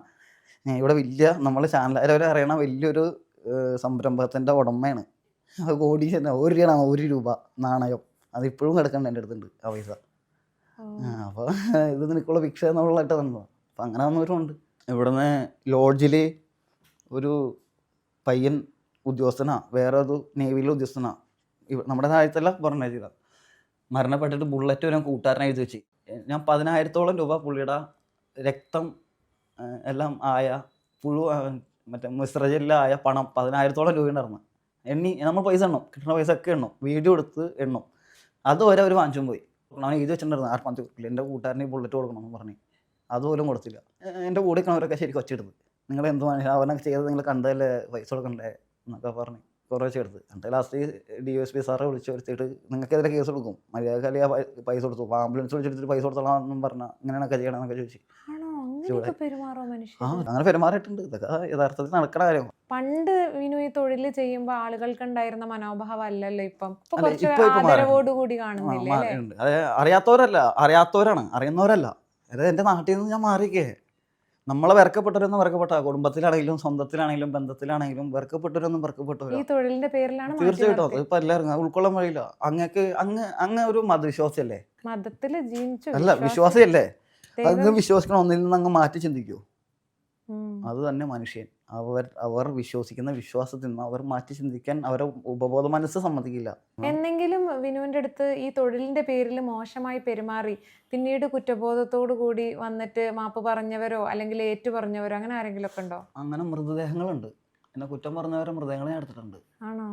ഇവിടെ വലിയ നമ്മളെ ചാനലുകാരെ അറിയണ വലിയൊരു സംരംഭത്തിൻ്റെ ഉടമയാണ്. കോടീശ്വരനാ. ഒരു രൂപ നാണയം അതിപ്പോഴും കിടക്കണ്ട എൻ്റെ അടുത്തുണ്ട് ആ പൈസ. അപ്പോൾ ഇത് നിനക്കുള്ള ഭിക്ഷ എന്നുള്ളതായിട്ട് തന്നതാണ്. അപ്പം അങ്ങനെ വന്നവരുമുണ്ട്. ഇവിടുന്ന് ലോഡ്ജിൽ ഒരു പയ്യൻ ഉദ്യോഗസ്ഥനാ, വേറെ ഒരു നേവിയിലെ ഉദ്യോഗസ്ഥനാ, നമ്മുടെ താഴത്തല്ല പറഞ്ഞ ചെയ്ത മരണപ്പെട്ടിട്ട് ബുള്ളറ്റ് വരെ കൂട്ടുകാരനെ എഴുതി വെച്ച്. ഞാൻ 10,000-ഓളം രൂപ പുള്ളിയുടെ രക്തം എല്ലാം ആയ മറ്റേ മിശ്രജെല്ലാം ആയ പണം 10,000-ഓളം രൂപ ഉണ്ടായിരുന്നു. നമ്മൾ പൈസ എണ്ണും, കിട്ടുന്ന പൈസ ഒക്കെ എണ്ണും, വീഡിയോ എടുത്ത് എണ്ണും. അതുവരെ അവർ വാങ്ങിച്ചും പോയി. അവൻ എഴുതി വെച്ചിട്ടുണ്ടായിരുന്നു ആത്മഹത്യ കുറിപ്പിൽ എൻ്റെ കൂട്ടുകാരനെ ബുള്ളറ്റ് കൊടുക്കണമെന്ന് പറഞ്ഞ്. അതുപോലും കൊടുത്തില്ല. എൻ്റെ കൂടെ നിൽക്കണവരൊക്കെ ശരിക്കും ഒച്ചെടുത്ത്, നിങ്ങൾ എന്ത് അവനൊക്കെ ചെയ്തത് നിങ്ങൾ കണ്ടതല്ലേ, പൈസ കൊടുക്കണ്ടേ എന്നൊക്കെ പറഞ്ഞ് കുറേ വെച്ചെടുത്ത്. എന്നിട്ട് ലാസ്റ്റ് DSP സാറെ വിളിച്ച് വരുത്തിയിട്ട് നിങ്ങൾക്കെതിരെ കേസ് കൊടുക്കും, മര്യാദ അല്ലെങ്കിൽ പൈസ കൊടുത്തു, ആംബുലൻസ് വിളിച്ചെടുത്തിട്ട് പൈസ കൊടുത്തോളാം പറഞ്ഞാൽ ഇങ്ങനെയൊക്കെ ചെയ്യണമെന്നൊക്കെ ചോദിച്ചു. അങ്ങനെ പെരുമാറിയിട്ടുണ്ട്. ഇതൊക്കെ യഥാർത്ഥത്തിൽ നടക്കണ കാര്യം. പണ്ട് വിനു ഈ തൊഴിൽ ചെയ്യുമ്പോൾ ആളുകൾക്ക് ഉണ്ടായിരുന്ന മനോഭാവം അല്ലല്ലോ ഇപ്പം. ആദരവോടുകൂടി കാണുന്നില്ലേ? അതെ, അറിയാത്തവരാണ്, അറിയുന്നവരല്ല. അതായത് എൻ്റെ നാട്ടിൽ നിന്ന് ഞാൻ മാറിക്കേ, നമ്മളെ വെറുക്കപ്പെട്ടവരൊന്നും വെറുക്കപ്പെട്ട, കുടുംബത്തിലാണെങ്കിലും സ്വന്തത്തിലാണെങ്കിലും ബന്ധത്തിലാണെങ്കിലും വെറുക്കപ്പെട്ടവരൊന്നും ഈ തൊഴിലിന്റെ പേരിലാണ്. തീർച്ചയായിട്ടും ഇപ്പൊ എല്ലാവരും ഉൾക്കൊള്ളാൻ വഴിയില്ല. അങ്ങ് ഒരു മതവിശ്വാസിയല്ലേ? മതത്തില് ജീവിച്ചു അല്ല, വിശ്വാസിയല്ലേ? അത് വിശ്വസിക്കണം, ഒന്നിൽ നിന്ന് അങ്ങ് മാറ്റി ചിന്തിക്കൂ. അത് തന്നെ മനുഷ്യൻ. അവർ വിശ്വസിക്കുന്ന വിശ്വാസത്തിൽ നിന്ന് അവർ മാറ്റി ചിന്തിക്കാൻ അവരെ ഉപബോധ മനസ്സ് സമ്മതിക്കില്ല. എന്തെങ്കിലും വിനുവിന്റെ അടുത്ത് ഈ തൊഴിലിന്റെ പേരിൽ മോശമായി പെരുമാറി പിന്നീട് കുറ്റബോധത്തോടു കൂടി വന്നിട്ട് മാപ്പ് പറഞ്ഞവരോ അല്ലെങ്കിൽ ഏറ്റു പറഞ്ഞവരോ അങ്ങനെ ആരെങ്കിലും ഒക്കെ ഉണ്ടോ? അങ്ങനെ മൃതദേഹങ്ങളുണ്ട്. എന്നെ കുറ്റം പറഞ്ഞവരെ മൃതദേഹങ്ങളെ എടുത്തിട്ടുണ്ട്. ആണോ?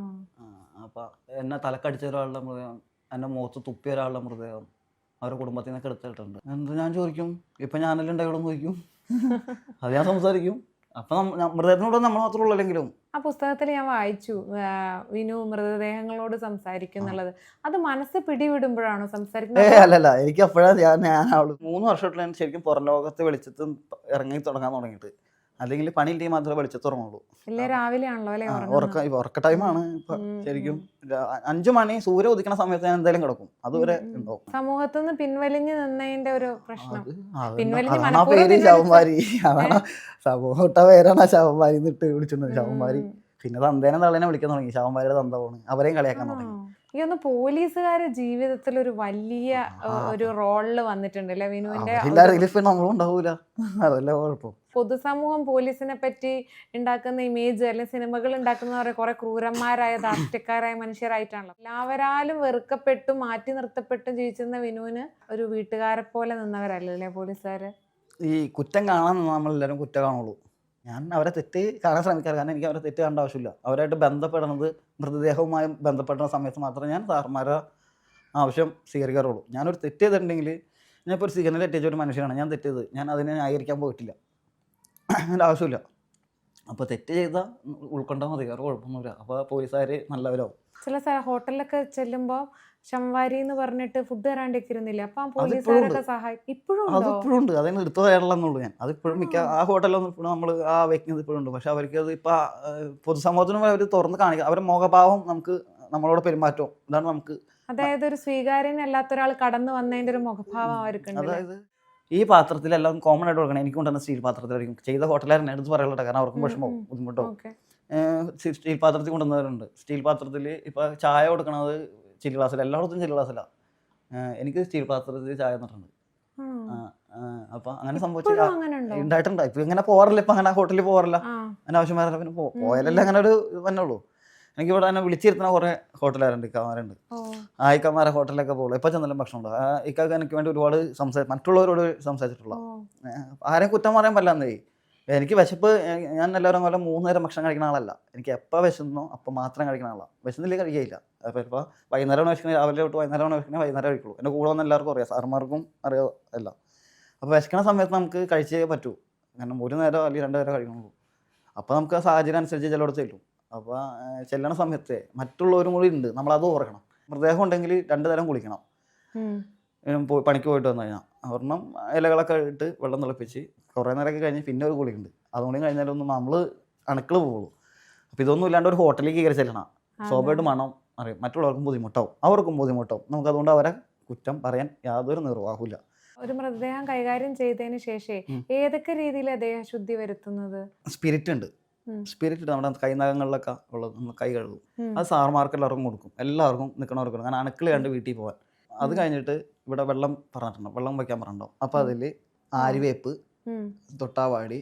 അപ്പൊ എന്നെ തലക്കടിച്ച ഒരാളുടെ മൃതദേഹം, എന്നെ മുഖത്ത് തുപ്പിയ ഒരാളുടെ മൃതദേഹം അവരുടെ കുടുംബത്തിൽ നിന്നൊക്കെ എടുത്തിട്ടുണ്ട്. എന്ത് ഞാൻ ചോദിക്കും, ഇപ്പൊ ഞാനെല്ലാം ഉണ്ടായോളം ചോദിക്കും, അത് ഞാൻ സംസാരിക്കും. അപ്പൊ മൃതദേഹത്തിനോട് നമ്മൾ മാത്രമേ ഉള്ളല്ലെങ്കിലും. ആ പുസ്തകത്തിൽ ഞാൻ വായിച്ചു വിനു മൃതദേഹങ്ങളോട് സംസാരിക്കും എന്നുള്ളത്. അത് മനസ്സ് പിടിവിടുമ്പോഴാണോ സംസാരിക്കുന്നത്? അല്ലല്ല, എനിക്ക് അപ്പോഴാ ഞാൻ 3 വർഷമായിട്ടുള്ള ഞാൻ ശരിക്കും പുറം ലോകത്തെ വെളിച്ചത്ത് ഇറങ്ങി തുടങ്ങാൻ തുടങ്ങിയിട്ട്. അല്ലെങ്കിൽ പണിയില്ലെങ്കിൽ മാത്രമേ വെളിച്ചത്ത് ഉറങ്ങുള്ളൂ. രാവിലെ ആണല്ലോ അല്ലേ ഉറക്ക ടൈമാണ് ഇപ്പൊ. ശരിക്കും 5 മണി സൂര്യ ഉദിക്കുന്ന സമയത്ത് ഞാൻ എന്തായാലും കിടക്കും. അതുവരെ ഉണ്ടാവും. സമൂഹത്തിൽ നിന്ന് പിൻവലിഞ്ഞ് നിന്നതിന്റെ ഒരു പ്രശ്നം. പേര് ശവന്മാരി, അതാണ് സമൂഹ പേരാണ് ശവന്മാരി എന്നിട്ട് വിളിച്ചിട്ടുണ്ട്. ശവന്മാരി പിന്നെ തന്തേനെ തള്ളേനെ വിളിക്കാൻ തുടങ്ങി. ശവന്മാരുടെ തന്ത പോണ്, അവരെയും കളിയാക്കാൻ തുടങ്ങി. ഈ ഒന്ന് പോലീസുകാര് ജീവിതത്തിൽ ഒരു വലിയ ഒരു റോളില് വന്നിട്ടുണ്ട് അല്ലെ വിനുവിന്റെ? നമ്മളും ഉണ്ടാവൂല, അതല്ല കുഴപ്പം. പൊതുസമൂഹം പോലീസിനെ പറ്റി ഉണ്ടാക്കുന്ന ഇമേജ് അല്ലെങ്കിൽ സിനിമകൾ ഉണ്ടാക്കുന്നവരെ കുറെ ക്രൂരന്മാരായ ധാർഷ്ട്യക്കാരായ മനുഷ്യരായിട്ടാണല്ലോ. എല്ലാവരാലും വെറുക്കപ്പെട്ടും മാറ്റി നിർത്തപ്പെട്ടും ജീവിച്ചിരുന്ന വിനുവിന് ഒരു വീട്ടുകാരെ പോലെ നിന്നവരല്ലേ പോലീസുകാര്? ഈ കുറ്റം കാണാൻ നമ്മളെല്ലാവരും കുറ്റം കാണുള്ളൂ. ഞാൻ അവരെ തെറ്റ് കാണാൻ ശ്രമിക്കാറ്. കാരണം എനിക്ക് അവരെ തെറ്റ് കാണേണ്ട ആവശ്യമില്ല. അവരായിട്ട് ബന്ധപ്പെടുന്നത് മൃതദേഹവുമായി ബന്ധപ്പെടുന്ന സമയത്ത് മാത്രമേ ഞാൻ സാർമാരെ ആവശ്യം സ്വീകരിക്കാറുള്ളൂ. ഞാനൊരു തെറ്റ് ചെയ്തിട്ടുണ്ടെങ്കിൽ, ഞാനിപ്പോൾ ഒരു സിഗ്നൽ തെറ്റിച്ച ഒരു മനുഷ്യനാണ്, ഞാൻ തെറ്റ് ചെയ്ത് ഞാൻ അതിനെ ന്യായീകരിക്കാൻ പോയിട്ടില്ല, അതിൻ്റെ ആവശ്യമില്ല. അപ്പോൾ തെറ്റ് ചെയ്താൽ ഉൾക്കൊണ്ടാൽ മതി, വേറെ കുഴപ്പമൊന്നുമില്ല. അപ്പോൾ പോലീസുകാർ നല്ലവരാവും. ചില ഹോട്ടലിലൊക്കെ ചെല്ലുമ്പോൾ ശംവാരി എന്ന് പറഞ്ഞിട്ട് ഫുഡ് തരാണ്ടിരിക്കുന്നില്ല. അപ്പം പോലീസുകാരൊക്കെ സഹായിക്കും. ഇപ്പോഴും ഉണ്ട്. അതിന് എടുത്തു പറയാനുള്ളൂ ഞാൻ. അതിപ്പോഴും മിക്ക ആ ഹോട്ടലിലൊന്നും ഇപ്പോഴും നമ്മൾ ആ വെക്കുന്നത് ഇപ്പോഴും ഉണ്ട്. പക്ഷെ അവർക്ക് അത് ഇപ്പം പൊതുസമൂഹത്തിനും അവർ തുറന്ന് കാണിക്കുക. അവരുടെ മുഖഭാവം, നമുക്ക് നമ്മളോട് പെരുമാറ്റവും, ഇതാണ് നമുക്ക്. അതായത് ഒരു സ്വീകാര്യനല്ലാത്ത ഒരാൾ കടന്നു വന്നതിന്റെ ഒരു മുഖഭാവം അവർക്ക്. അതായത് ഈ പാത്രത്തിലെല്ലാം കോമൺ ആയിട്ട് കൊടുക്കണം. എനിക്ക് കൊണ്ടുവന്ന സ്റ്റീൽ പാത്രത്തിലായിരിക്കും. ചെയ്ത ഹോട്ടലുകാരനെ എടുത്ത് പറയാനുള്ള, കാരണം അവർക്കും വിഷമവും ബുദ്ധിമുട്ടാവും. സ്റ്റീൽ പാത്രത്തിൽ കൊണ്ടുവന്നവരുണ്ട്. സ്റ്റീൽ പാത്രത്തിൽ ഇപ്പോൾ ചായ കൊടുക്കണത് സ്റ്റീൽ ഗ്ലാസ്സില്ല, എല്ലായിടത്തും സ്റ്റീൽ ഗ്ലാസ്സില്ല. എനിക്ക് സ്റ്റീൽ പാത്രത്തിൽ ചായ തന്നിട്ടുണ്ട്. അപ്പം അങ്ങനെ സംഭവിച്ചില്ല, ഉണ്ടായിട്ടുണ്ട്. ഇപ്പം ഇങ്ങനെ പോകാറില്ല, ഇപ്പം അങ്ങനെ ഹോട്ടലിൽ പോകാറില്ല, അങ്ങനെ ആവശ്യമാരല്ല. പിന്നെ പോയാലല്ലേ അങ്ങനെ ഒരു തന്നെ ഉള്ളൂ. എനിക്കിവിടെ തന്നെ വിളിച്ചിരുത്തുന്ന കുറേ ഹോട്ടലുകാരുണ്ട്, ഇക്കമാരുണ്ട്. ആ ഇക്കമാരെ ഹോട്ടലിലൊക്കെ പോകുള്ളൂ. എപ്പോൾ ചെന്നാലും ഭക്ഷണമുണ്ട്. ആ ഇക്കൊക്കെ എനിക്ക് വേണ്ടി ഒരുപാട് മറ്റുള്ളവരോട് സംസാരിച്ചിട്ടുള്ള. ആരെയും കുറ്റം പറയാൻ പറ്റില്ലെന്നേ. എനിക്ക് വിശപ്പ്, ഞാൻ എല്ലാവരും പോലെ 3 നേരം ഭക്ഷണം കഴിക്കുന്ന ആളല്ല. എനിക്ക് എപ്പോൾ വിശന്നോ അപ്പോൾ മാത്രം കഴിക്കുന്ന ആളാണ്. വിശന്നില്ലേ കഴിക്കുകയില്ല. അപ്പോൾ ഇപ്പോൾ വൈകുന്നേരമാണ് വിശക്കുന്നത്, രാവിലെ തൊട്ട് വൈകുന്നേരമാണ് വിശക്കുന്നത്, വൈകുന്നേരം കഴിക്കുള്ളൂ. എൻ്റെ കൂടെ വന്ന് എല്ലാവർക്കും അറിയാം, സാർമാർക്കും അറിയാം എല്ലാം. അപ്പോൾ വിശക്കുന്ന സമയത്ത് നമുക്ക് കഴിച്ചേ പറ്റൂ. കാരണം 1 നേരം അല്ലെങ്കിൽ 2 നേരം കഴിക്കണുള്ളൂ. അപ്പോൾ നമുക്ക് ആ സാഹചര്യം അനുസരിച്ച് ചിലയിടത്ത് ചെല്ലും. അപ്പോൾ ചെല്ലണ സമയത്ത് മറ്റുള്ളവരും കൂടി ഉണ്ട്, നമ്മളത് ഓർക്കണം. മൃതദേഹം ഉണ്ടെങ്കിൽ 2 നേരം കുളിക്കണം. പണിക്ക് പോയിട്ട് വന്നു കഴിഞ്ഞാൽ ഒരെണ്ണം ഇലകളൊക്കെ ഇട്ട് വെള്ളം തിളപ്പിച്ച് കുറേ നേരമൊക്കെ കഴിഞ്ഞ് പിന്നെ ഒരു കുളിയുണ്ട്. അതുകൊണ്ട് കഴിഞ്ഞാലൊന്നും നമ്മൾ അണുക്കൾ പോകുള്ളൂ. അപ്പോൾ ഇതൊന്നും ഇല്ലാണ്ട് ഒരു ഹോട്ടലിലേക്ക് കയറി ചെല്ലണം. സ്വാഭാവികമായിട്ട് മണം അറിയും, മറ്റുള്ളവർക്കും ബുദ്ധിമുട്ടാവും, അവർക്കും ബുദ്ധിമുട്ടാവും. നമുക്കതുകൊണ്ട് അവരെ കുറ്റം പറയാൻ യാതൊരു നിർവാഹമില്ല. ഒരു മൃതദേഹം കൈകാര്യം ചെയ്തതിന് ശേഷേ ഏതൊക്കെ രീതിയിലാണ് ദേഹശുദ്ധി വരുത്തുന്നത്? സ്പിരിറ്റ് ഉണ്ട്, സ്പിരിറ്റ് നമ്മുടെ കൈനകങ്ങളിലൊക്കെ ഉള്ളത് നമ്മൾ കൈ കഴുകും. അത് സാർമാർക്ക് എല്ലാവർക്കും കൊടുക്കും, എല്ലാവർക്കും നിൽക്കണവർക്ക് കൊടുക്കും. കാരണം അണുക്കൾ കണ്ട് വീട്ടിൽ പോകാൻ. അത് കഴിഞ്ഞിട്ട് ഇവിടെ വെള്ളം പറഞ്ഞിട്ടുണ്ടോ, വെള്ളം വയ്ക്കാൻ പറഞ്ഞിട്ടുണ്ടോ, അപ്പോൾ അതിൽ ആര്യവേപ്പ്, തൊട്ടാവാടി,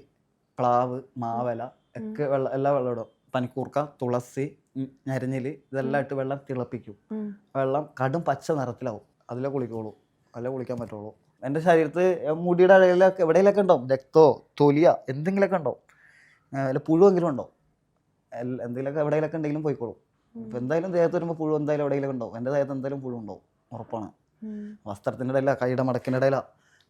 പ്ലാവ്, മാവല ഒക്കെ എല്ലാ വെള്ളം ഇടും. പനിക്കൂർക്ക, തുളസി, ഞരഞ്ഞിൽ ഇതെല്ലാം ഇട്ട് വെള്ളം തിളപ്പിക്കും. വെള്ളം കടും പച്ച നിറത്തിലാവും. അതിലെ കുളിക്കുള്ളൂ, അതിലെ കുളിക്കാൻ പറ്റുള്ളൂ. എൻ്റെ ശരീരത്ത് മുടിയുടെ ഇടയിലൊക്കെ എവിടെയെങ്കിലൊക്കെ ഉണ്ടാവും രക്തമോ തൊലിയോ എന്തെങ്കിലുമൊക്കെ ഉണ്ടാവും, അല്ല പുഴുവെങ്കിലും ഉണ്ടാവും, എന്തെങ്കിലുമൊക്കെ എവിടെയെങ്കിലൊക്കെ ഉണ്ടെങ്കിലും പോയിക്കോളും. ഇപ്പം എന്തായാലും ദേഹത്ത് വരുമ്പോൾ പുഴു എന്തായാലും എവിടെയെങ്കിലും ഉണ്ടാവും. എൻ്റെ ദേഹത്ത് എന്തായാലും പുഴു ഉണ്ടാവും, ഉറപ്പാണ്. വസ്ത്രത്തിൻ്റെ ഇടയില, കൈയുടെ മടക്കിൻ്റെ ഇടയില,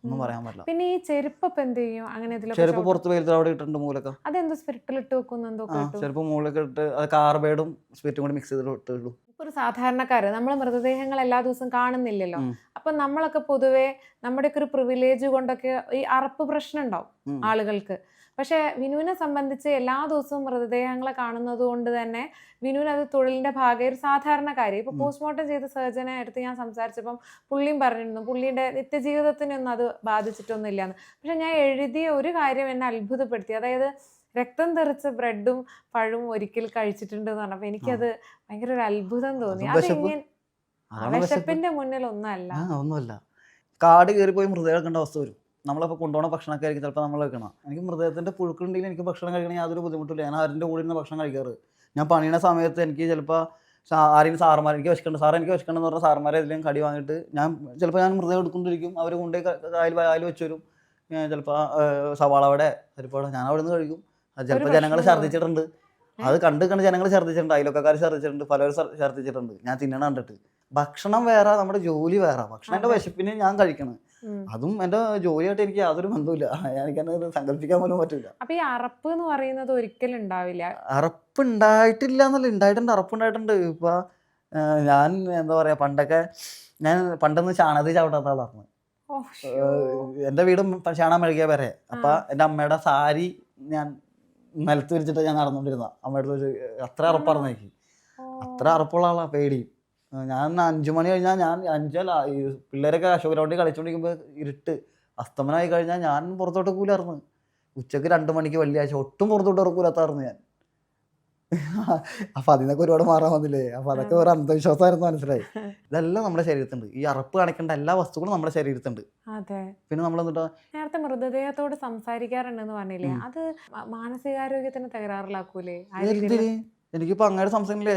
ഒന്നും പറയാൻ പറ്റില്ല. പിന്നെ ഈ ചെരുപ്പ് എന്ത് ചെയ്യും? അങ്ങനെ ചെരുപ്പ് പുറത്ത് വെയിലത്ത് അവിടെ ഇട്ടിട്ടുണ്ട് മൂലൊക്കെ. അതെന്തോ സ്പിരിറ്റിലിട്ട് വെക്കുന്നു? ചെരുപ്പ് മൂലൊക്കെ ഇട്ട് അത് കാർബൈഡും സ്പിരിറ്റും കൂടി മിക്സ് ചെയ്തിട്ട് ഇട്ടുള്ളൂ. ഒരു സാധാരണക്കാര് നമ്മൾ മൃതദേഹങ്ങൾ എല്ലാ ദിവസവും കാണുന്നില്ലല്ലോ. അപ്പൊ നമ്മളൊക്കെ പൊതുവെ നമ്മുടെയൊക്കെ ഒരു പ്രിവിലേജ് കൊണ്ടൊക്കെ ഈ അറപ്പ് പ്രശ്നം ഉണ്ടാവും ആളുകൾക്ക്. പക്ഷെ വിനുവിനെ സംബന്ധിച്ച് എല്ലാ ദിവസവും മൃതദേഹങ്ങളെ കാണുന്നത് കൊണ്ട് തന്നെ വിനുവിന് അത് തൊഴിലിന്റെ ഭാഗമായി ഒരു സാധാരണക്കാരി. ഇപ്പൊ പോസ്റ്റ്മോർട്ടം ചെയ്ത സർജനെ അടുത്ത് ഞാൻ സംസാരിച്ചപ്പം പുള്ളിയും പറഞ്ഞിരുന്നു പുള്ളിയുടെ നിത്യജീവിതത്തിനൊന്നും അത് ബാധിച്ചിട്ടൊന്നും ഇല്ലാന്ന്. പക്ഷെ ഞാൻ എഴുതിയ ഒരു കാര്യം എന്നെ അത്ഭുതപ്പെടുത്തി. അതായത് രക്തം തെറിച്ച ബ്രെഡും പഴവും ഒരിക്കൽ കഴിച്ചിട്ടുണ്ട് എന്ന് പറഞ്ഞപ്പോ എനിക്കത് ഭയങ്കര ഒരു അത്ഭുതം തോന്നി. അതെങ്ങനെ വിശപ്പിന്റെ മുന്നിൽ ഒന്നുമല്ല. കാട് കയറിപ്പോയി മൃതദേഹം കണ്ട അവസ്ഥ വരും. നമ്മളിപ്പോൾ കൊണ്ടുപോകുന്ന ഭക്ഷണമൊക്കെ ആയിരിക്കും ചിലപ്പോൾ നമ്മൾ കഴിക്കണം. എനിക്ക് മൃതദേഹത്തിൻ്റെ പുഴുക്കുണ്ടെങ്കിൽ എനിക്ക് ഭക്ഷണം കഴിക്കണമെങ്കിൽ യാതൊരു ബുദ്ധിമുട്ടില്ല. ഞാൻ ആരുടെ കൂടെ ഇരുന്ന് ഭക്ഷണം കഴിക്കാറ്. ഞാൻ പണിയുന്ന സമയത്ത് എനിക്ക് ചിലപ്പോൾ ആരെങ്കിലും സാറന്മാർ എനിക്ക് വിശക്കുന്നുണ്ട്, സാർ എനിക്ക് വിശക്കുന്നുണ്ടെന്ന് പറഞ്ഞാൽ സാറന്മാരെ ഏതെങ്കിലും കടി വാങ്ങിയിട്ട് ചിലപ്പോൾ ഞാൻ മൃതദേഹം എടുക്കൊണ്ടിരിക്കും. അവർ കൊണ്ടുപോയി കായൽ വെച്ച് വരും. ചിലപ്പോൾ സവാള അവിടെ പരിപ്പാടെ ഞാൻ അവിടെ നിന്ന് കഴിക്കും. അത് ചിലപ്പോൾ ജനങ്ങൾ ഛർദ്ദിച്ചിട്ടുണ്ട്. അത് കണ്ട് ജനങ്ങൾ ഛർദ്ദിച്ചിട്ടുണ്ട്, അയൽവക്കക്കാർ ഛർദ്ദിച്ചിട്ടുണ്ട്, പലരും ഛർദ്ദിച്ചിട്ടുണ്ട്. ഞാൻ തിന്നണ കണ്ടിട്ട്. ഭക്ഷണം വേറെ, നമ്മുടെ ജോലി വേറെ. ഭക്ഷണം എൻ്റെ വിശപ്പിന് ഞാൻ കഴിക്കണം, അതും എൻ്റെ ജോലിയായിട്ട് എനിക്ക് യാതൊരു ബന്ധമില്ല. എനിക്കത് സങ്കല്പിക്കാൻ പോലും പറ്റില്ല. അപ്പൊ ഈ അറപ്പ് എന്ന് പറയുന്നത് ഒരിക്കലും ഉണ്ടാവില്ല. അറപ്പ് ഉണ്ടായിട്ടില്ല എന്നല്ല, ഉണ്ടായിട്ടുണ്ട്, അറപ്പുണ്ടായിട്ടുണ്ട്. ഇപ്പൊ ഞാൻ എന്താ പറയാ, പണ്ടൊന്ന് ചാണകത്തിൽ ചവിട്ടാത്ത ആളായിരുന്നു. എൻ്റെ വീടും ചാണകം മെഴുകിയ വരെ. അപ്പൊ എൻ്റെ അമ്മയുടെ സാരി ഞാൻ നിലത്ത് വിരിച്ചിട്ട് ഞാൻ നടന്നുകൊണ്ടിരുന്ന അമ്മയുടെ അത്ര അറപ്പായിരുന്നു എനിക്ക്. അത്ര അറപ്പുള്ള ആളാ, പേടി. ഞാൻ 5 മണി കഴിഞ്ഞാൽ ഞാൻ 5 പിള്ളേരൊക്കെ അശോക ഗ്രൗണ്ടിൽ കളിച്ചുകൊണ്ടിരിക്കുമ്പോൾ ഇരുട്ട് അസ്തമനമായി കഴിഞ്ഞാൽ ഞാൻ പുറത്തോട്ട് കൂലായിരുന്നു. ഉച്ചക്ക് 2 മണിക്ക് വെള്ളിയാഴ്ച ഒട്ടും പുറത്തോട്ട് ഇറക്കൂലാത്തായിരുന്നു ഞാൻ. അപ്പം അതിനൊക്കെ ഒരുപാട് മാറാൻ വന്നില്ലേ. അപ്പം അതൊക്കെ ഒരു അന്ധവിശ്വാസമായിരുന്നു, മനസ്സിലായി. ഇതെല്ലാം നമ്മുടെ ശരീരത്തുണ്ട്. ഈ അറപ്പ് കാണിക്കേണ്ട എല്ലാ വസ്തുക്കളും നമ്മുടെ ശരീരത്തുണ്ട്. പിന്നെ നമ്മൾ എന്നിട്ട് നേരത്തെ മൃതദേഹത്തോട് സംസാരിക്കാറുണ്ടെന്ന് പറഞ്ഞില്ലേ, അത് മാനസികാരോഗ്യത്തിന് തകരാറിലാക്കൂലേ? എനിക്കിപ്പോൾ അങ്ങനെ സംസാരിക്കില്ല.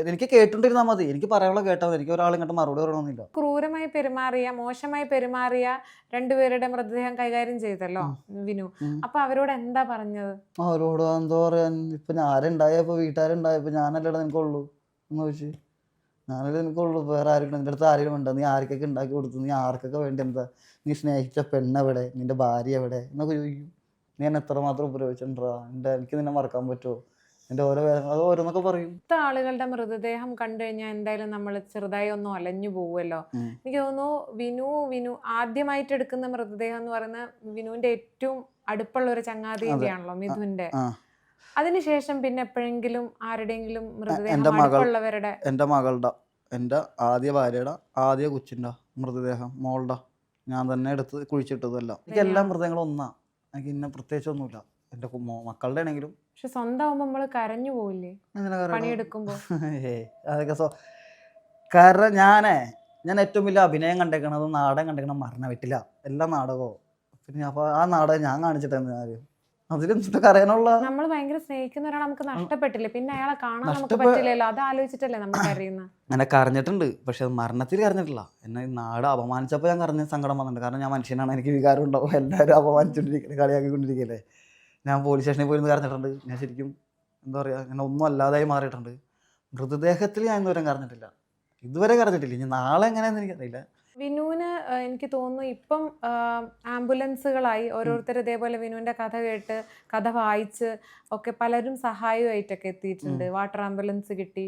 എനിക്ക് കേട്ടോണ്ടിരുന്നാൽ മതി, എനിക്ക് പറയാനുള്ള കേട്ടാൽ മതി. എനിക്ക് ഒരാൾ ഇങ്ങോട്ട് മറുപടി പറയണമെന്നില്ല. ക്രൂരമായി പെരുമാറിയ, മോശമായി പെരുമാറിയ 2 പേരുടെ മൃതദേഹം കൈകാര്യം ചെയ്തല്ലോ വിനു. അപ്പൊ അവരോട് എന്താ പറഞ്ഞത്? അവരോട് എന്താ പറയാ, ഇപ്പൊ ആരുണ്ടായപ്പോ വീട്ടുകാരുണ്ടായപ്പോ ഞാനല്ലടാ നിനക്കുള്ളൂ എന്ന് ചോദിച്ചു. ഞാനല്ലേ നിനക്കുള്ളൂ, വേറെ ആരെങ്കിലും നിന്റെ അടുത്ത് ആരെങ്കിലും ഉണ്ടോ? നീ ആർക്കൊക്കെ ഉണ്ടാക്കി കൊടുത്തു? നീ ആർക്കൊക്കെ വേണ്ടി എന്താ? നീ സ്നേഹിച്ച പെണ്ണെവിടെ? നിന്റെ ഭാര്യ എവിടെ എന്നൊക്കെ ചോദിക്കും. നീ എന്നെ എത്രമാത്രം ഉപയോഗിച്ചിട്ടുണ്ടാ? എനിക്ക് നിന്നെ മറക്കാൻ പറ്റുമോ? എൻ്റെ അത് ഓരോന്നൊക്കെ പറയും. ആളുകളുടെ മൃതദേഹം കണ്ടു കഴിഞ്ഞാൽ എന്തായാലും നമ്മൾ ചെറുതായി ഒന്നും അലഞ്ഞു പോവുമല്ലോ. എനിക്ക് തോന്നുന്നു വിനു ആദ്യമായിട്ട് എടുക്കുന്ന മൃതദേഹം എന്ന് പറയുന്നത് വിനുവിന്റെ ഏറ്റവും അടുപ്പുള്ള ഒരു ചങ്ങാതിയാണല്ലോ മിഥുന്റെ. അതിനുശേഷം പിന്നെ എപ്പോഴെങ്കിലും ആരുടെയെങ്കിലും മൃതദേഹം അടുപ്പുള്ളവരുടെ, എൻ്റെ മകളുടെ, എൻ്റെ ആദ്യ ഭാര്യയുടെ ആദ്യ കൊച്ചിൻ്റെ മൃതദേഹം, മോളുടെ ഞാൻ തന്നെ എടുത്ത് കുഴിച്ചിട്ടതല്ല. എനിക്ക് എല്ലാ മൃതദേഹങ്ങളും ഒന്നാ. എനിക്ക് ഇന്ന പ്രത്യേകിച്ച് ഒന്നുമില്ല. എൻ്റെ മക്കളുടെ ആണെങ്കിലും. പക്ഷെ സ്വന്തമാകുമ്പോ നമ്മള് കരഞ്ഞു പോവില്ലേ പണിയെടുക്കുമ്പോ? കാരണം ഞാൻ ഏറ്റവും വലിയ അഭിനയം കണ്ടേക്കണത്, നാടകം കണ്ടേക്കണത് മരണ വീട്ടില്ല. എല്ലാ നാടകവും. പിന്നെ അപ്പൊ ആ നാടകം ഞാൻ കാണിച്ചിട്ടായിരുന്നു ആരും. അതിലെന്താ കരയാനുള്ള? നമ്മൾ ഭയങ്കര സ്നേഹിക്കുന്ന ഒരാൾ നമുക്ക് നഷ്ടപ്പെട്ടില്ലേ, പിന്നെ അയാളെ കാണാൻ നമുക്ക് പറ്റില്ലല്ലോ. അത് ആലോചിച്ചിട്ടല്ലേ നമ്മൾ കരയുന്നത്. അങ്ങനെ കരഞ്ഞിട്ടുണ്ട്, പക്ഷെ മരണത്തിൽ കരഞ്ഞിട്ടില്ല. എന്നെ നാട് അപമാനിച്ചപ്പോൾ ഞാൻ കരഞ്ഞ സങ്കടം വന്നിട്ടുണ്ട്. കാരണം ഞാൻ മനുഷ്യനാണ്, എനിക്ക് വികാരം ഉണ്ടാവും. എല്ലാവരും അപമാനിച്ചോണ്ടിരിക്കല്ലേ, കളിയാക്കിക്കൊണ്ടിരിക്കല്ലേ. ഞാൻ പോലീസ് സ്റ്റേഷനിൽ പോയി കരഞ്ഞിട്ടുണ്ട്. ഞാൻ ശരിക്കും എന്താ പറയുക, അങ്ങനെ ഒന്നും അല്ലാതായി മാറിയിട്ടുണ്ട്. മൃതദേഹത്തിൽ ഞാൻ ഇതുവരെ കരഞ്ഞിട്ടില്ല, ഇനി നാളെ എങ്ങനെയാണെന്ന് എനിക്കറിയില്ല. വിനുവിന് എനിക്ക് തോന്നുന്നു ഇപ്പം ആംബുലൻസുകളായി ഓരോരുത്തർ ഇതേപോലെ വിനുവിൻ്റെ കഥ കേട്ട് കഥ വായിച്ച് ഒക്കെ പലരും സഹായമായിട്ടൊക്കെ എത്തിയിട്ടുണ്ട്. വാട്ടർ ആംബുലൻസ് കിട്ടി.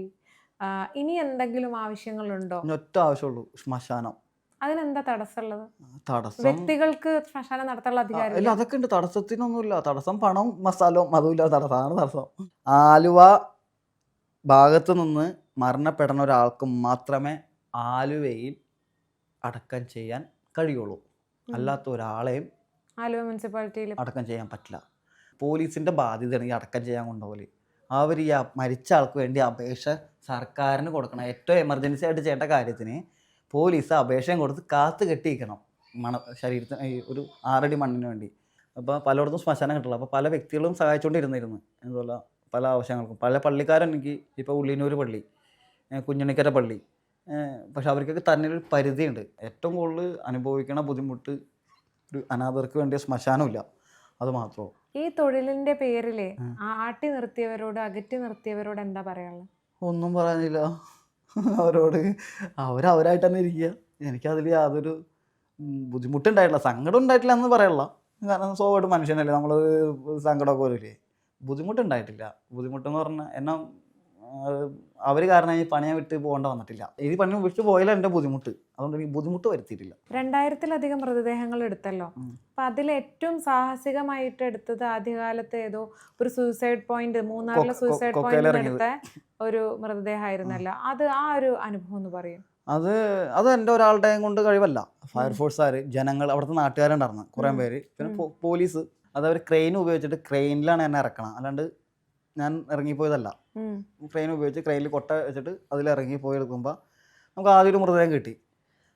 ഇനി എന്തെങ്കിലും ആവശ്യങ്ങളുണ്ടോ? ഒറ്റ ആവശ്യമുള്ളൂ, ശ്മശാനം. അതിനെന്താ തടസ്സമുള്ളത്? തടസ്സം വ്യക്തികൾക്ക് ശ്മശാനം നടത്താനുള്ള അധികാരം ഇല്ല. അതൊക്കെ ഉണ്ട്, തടസ്സത്തിനൊന്നുമില്ല. തടസ്സം പണം മസാലവും അതുമില്ല. തടസ്സമാണ് തടസ്സം. ആലുവ ഭാഗത്ത് നിന്ന് മരണപ്പെടുന്ന ഒരാൾക്ക് മാത്രമേ ആലുവയിൽ അടക്കം ചെയ്യാൻ കഴിയുള്ളൂ. അല്ലാത്ത ഒരാളെയും ആലുവ മുനിസിപ്പാലിറ്റിയിൽ അടക്കം ചെയ്യാൻ പറ്റില്ല. പോലീസിൻ്റെ ബാധ്യതയാണ് ഈ അടക്കം ചെയ്യാൻ കൊണ്ടുപോകല്. അവർ ഈ മരിച്ച ആൾക്ക് വേണ്ടി അപേക്ഷ സർക്കാരിന് കൊടുക്കണം. ഏറ്റവും എമർജൻസി ആയിട്ട് ചെയ്യേണ്ട കാര്യത്തിന് പോലീസ് അപേക്ഷയും കൊടുത്ത് കാത്തു കെട്ടിയിരിക്കണം ശരീരത്തിന് ഈ ഒരു 6 അടി മണ്ണിന് വേണ്ടി. അപ്പോൾ പലയിടത്തും ശ്മശാനം കിട്ടില്ല. അപ്പോൾ പല വ്യക്തികളും സഹായിച്ചുകൊണ്ടിരുന്നിരുന്നു. അതുപോലെ പല ആവശ്യങ്ങൾക്കും പല പള്ളിക്കാരും എനിക്ക് ഇപ്പോൾ ഉള്ളിനൂർ പള്ളി, കുഞ്ഞണിക്കര പള്ളി, പക്ഷെ അവർക്കൊക്കെ തന്നെ ഒരു പരിധിയുണ്ട്. ഏറ്റവും കൂടുതൽ അനുഭവിക്കണ ബുദ്ധിമുട്ട് ഒരു അനാഥർക്ക് വേണ്ടിയ ശ്മശാനമില്ല, അത് മാത്രമോ. ഈ തൊഴിലിന്റെ പേരില് ആട്ടി നിർത്തിയവരോട് അകറ്റി നിർത്തിയവരോട് എന്താ പറയാനുള്ളത്? ഒന്നും പറയാനില്ല. അവരോട് അവരായിട്ട് തന്നെ ഇരിക്കുക. എനിക്കതിൽ യാതൊരു ബുദ്ധിമുട്ടുണ്ടായിട്ടില്ല, സങ്കടം ഉണ്ടായിട്ടില്ല എന്ന് പറയല്ല. കാരണം സ്വാഭാവികമായിട്ട് മനുഷ്യനല്ലേ, നമ്മൾ സങ്കടമൊക്കെ വരില്ലേ. ബുദ്ധിമുട്ടുണ്ടായിട്ടില്ല. ബുദ്ധിമുട്ടെന്ന് പറഞ്ഞാൽ എന്നാ അവർ കാരണം ഈ പണിയെ വിട്ട് പോകേണ്ട വന്നിട്ടില്ല. ഈ പണി വിട്ട് പോയാലും എൻ്റെ ബുദ്ധിമുട്ട്, അതുകൊണ്ട് എനിക്ക് ബുദ്ധിമുട്ട് വരുത്തിയിട്ടില്ല. 2000-ലധികം മൃതദേഹങ്ങൾ എടുത്തല്ലോ. അപ്പൊ അതിൽ ഏറ്റവും സാഹസികമായിട്ട് എടുത്തത് ആദ്യകാലത്ത് ഏതോ ഒരു സൂസൈഡ് പോയിന്റ്, മൂന്നാറിലെ സൂസൈഡ് പോയിന്റ് എടുത്ത ഒരു മൃതദേഹമായിരുന്നല്ലോ. അത് ആ ഒരു അനുഭവം എന്ന് പറയും. അത് എൻ്റെ ഒരാളുടെയും കൊണ്ട് കഴിവല്ല. ഫയർഫോഴ്സുകാർ, ജനങ്ങൾ, അവിടുത്തെ നാട്ടുകാരുണ്ടായിരുന്നു കുറേ പേര്, പിന്നെ പോലീസ്. അത് അവർ ക്രെയിൻ ഉപയോഗിച്ചിട്ട് ക്രെയിനിലാണ് എന്നെ ഇറക്കണം, അല്ലാണ്ട് ഞാൻ ഇറങ്ങിപ്പോയതല്ല. ക്രെയിൻ ഉപയോഗിച്ച് ക്രെയിനിൽ കൊട്ട വെച്ചിട്ട് അതിൽ ഇറങ്ങി പോയി എടുക്കുമ്പോൾ നമുക്ക് ആദ്യം ഒരു മൃതദേഹം കിട്ടി.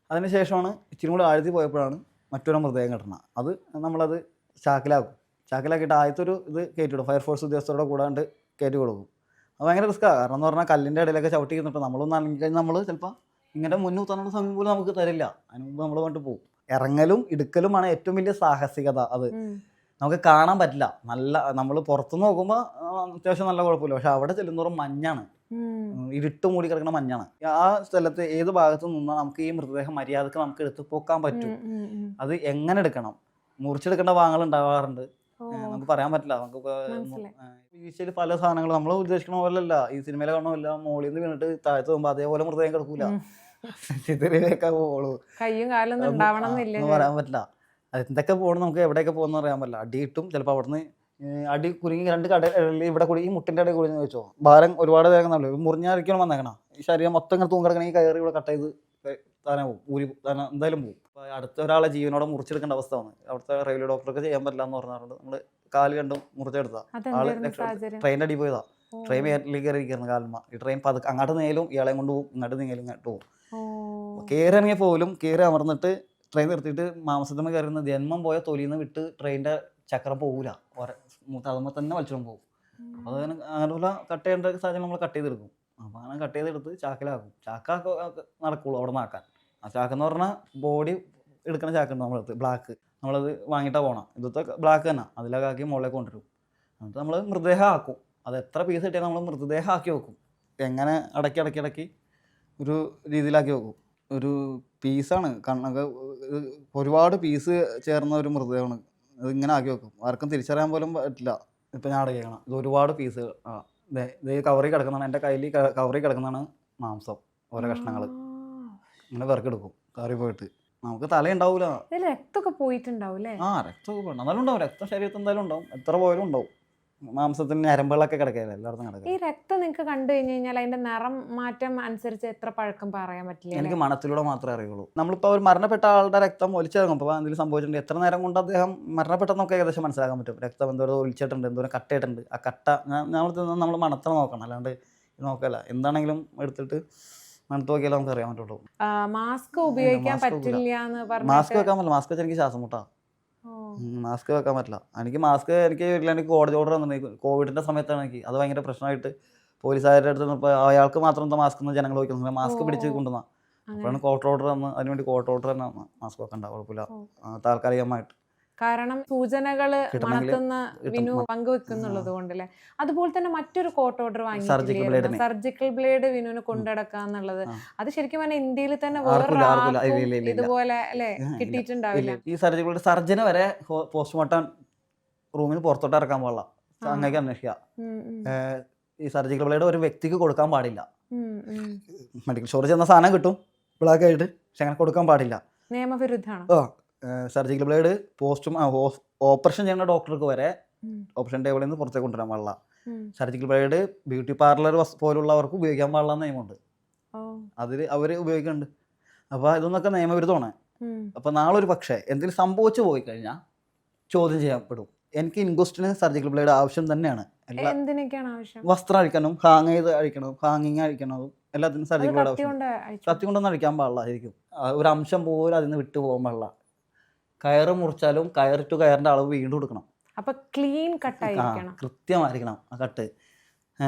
അതിന് ശേഷമാണ് ഇച്ചിരി കൂടി ആഴ്ത്തി പോയപ്പോഴാണ് മറ്റൊരു മൃതദേഹം കിട്ടണം. അത് നമ്മളത് ചാക്കിലാക്കും. ചാക്കിലാക്കിയിട്ട് ആദ്യത്തെ ഒരു ഇത് കയറ്റിവിടും. ഫയർഫോഴ്സ് ഉദ്യോഗസ്ഥരുടെ കൂടാണ്ട് കയറ്റി കൊടുക്കും. അത് ഭയങ്കര റിസ്ക്കാണ്. കാരണം എന്ന് പറഞ്ഞാൽ കല്ലിൻ്റെ ഇടയിലൊക്കെ ചവിട്ടി ഇരുന്നിട്ട് നമ്മളൊന്ന് അനങ്ങി കഴിഞ്ഞാൽ നമ്മൾ ചിലപ്പോൾ ഇങ്ങനെ മുന്നൂറ്റാനുള്ള സമയം പോലും നമുക്ക് തരില്ല. അതിന് മുമ്പ് നമ്മൾ കൊണ്ട് പോകും. ഇറങ്ങലും എടുക്കലുമാണ് ഏറ്റവും വലിയ സാഹസികത. അത് നമുക്ക് കാണാൻ പറ്റില്ല. നല്ല നമ്മൾ പുറത്തു നോക്കുമ്പോൾ അത്യാവശ്യം നല്ല കുഴപ്പമില്ല, പക്ഷെ അവിടെ ചെല്ലുന്നോറും മഞ്ഞാണ്, ഇരുട്ട് മൂടി കിടക്കുന്ന മഞ്ഞാണ്. ആ സ്ഥലത്ത് ഏത് ഭാഗത്ത് നിന്നാൽ നമുക്ക് ഈ മൃതദേഹം മര്യാദക്ക് നമുക്ക് എടുത്ത് പോക്കാൻ പറ്റും. അത് എങ്ങനെ എടുക്കണം, മുറിച്ചെടുക്കേണ്ട ഭാഗങ്ങൾ ഉണ്ടാവാറുണ്ട്, നമുക്ക് പറയാൻ പറ്റില്ല. നമുക്ക് വീഴ്ചയിൽ പല സാധനങ്ങളും നമ്മൾ ഉദ്ദേശിക്കണ പോലെയല്ല. ഈ സിനിമയിലെ കാണുന്നില്ല, മോളിൽ നിന്ന് വീണിട്ട് താഴത്ത് പോകുമ്പോൾ അതേപോലെ മൃതദേഹം കിടക്കൂല, ചിതറിയൊക്കെ പോളൂ. കയ്യും കാലൊന്നും ഉണ്ടാവണമെന്നില്ല, പറയാൻ പറ്റില്ല. എന്തൊക്കെ പോകണം, നമുക്ക് എവിടെയൊക്കെ പോകുന്ന അറിയാൻ പറ്റില്ല. അടി കിട്ടും ചിലപ്പോൾ. അവിടുന്ന് അടി കുരുങ്ങി 2 കടയിൽ ഇവിടെ കൂടി ഈ മുട്ടിൻ്റെ ഇടയിൽ കുരുങ്ങി വെച്ചോ, ഭാരം ഒരുപാട് വേഗം നല്ലത് മുറിഞ്ഞായിരിക്കണം വന്നേക്കണം. ഈ ശരീരം മൊത്തം ഇങ്ങനെ തൂങ്ങിക്കിടക്കണം. ഈ കയറി ഇവിടെ കട്ട് ചെയ്ത് താനെ പോകും, ഊരി താനെ എന്തായാലും പോകും. അപ്പോൾ അടുത്ത ഒരാളെ ജീവനോടെ മുറിച്ചെടുക്കേണ്ട അവസ്ഥ വന്നു. അവിടുത്തെ റെയിൽവേ ഡോക്ടർക്ക് ചെയ്യാൻ പറ്റില്ല എന്ന് പറഞ്ഞാൽ നമ്മൾ കാല് കണ്ടും മുറിച്ചെടുത്താ. ആള് ട്രെയിനിൻ്റെ അടി പോയതാ. ട്രെയിൻ കയറിയിരിക്കുന്നു കാൽമ. ഈ ട്രെയിൻ പതുക്കെ അങ്ങോട്ട് നേലും ഇയാളെയും കൊണ്ട് പോകും, ഇങ്ങോട്ട് നീങ്ങലും ഇങ്ങോട്ട് പോകും. കയറി ഇറങ്ങിയ പോലും കയറി അമർന്നിട്ട് ട്രെയിൻ നിർത്തിയിട്ട് മാംസത്തിന് കയറുന്ന ജന്മം പോയ തൊലിന്ന് വിട്ട് ട്രെയിനിൻ്റെ ചക്രം പോകൂല, അതുമ്പോൾ തന്നെ വലിച്ചോണ്ട് പോകും. അപ്പോൾ അതിന് അങ്ങനെയുള്ള കട്ട് ചെയ്യേണ്ട സാഹചര്യം നമ്മൾ കട്ട് ചെയ്തെടുക്കും. അപ്പോൾ അങ്ങനെ കട്ട് ചെയ്തെടുത്ത് ചാക്കിലാക്കും. ചാക്കാക്ക് നടക്കുള്ളൂ അവിടെ നിന്നാക്കാൻ. ആ ചാക്കെന്ന് പറഞ്ഞാൽ ബോഡി എടുക്കുന്ന ചാക്കുണ്ട് നമ്മളടുത്ത്, ബ്ലാക്ക്. നമ്മളത് വാങ്ങിയിട്ടാണ് പോകണം. ഇതൊക്കെ ബ്ലാക്ക് തന്നെ, അതിലൊക്കെ ആക്കി മുകളിലേക്ക് കൊണ്ടുവരും. എന്നിട്ട് നമ്മൾ മൃതദേഹം ആക്കും. അത് എത്ര പീസ് കിട്ടിയാൽ നമ്മൾ മൃതദേഹം ആക്കി വെക്കും. എങ്ങനെ അടക്കി ഒരു രീതിയിലാക്കി വെക്കും. ഒരു പീസാണ്, കണ്ണൊക്കെ ഒരുപാട് പീസ് ചേർന്ന ഒരു മൃതദേഹമാണ്. ഇത് ഇങ്ങനെ ആക്കി വെക്കും, ആർക്കും തിരിച്ചറിയാൻ പോലും പറ്റില്ല. ഇപ്പം ഞാൻ അടയ്ക്കണം, ഇത് ഒരുപാട് പീസ്. ഇത് കവറിൽ കിടക്കുന്നതാണ്, എൻ്റെ കയ്യിൽ കവറിൽ കിടക്കുന്നതാണ് മാംസം, ഓരോ കഷ്ണങ്ങൾ. ഇങ്ങനെ വിറക്കെടുക്കും കറി പോയിട്ട്. നമുക്ക് തലയുണ്ടാവില്ല, രക്തമൊക്കെ പോയിട്ടുണ്ടാവും. രക്തമൊക്കെ പോയിട്ട് എന്നാലും ഉണ്ടാവും, രക്തം ശരീരത്തിൽ എന്തായാലും ഉണ്ടാവും, എത്ര പോയാലും ഉണ്ടാവും. മാംസത്തിന് ഞരമ്പുകളൊക്കെ കിടക്കില്ല, എല്ലായിടത്തും കിടക്കുക. ഈ രക്തം നിങ്ങൾക്ക് കണ്ടു കഴിഞ്ഞ് കഴിഞ്ഞാൽ അതിന്റെ നിറം മാറ്റം അനുസരിച്ച് എത്ര പഴക്കം പറയാൻ പറ്റില്ല? എനിക്ക് മണത്തിലൂടെ മാത്രമേ അറിയുള്ളൂ. നമ്മളിപ്പോൾ ഒരു മരണപ്പെട്ട ആളുടെ രക്തം ഒലിച്ചിറങ്ങും. അപ്പോൾ എന്തെങ്കിലും സംഭവിച്ചിട്ടുണ്ട്, എത്ര നേരം കൊണ്ട് അദ്ദേഹം മരണപ്പെട്ടെന്നൊക്കെ ഏകദേശം മനസ്സിലാക്കാൻ പറ്റും. രക്തം എന്തോരം ഒലിച്ചിട്ടുണ്ട്, എന്തോരം കട്ടയിട്ടുണ്ട്. ആ കട്ട നമ്മൾ മണത്തം നോക്കണം, അല്ലാണ്ട് നോക്കല്ല. എന്താണെങ്കിലും എടുത്തിട്ട് മണത്ത് നോക്കിയാലേ നമുക്ക് അറിയാൻ പറ്റുള്ളൂ. മാസ്ക് ഉപയോഗിക്കാൻ പറ്റില്ല എന്ന് പറഞ്ഞു. മാസ്ക് വെക്കാൻ പറ്റില്ല, മാസ്ക് വെച്ചാൽ എനിക്ക് ശ്വാസം മുട്ടാ. മാസ്ക് വെക്കാൻ പറ്റില്ല. എനിക്ക് എനിക്ക് കോടതി ഓർഡർ വന്നിട്ടുണ്ട് കോവിഡിൻ്റെ സമയത്താണ്. എനിക്ക് അത് ഭയങ്കര പ്രശ്നമായിട്ട് പോലീസുകാരുടെ അടുത്ത് ഇപ്പോൾ അയാൾക്ക് മാത്രം എന്താ മാസ്ക് എന്ന് ജനങ്ങൾ വയ്ക്കുന്നത്, മാസ്ക് പിടിച്ച് കൊണ്ടുവന്നാൽ. അപ്പോഴാണ് കോർട്ട് ഓർഡർ വന്ന്, അതിനുവേണ്ടി കോർട്ട് ഓർഡർ തന്നെ മാസ്ക് വെക്കണ്ട, കുഴപ്പമില്ല, താൽക്കാലികമായിട്ട്. കാരണം സൂചനകള് മണത്തുന്ന വിനു പങ്കുവെക്കുന്നുള്ളത് കൊണ്ടല്ലേ. അതുപോലെ തന്നെ മറ്റൊരു കോർട്ട് ഓർഡർ വാങ്ങി, സർജിക്കൽ ബ്ലേഡ് വിനുവിന് കൊണ്ടുനടക്കാന്നുള്ളത്. അത് ശരിക്കും പറഞ്ഞാൽ ഇന്ത്യയിൽ തന്നെ ഇതുപോലെ അല്ലെ കിട്ടിയിട്ടുണ്ടാവില്ല. ഈ സർജിക്കൽ സർജന് വരെ പോസ്റ്റ്മോർട്ടം റൂമിൽ പുറത്തോട്ട് ഇറക്കാൻ പാടില്ല, അങ്ങേക്ക് അന്വേഷിക്കുക. ഈ സർജിക്കൽ ബ്ലേഡ് ഒരു വ്യക്തിക്ക് കൊടുക്കാൻ പാടില്ല. മെഡിക്കൽ സ്റ്റോറിൽ ചെന്ന സാധനം കിട്ടും ബ്ലാക്ക് ആയിട്ട്, പക്ഷെ അങ്ങനെ കൊടുക്കാൻ പാടില്ല, നിയമവിരുദ്ധമാണ്. സർജിക്കൽ ബ്ലേഡ് ഓപ്പറേഷൻ ചെയ്യുന്ന ഡോക്ടർക്ക് വരെ ഓപ്പറേഷൻ ടേബിളിൽ നിന്ന് പുറത്തേക്ക് കൊണ്ടുവരാൻ പാടില്ല. സർജിക്കൽ ബ്ലേഡ് ബ്യൂട്ടി പാർലർ പോലുള്ളവർക്ക് ഉപയോഗിക്കാൻ പാടില്ല നിയമമുണ്ട്. ഓ. അതിൽ അവർ ഉപയോഗിക്കുന്നുണ്ട്. അപ്പോൾ ഇതൊന്നൊക്കെ നിയമവിരുദ്ധമാണ്. അപ്പോൾ നാളെ ഒരു പക്ഷേ എന്തെങ്കിലും സംഭവിച്ചു പോയി കഴിഞ്ഞാൽ ചോദ്യം ചെയ്യപ്പെടും. എനിക്ക് ഇൻക്വസ്റ്റിന് സർജിക്കൽ ബ്ലേഡ് ആവശ്യം തന്നെയാണ്. എന്തിനൊക്കെയാണ് ആവശ്യം? വസ്ത്രം അഴിക്കണം, ഹാങ്ങിങ് അഴിക്കണതും എല്ലാത്തിനും സർജിക്കൽ ബ്ലേഡ് ആവശ്യം. കത്തി കൊണ്ടൊന്നും അഴിക്കാൻ പാടില്ല ശരിക്കും. ഒരു അംശം പോലും അതിൽ നിന്ന് വിട്ടു പോകാൻ പാടില്ല. കയറ് മുറിച്ചാലും കയർ ടു കയറിൻ്റെ അളവ് വീണ്ടും എടുക്കണം. അപ്പൊ ക്ലീൻ കട്ടായിരിക്കണം, കൃത്യമായിരിക്കണം ആ കട്ട്.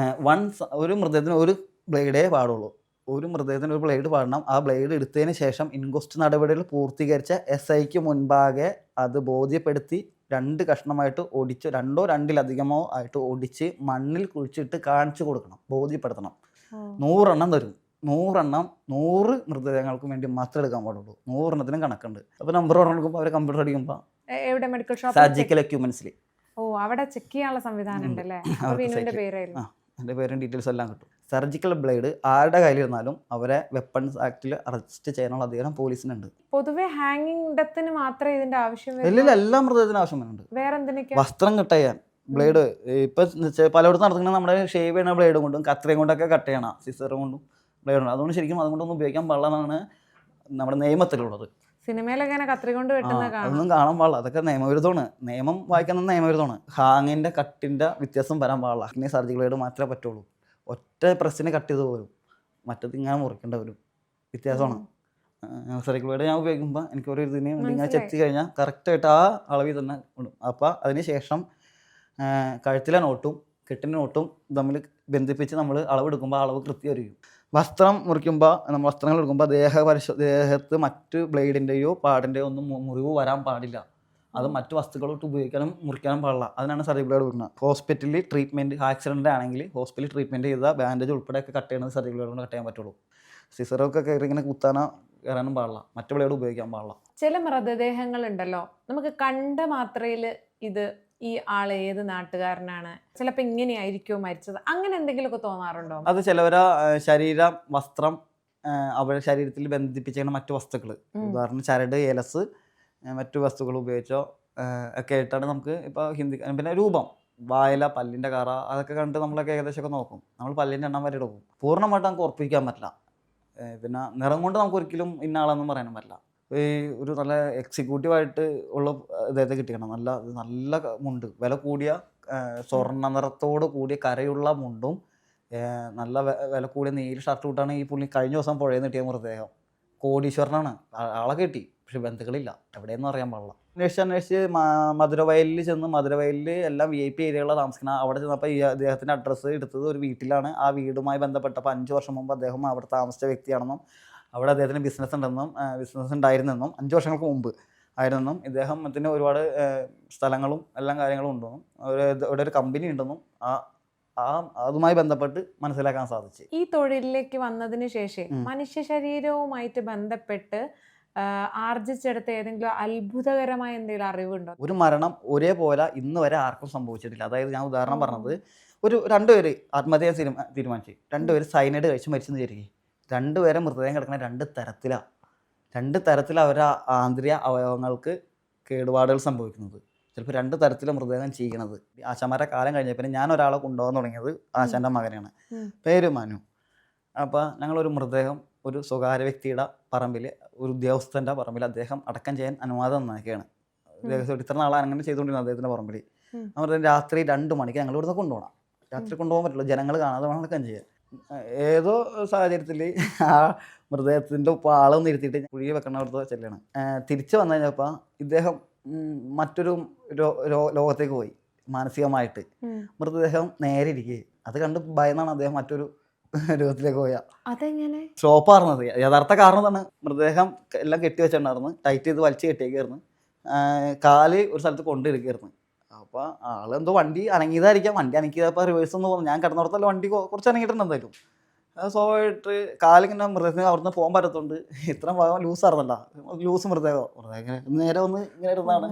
ഒരു മൃതദേഹത്തിന് ഒരു ബ്ലേഡേ പാടുള്ളൂ. ഒരു മൃതദേഹത്തിന് ഒരു ബ്ലേഡ് പാടണം. ആ ബ്ലേഡ് എടുത്തതിന് ശേഷം ഇൻക്വസ്റ്റ് നടപടികൾ പൂർത്തീകരിച്ച SIക്ക് മുൻപാകെ അത് ബോധ്യപ്പെടുത്തി 2 കഷ്ണമായിട്ട് ഒടിച്ച് 2 2-ലധികമോ ആയിട്ട് ഒടിച്ച് മണ്ണിൽ കുഴിച്ചിട്ട് കാണിച്ചു കൊടുക്കണം, ബോധ്യപ്പെടുത്തണം. 100 എണ്ണം തരും. 100 എണ്ണം 100 മൃതദേഹങ്ങൾക്ക് വേണ്ടി മാത്രമേ എടുക്കാൻ പാടുള്ളൂ. 100 എണ്ണത്തിനും കണക്കുണ്ട്. അപ്പോൾ നമ്പർ കൊടുക്കുമ്പോൾ അവർ കമ്പ്യൂട്ടർ അടിക്കുമ്പോൾ എവിടെ മെഡിക്കൽ ഷോപ്പ് സർജിക്കൽ എക്യുപ്മെന്റ്സിൽ അവിടെ ചെക്ക് ചെയ്യാനുള്ള സംവിധാനം ഉണ്ടല്ലേ? പേരായിരുന്നു, എൻ്റെ പേരും ഡീറ്റെയിൽസ് എല്ലാം കിട്ടും. സർജിക്കൽ ബ്ലേഡ് ആരുടെ കയ്യിലിരുന്നാലും അവരെ വെപ്പൺസ് ആക്ടിൽ അറസ്റ്റ് ചെയ്യാനുള്ള അധികാരം പോലീസിനുണ്ട്. പൊതുവെ ഹാങ്ങിങ് ഡെത്തിന് മാത്രമേ ഇതിന്റെ ആവശ്യം ഇല്ല, എല്ലാ മൃതദേഹത്തിനും ആവശ്യമുണ്ട്. വേറെ എന്തിനൊക്കെ? വസ്ത്രം കട്ട് ചെയ്യാൻ ബ്ലേഡ് ഇപ്പം പലയിടത്തും നടത്തുന്നത് നമ്മുടെ ഷേവ് ചെയ്യണ ബ്ലേഡ് കൊണ്ടും കത്രിയും കൊണ്ടൊക്കെ കട്ട് ചെയ്യണം, സിസറും കൊണ്ടും ബ്ലേഡ് ഉണ്ട്. അതുകൊണ്ട് ശരിക്കും അതുകൊണ്ടൊന്നും ഉപയോഗിക്കാൻ പാടില്ലെന്നാണ് നമ്മുടെ നിയമത്തിലുള്ളത്. സിനിമയിലൊക്കെ കത്രി കൊണ്ട് അതൊന്നും കാണാൻ പാടില്ല. അതൊക്കെ നിയമവിരുദ്ധമാണ്. നിയമം വായിക്കുന്നത് നിയമവിരുദ്ധമാണ്. ഹാങ്ങിൻ്റെ കട്ടിൻ്റെ വ്യത്യാസം വരാൻ പാടില്ല. പിന്നെ സർജിക്കൽ ബ്ലേഡ് മാത്രമേ പറ്റുള്ളൂ. ഒറ്റ പ്രസ്സിന് കട്ട് ചെയ്ത് പോലും, മറ്റത് ഇങ്ങനെ മുറിക്കേണ്ട വരും. വ്യത്യാസമാണ്. സർജിക്കൽ ബ്ലേഡ് ഞാൻ ഉപയോഗിക്കുമ്പോൾ എനിക്കൊരു ഇതിന് ഇങ്ങനെ ചെത്തി കഴിഞ്ഞാൽ കറക്റ്റായിട്ട് ആ അളവിൽ തന്നെ ഇടും. അപ്പോൾ അതിന് ശേഷം കഴുത്തിലെ നോട്ടും കെട്ടിൻ്റെ നോട്ടും തമ്മിൽ ബന്ധിപ്പിച്ച് നമ്മൾ അളവെടുക്കുമ്പോൾ അളവ് കൃത്യമായിരിക്കും. വസ്ത്രം മുറിക്കുമ്പോൾ നമ്മൾ വസ്ത്രങ്ങൾ എടുക്കുമ്പോൾ ദേഹത്ത് മറ്റ് ബ്ലേഡിൻ്റെയോ പാടിൻ്റെയോ ഒന്നും മുറിവ് വരാൻ പാടില്ല. അത് മറ്റു വസ്തുക്കളോട്ട് ഉപയോഗിക്കാനും മുറിക്കാനും പാടില്ല. അതിനാണ് സർജിക്കൽ ബ്ലേഡ് കൊടുക്കുന്നത്. ഹോസ്പിറ്റലിൽ ട്രീറ്റ്മെൻറ്റ് ആക്സിഡൻ്റ് ആണെങ്കിൽ ഹോസ്പിറ്റലിൽ ട്രീറ്റ്മെൻറ്റ് ചെയ്ത ബാൻഡേജ് ഉൾപ്പെടെയൊക്കെ കട്ട് ചെയ്യുന്നത് സർജിക്കൽ ബ്ലേഡ് കൊണ്ട് കട്ട് ചെയ്യാൻ പറ്റുള്ളൂ. സിസറൊക്കെ കയറി ഇങ്ങനെ കുത്താനോ കയറാനും പാടില്ല. മറ്റു ബ്ലേഡ് ഉപയോഗിക്കാൻ പാടില്ല. ചില മൃതദേഹങ്ങളുണ്ടല്ലോ, നമുക്ക് കണ്ട മാത്രയിൽ ഇത് ഈ ആൾ ഏത് നാട്ടുകാരനാണ്, ചിലപ്പോൾ ഇങ്ങനെയായിരിക്കുമോ മരിച്ചത്, അങ്ങനെ എന്തെങ്കിലുമൊക്കെ തോന്നാറുണ്ടോ? അത് ചിലവരെ ശരീരം, വസ്ത്രം, അവരുടെ ശരീരത്തിൽ ബന്ധിപ്പിച്ച മറ്റു വസ്തുക്കൾ, ഉദാഹരണം ചരട്, ഏലസ്, മറ്റു വസ്തുക്കൾ ഉപയോഗിച്ചോ ഒക്കെ ആയിട്ടാണ് നമുക്ക് ഇപ്പോൾ ഹിന്ദി. പിന്നെ രൂപം, വായല, പല്ലിൻ്റെ കറ, അതൊക്കെ കണ്ട് നമ്മളൊക്കെ ഏകദേശമൊക്കെ നോക്കും. നമ്മൾ പല്ലിൻ്റെ എണ്ണം വരെ എടുക്കും. പൂർണ്ണമായിട്ട് നമുക്ക് ഉറപ്പിക്കാൻ പറ്റില്ല. പിന്നെ നിറം കൊണ്ട് നമുക്ക് ഒരിക്കലും ഇന്ന ആളെന്നും പറയാനും പറ്റില്ല. ഈ ഒരു നല്ല എക്സിക്യൂട്ടീവായിട്ട് ഉള്ള ഇദ്ദേഹത്തെ കിട്ടിക്കണം. നല്ല മുണ്ട്, വില കൂടിയ സ്വർണ്ണ നിറത്തോട് കൂടിയ കരയുള്ള മുണ്ടും നല്ല വില കൂടിയ നീല ഷർട്ട് ഇട്ടാണ് ഈ പുള്ളി കഴിഞ്ഞ ദിവസം പുഴയിൽ നിന്ന് കിട്ടിയ മൃതദേഹം. കോടീശ്വരനാണ്. ആളെ കിട്ടി, പക്ഷെ ബന്ധുക്കളില്ല, എവിടെയെന്നും അറിയാൻ പാടില്ല. അന്വേഷിച്ച് മധുരവയലിൽ ചെന്ന്, മധുരവയലിൽ എല്ലാം VIP ഏരിയകളാണ് താമസിക്കുന്നത്. അവിടെ ചെന്നപ്പോൾ ഈ അദ്ദേഹത്തിൻ്റെ അഡ്രസ്സ് എടുത്തത് ഒരു വീട്ടിലാണ്. ആ വീടുമായി ബന്ധപ്പെട്ടപ്പോൾ 5 വർഷം മുമ്പ് അദ്ദേഹം അവിടെ താമസിച്ച വ്യക്തിയാണെന്നും അവിടെ അദ്ദേഹത്തിന് ബിസിനസ് ഉണ്ടായിരുന്നെന്നും 5 വർഷങ്ങൾക്ക് മുമ്പ് ആയിരുന്നെന്നും ഇദ്ദേഹത്തിന് ഒരുപാട് സ്ഥലങ്ങളും എല്ലാം കാര്യങ്ങളും ഉണ്ടെന്നും ഇവിടെ ഒരു കമ്പനി ഉണ്ടെന്നും അതുമായി ബന്ധപ്പെട്ട് മനസ്സിലാക്കാൻ സാധിച്ചു. ഈ തൊഴിലിലേക്ക് വന്നതിന് ശേഷം മനുഷ്യ ശരീരവുമായിട്ട് ബന്ധപ്പെട്ട് ആർജിച്ചെടുത്ത ഏതെങ്കിലും അത്ഭുതകരമായ എന്തെങ്കിലും അറിവുണ്ടോ? ഒരു മരണം ഒരേപോലെ ഇന്ന് വരെ ആർക്കും സംഭവിച്ചിട്ടില്ല. അതായത് ഞാൻ ഉദാഹരണം പറഞ്ഞത്, ഒരു 2 പേര് ആത്മഹത്യ തീരുമാനിച്ചു, 2 പേര് സൈനൈഡ് കഴിച്ച് മരിച്ചെന്ന് വിചാരിക്കും. 2 പേരെ മൃതദേഹം കിടക്കുന്ന 2 തരത്തിലാണ്. 2 തരത്തിൽ അവരുടെ ആന്തരിക അവയവങ്ങൾക്ക് കേടുപാടുകൾ സംഭവിക്കുന്നത്. ചിലപ്പോൾ 2 തരത്തിലാണ് മൃതദേഹം ചെയ്യണത്. ആശാന്മാരുടെ കാലം കഴിഞ്ഞപ്പോൾ ഞാൻ ഒരാളെ കൊണ്ടുപോകാൻ തുടങ്ങിയത് ആശാൻ്റെ മകനാണ്, പേര് മനു. അപ്പോൾ ഞങ്ങളൊരു മൃതദേഹം ഒരു സ്വകാര്യ വ്യക്തിയുടെ പറമ്പിൽ, ഒരു ഉദ്യോഗസ്ഥൻ്റെ പറമ്പിൽ അദ്ദേഹം അടക്കം ചെയ്യാൻ അനുവാദം നൽകുകയാണ്. ഇത്ര നാളെ അങ്ങനെ ചെയ്തുകൊണ്ടിരുന്നത് അദ്ദേഹത്തിൻ്റെ പറമ്പിൽ. നമ്മൾ രാത്രി 2 മണിക്ക് ഞങ്ങൾ ഇവിടുന്ന് കൊണ്ടുപോകണം. രാത്രി കൊണ്ടുപോകാൻ പറ്റില്ല, ജനങ്ങൾ കാണാതെ വേണം അടക്കം ചെയ്യാൻ. ഏതോ സാഹചര്യത്തിൽ ആ മൃതദേഹത്തിൻ്റെ ആളൊന്നും ഇരുത്തിയിട്ട് കുഴി വെക്കണവർക്ക് ചെല്ലാണ്. തിരിച്ചു വന്നു കഴിഞ്ഞപ്പോൾ ഇദ്ദേഹം മറ്റൊരു ലോകത്തേക്ക് പോയി മാനസികമായിട്ട്. മൃതദേഹം നേരെ ഇരിക്കുക. അത് കണ്ട് ഭയന്നാണ് അദ്ദേഹം മറ്റൊരു രൂപത്തിലേക്ക് പോയ. അതെങ്ങനെ സ്റ്റോപ്പായിരുന്നത്? യഥാർത്ഥ കാരണം എന്താണ്? മൃതദേഹം എല്ലാം കെട്ടി വെച്ചിട്ടുണ്ടായിരുന്നു, ടൈറ്റ് ചെയ്ത് വലിച്ച് കെട്ടിയേക്കായിരുന്നു. കാല് ഒരു സ്ഥലത്ത് കൊണ്ടിരിക്കുകയായിരുന്നു. അപ്പോൾ ആളെന്തോ വണ്ടി അനങ്ങിയതായിരിക്കാം. വണ്ടി അനങ്ങിയപ്പോൾ റിവേഴ്സ് എന്ന് തോന്നുന്നു. ഞാൻ കിടന്നിടത്തല്ല വണ്ടി കുറച്ച് അനങ്ങിയിട്ടുണ്ട് എന്തായാലും. സ്വാഭാവികമായിട്ട് കാലിങ്ങനെ മൃതദേഹം അവിടുന്ന് പോകാൻ പറ്റത്തുണ്ട്. ഇത്ര ഭാഗം ലൂസായിരുന്നല്ല, ലൂസ് മൃതദേഹം നേരെ ഒന്ന് ഇങ്ങനെ ഇരുന്നാണ്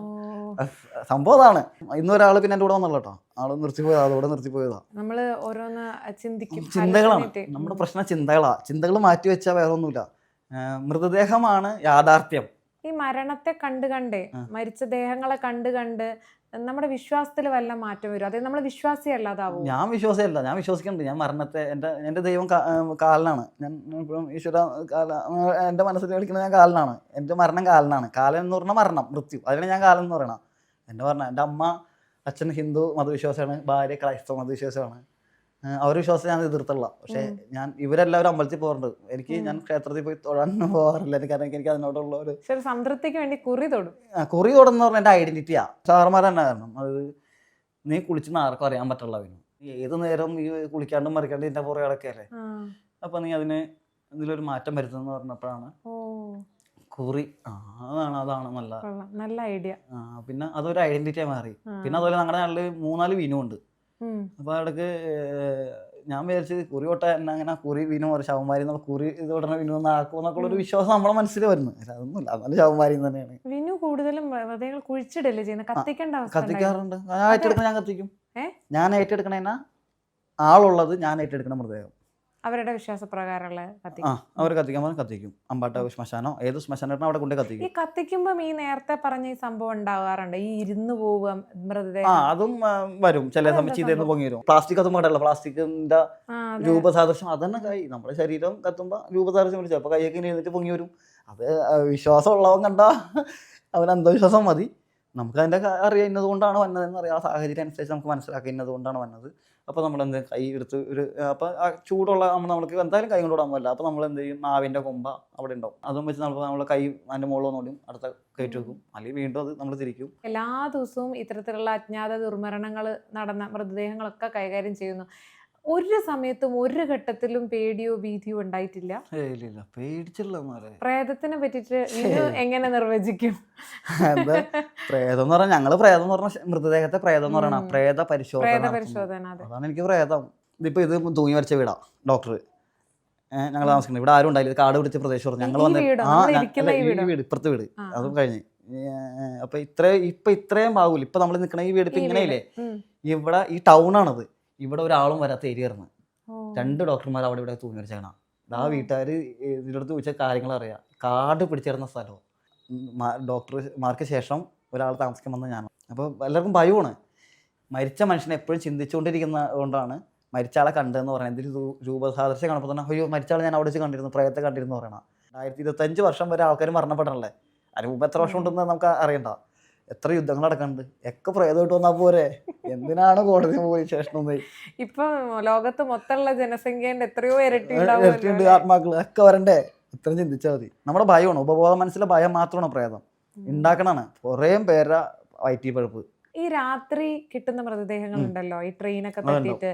സംഭവം. അതാണ് ഇന്ന് ഒരാൾ പിന്നെ എൻ്റെ കൂടെ വന്നുള്ള കേട്ടോ. ആള് നിർത്തിപ്പോയതാ, അതോടെ നിർത്തിപ്പോയതാ. നമ്മള് ഓരോന്ന് ചിന്തിക്കും, ചിന്തകളാണ് നമ്മുടെ പ്രശ്നം. ചിന്തകൾ മാറ്റി വെച്ചാൽ വേറെ ഒന്നുമില്ല. മൃതദേഹമാണ് യാഥാർത്ഥ്യം. ഈ മരണത്തെ കണ്ട് മരിച്ച ദേഹങ്ങളെ കണ്ട് നമ്മുടെ വിശ്വാസത്തിൽ വല്ല മാറ്റം വരും, അതായത് നമ്മൾ വിശ്വാസിയല്ലാതാവും? ഞാൻ വിശ്വാസിയല്ല, ഞാൻ വിശ്വസിക്കുന്നുണ്ട്. ഞാൻ മരണത്തെ എൻ്റെ ദൈവം കാലനാണ്. ഞാൻ ഇപ്പോഴും ഈശ്വര എൻ്റെ മനസ്സിൽ വിളിക്കുന്നത് ഞാൻ കാലനാണ്. എൻ്റെ മരണം കാലനാണ്. കാലൻ എന്ന് പറഞ്ഞാൽ മരണം, മൃത്യു. അതിനാണ് ഞാൻ കാലൻ എന്ന് പറയണം. എൻ്റെ അമ്മ അച്ഛൻ ഹിന്ദു മതവിശ്വാസമാണ്, ഭാര്യ ക്രൈസ്തവ മതവിശ്വാസമാണ്. അവർ വിശ്വാസം ഞാൻ എതിർത്തുള്ള. പക്ഷേ ഇവരെല്ലാവരും അമ്പലത്തിൽ പോകാറുണ്ട്. ഞാൻ ക്ഷേത്രത്തിൽ പോയി തൊഴാൻ പോകാറില്ല. കാരണം എനിക്ക് അതിനോടുള്ള ഒരു സംതൃപ്തിക്ക് വേണ്ടി കുറി തൊടും. കുറി തൊടുന്ന പറഞ്ഞാൽ എൻ്റെ ഐഡന്റിറ്റിയാ. സാറന്മാർ തന്നെ കാരണം അത് നീ കുളിച്ചെന്ന് ആർക്കും അറിയാൻ പറ്റുള്ള. ഏത് നേരം ഈ കുളിക്കാണ്ടും മറിക്കാണ്ട് ഇതിന്റെ പുറകെ കിടക്കല്ലേ. അപ്പൊ നീ അതിന് ഇതിലൊരു മാറ്റം വരുത്തുന്ന പറഞ്ഞപ്പോഴാണ് കുറി. അതാണ് നല്ല ഐഡിയ. പിന്നെ അതൊരു ഐഡന്റിറ്റിയായി മാറി. പിന്നെ അതുപോലെ ഞങ്ങളുടെ നാട്ടില് 3-4 വിനു ഉണ്ട്. അപ്പൊ അവിടേക്ക് ഞാൻ വിചാരിച്ചത് കുറി തൊട്ട എന്നെ അങ്ങനെ കുറി വിനു ശവന്മാരി എന്നുള്ള കുറി ഇത് ഉടനെ വിനു ആക്കും എന്നൊക്കെ ഒരു വിശ്വാസം നമ്മളെ മനസ്സിൽ വരുന്നു. അതൊന്നുമില്ല, നല്ല ശവന്മാരി തന്നെയാണ്. വിനു കൂടുതലും കുഴിച്ചിടല്ലേ ചെയ്യുന്നത്, കത്തിക്കേണ്ട? കത്തിക്കാറുണ്ട്. ഞാൻ ഏറ്റെടുക്കണ ഞാൻ കത്തിക്കും. ഞാൻ ഏറ്റെടുക്കണേന്നാ ആളുള്ളത് ഞാൻ ഏറ്റെടുക്കണ മൃതദേഹം അവരുടെ വിശ്വാസപ്രകാരമുള്ള അവർ കത്തിക്കാൻ കത്തിക്കും. അമ്പാട്ട ശ്മശാനോ ഏത് ശ്മശാനം അവിടെ കൊണ്ട് കത്തിക്കും. ഈ കത്തിക്കുമ്പോ ഈ നേരത്തെ പറഞ്ഞ ഈ സംഭവം ഉണ്ടാവാറുണ്ട്, ഈ ഇരുന്ന് പോവുക മൃതദേഹം. അതും വരും ചില സമയം ചെയ്തേന്ന് പൊങ്ങി വരും. പ്ലാസ്റ്റിക് കത്തുമ്പോ കണ്ടല്ലോ, പ്ലാസ്റ്റിക്കിന്റെ രൂപസാദൃശ്യം അതന്നെ കൈ നമ്മുടെ ശരീരം കത്തുമ്പോ രൂപസാദൃശ്യം വിളിച്ചു അപ്പൊ കൈയൊക്കെ എഴുന്നിട്ട് പൊങ്ങി വരും. അത് വിശ്വാസം ഉള്ളവൻ കണ്ട അവന് അന്ധവിശ്വാസം മതി. നമുക്ക് അതിന്റെ അറിയുന്നത് കൊണ്ടാണ് വന്നതെന്ന് അറിയാം. ആ സാഹചര്യം അനുസരിച്ച് നമുക്ക് മനസ്സിലാക്കുന്നത് കൊണ്ടാണ് വന്നത്. അപ്പോൾ നമ്മൾ എന്ത് കൈ എടുത്ത് അപ്പോൾ ആ ചൂടുള്ള നമ്മൾക്ക് എന്തായാലും കൈ കൊണ്ട് വിടാൻ പറ്റില്ല. അപ്പോൾ നമ്മൾ എന്ത് ചെയ്യും, നാവിൻ്റെ കൊമ്പ അവിടെ ഉണ്ടാവും, അതും വെച്ച് നമ്മൾ കൈ അതിൻ്റെ മുകളിൽ നോടും അടുത്ത കയറ്റി വെക്കും. അല്ലെങ്കിൽ വീണ്ടും അത് നമ്മൾ തിരിക്കും. എല്ലാ ദിവസവും ഇത്തരത്തിലുള്ള അജ്ഞാത ദുർമരണങ്ങൾ നടന്ന മൃതദേഹങ്ങളൊക്കെ കൈകാര്യം ചെയ്യുന്നു. ഒരു സമയത്തും ഒരു ഘട്ടത്തിലും പേടിയോ ഭീതിയോ ഉണ്ടായിട്ടില്ല? പേടിച്ചില്ല. പ്രേതത്തിനെ പറ്റിട്ട് എങ്ങനെ നിർവചിക്കും? പ്രേതം എന്ന് പറഞ്ഞാൽ ഞങ്ങള് പ്രേതം എന്ന് പറഞ്ഞ മൃതദേഹത്തെ പ്രേതം എന്ന് പറയണ പ്രേത പരിശോധന. അതാണ് എനിക്ക് പ്രേതം. ഇതിപ്പോ ഇത് തൂങ്ങി വരച്ച വീടാ ഡോക്ടർ ഞങ്ങൾ താമസിക്കുന്നത്. ഇവിടെ ആരും ഉണ്ടായില്ല, കാട് പിടിച്ച പ്രദേശം. ഞങ്ങൾ വന്ന വീട് ഇപ്പുറത്തെ വീട് അതും കഴിഞ്ഞ്. അപ്പൊ ഇത്രയും ഭാഗമില്ല. ഇപ്പൊ നമ്മൾ നിൽക്കണ ഈ വീട് ഇപ്പൊ ഇങ്ങനെയില്ലേ, ഇവിടെ ഈ ടൗൺ ആണത്. ഇവിടെ ഒരാളും വരാത്ത ഏരിയ ആയിരുന്നു. 2 ഡോക്ടർമാർ അവിടെ ഇവിടെ തൂങ്ങി വരച്ചാണ്. ആ വീട്ടുകാർ ഇതിൻ്റെ അടുത്ത് ചോദിച്ച കാര്യങ്ങൾ അറിയാം. കാട് പിടിച്ചിരുന്ന സ്ഥലവും ഡോക്ടർമാർക്ക് ശേഷം ഒരാൾ താമസിക്കാൻ വന്നത് ഞാനാണ്. അപ്പോൾ എല്ലാവർക്കും ഭയമാണ്. മരിച്ച മനുഷ്യനെ എപ്പോഴും ചിന്തിച്ചുകൊണ്ടിരിക്കുന്ന കൊണ്ടാണ് മരിച്ച ആളെ കണ്ടതെന്ന് പറയുന്നത്. ഇതിൽ രൂപസാദൃശ്യം കാണുമ്പോൾ തന്നെ അയ്യോ മരിച്ച ആളെ ഞാൻ അവിടെ വെച്ച് കണ്ടിരുന്നു, പ്രേതത്തെ കണ്ടിരുന്നു പറയണം. 2025 വർഷം വരെ ആൾക്കാർ മരണപ്പെടണല്ലേ. അതിന് മുമ്പ് എത്ര വർഷം ഉണ്ടെന്ന് നമുക്ക് അറിയണ്ട. എത്ര യുദ്ധങ്ങൾ നടക്കുന്നുണ്ട്. ഒക്കെ പ്രേതമായിട്ട് വന്നാൽ പോരെ, എന്തിനാണ് കോടതി പോയി ശേഷം? ഇപ്പൊ ലോകത്ത് മൊത്തമുള്ള ജനസംഖ്യന്റെ എത്രയോ ഇരട്ടിയുണ്ട് ആത്മാക്കൾ ഒക്കെ വരണ്ടേ. ഇത്രയും ചിന്തിച്ചാൽ മതി. നമ്മുടെ ഭയമാണ്, ഉപബോധ മനസ്സിലെ ഭയം മാത്രമാണ് പ്രേതം ഉണ്ടാക്കണാണ്. കുറേ പേരെ വയറ്റി പഴുപ്പ്. ഈ രാത്രി കിട്ടുന്ന മൃതദേഹങ്ങൾ ഉണ്ടല്ലോ, ഈ ട്രെയിനൊക്കെ തട്ടിയിട്ട്,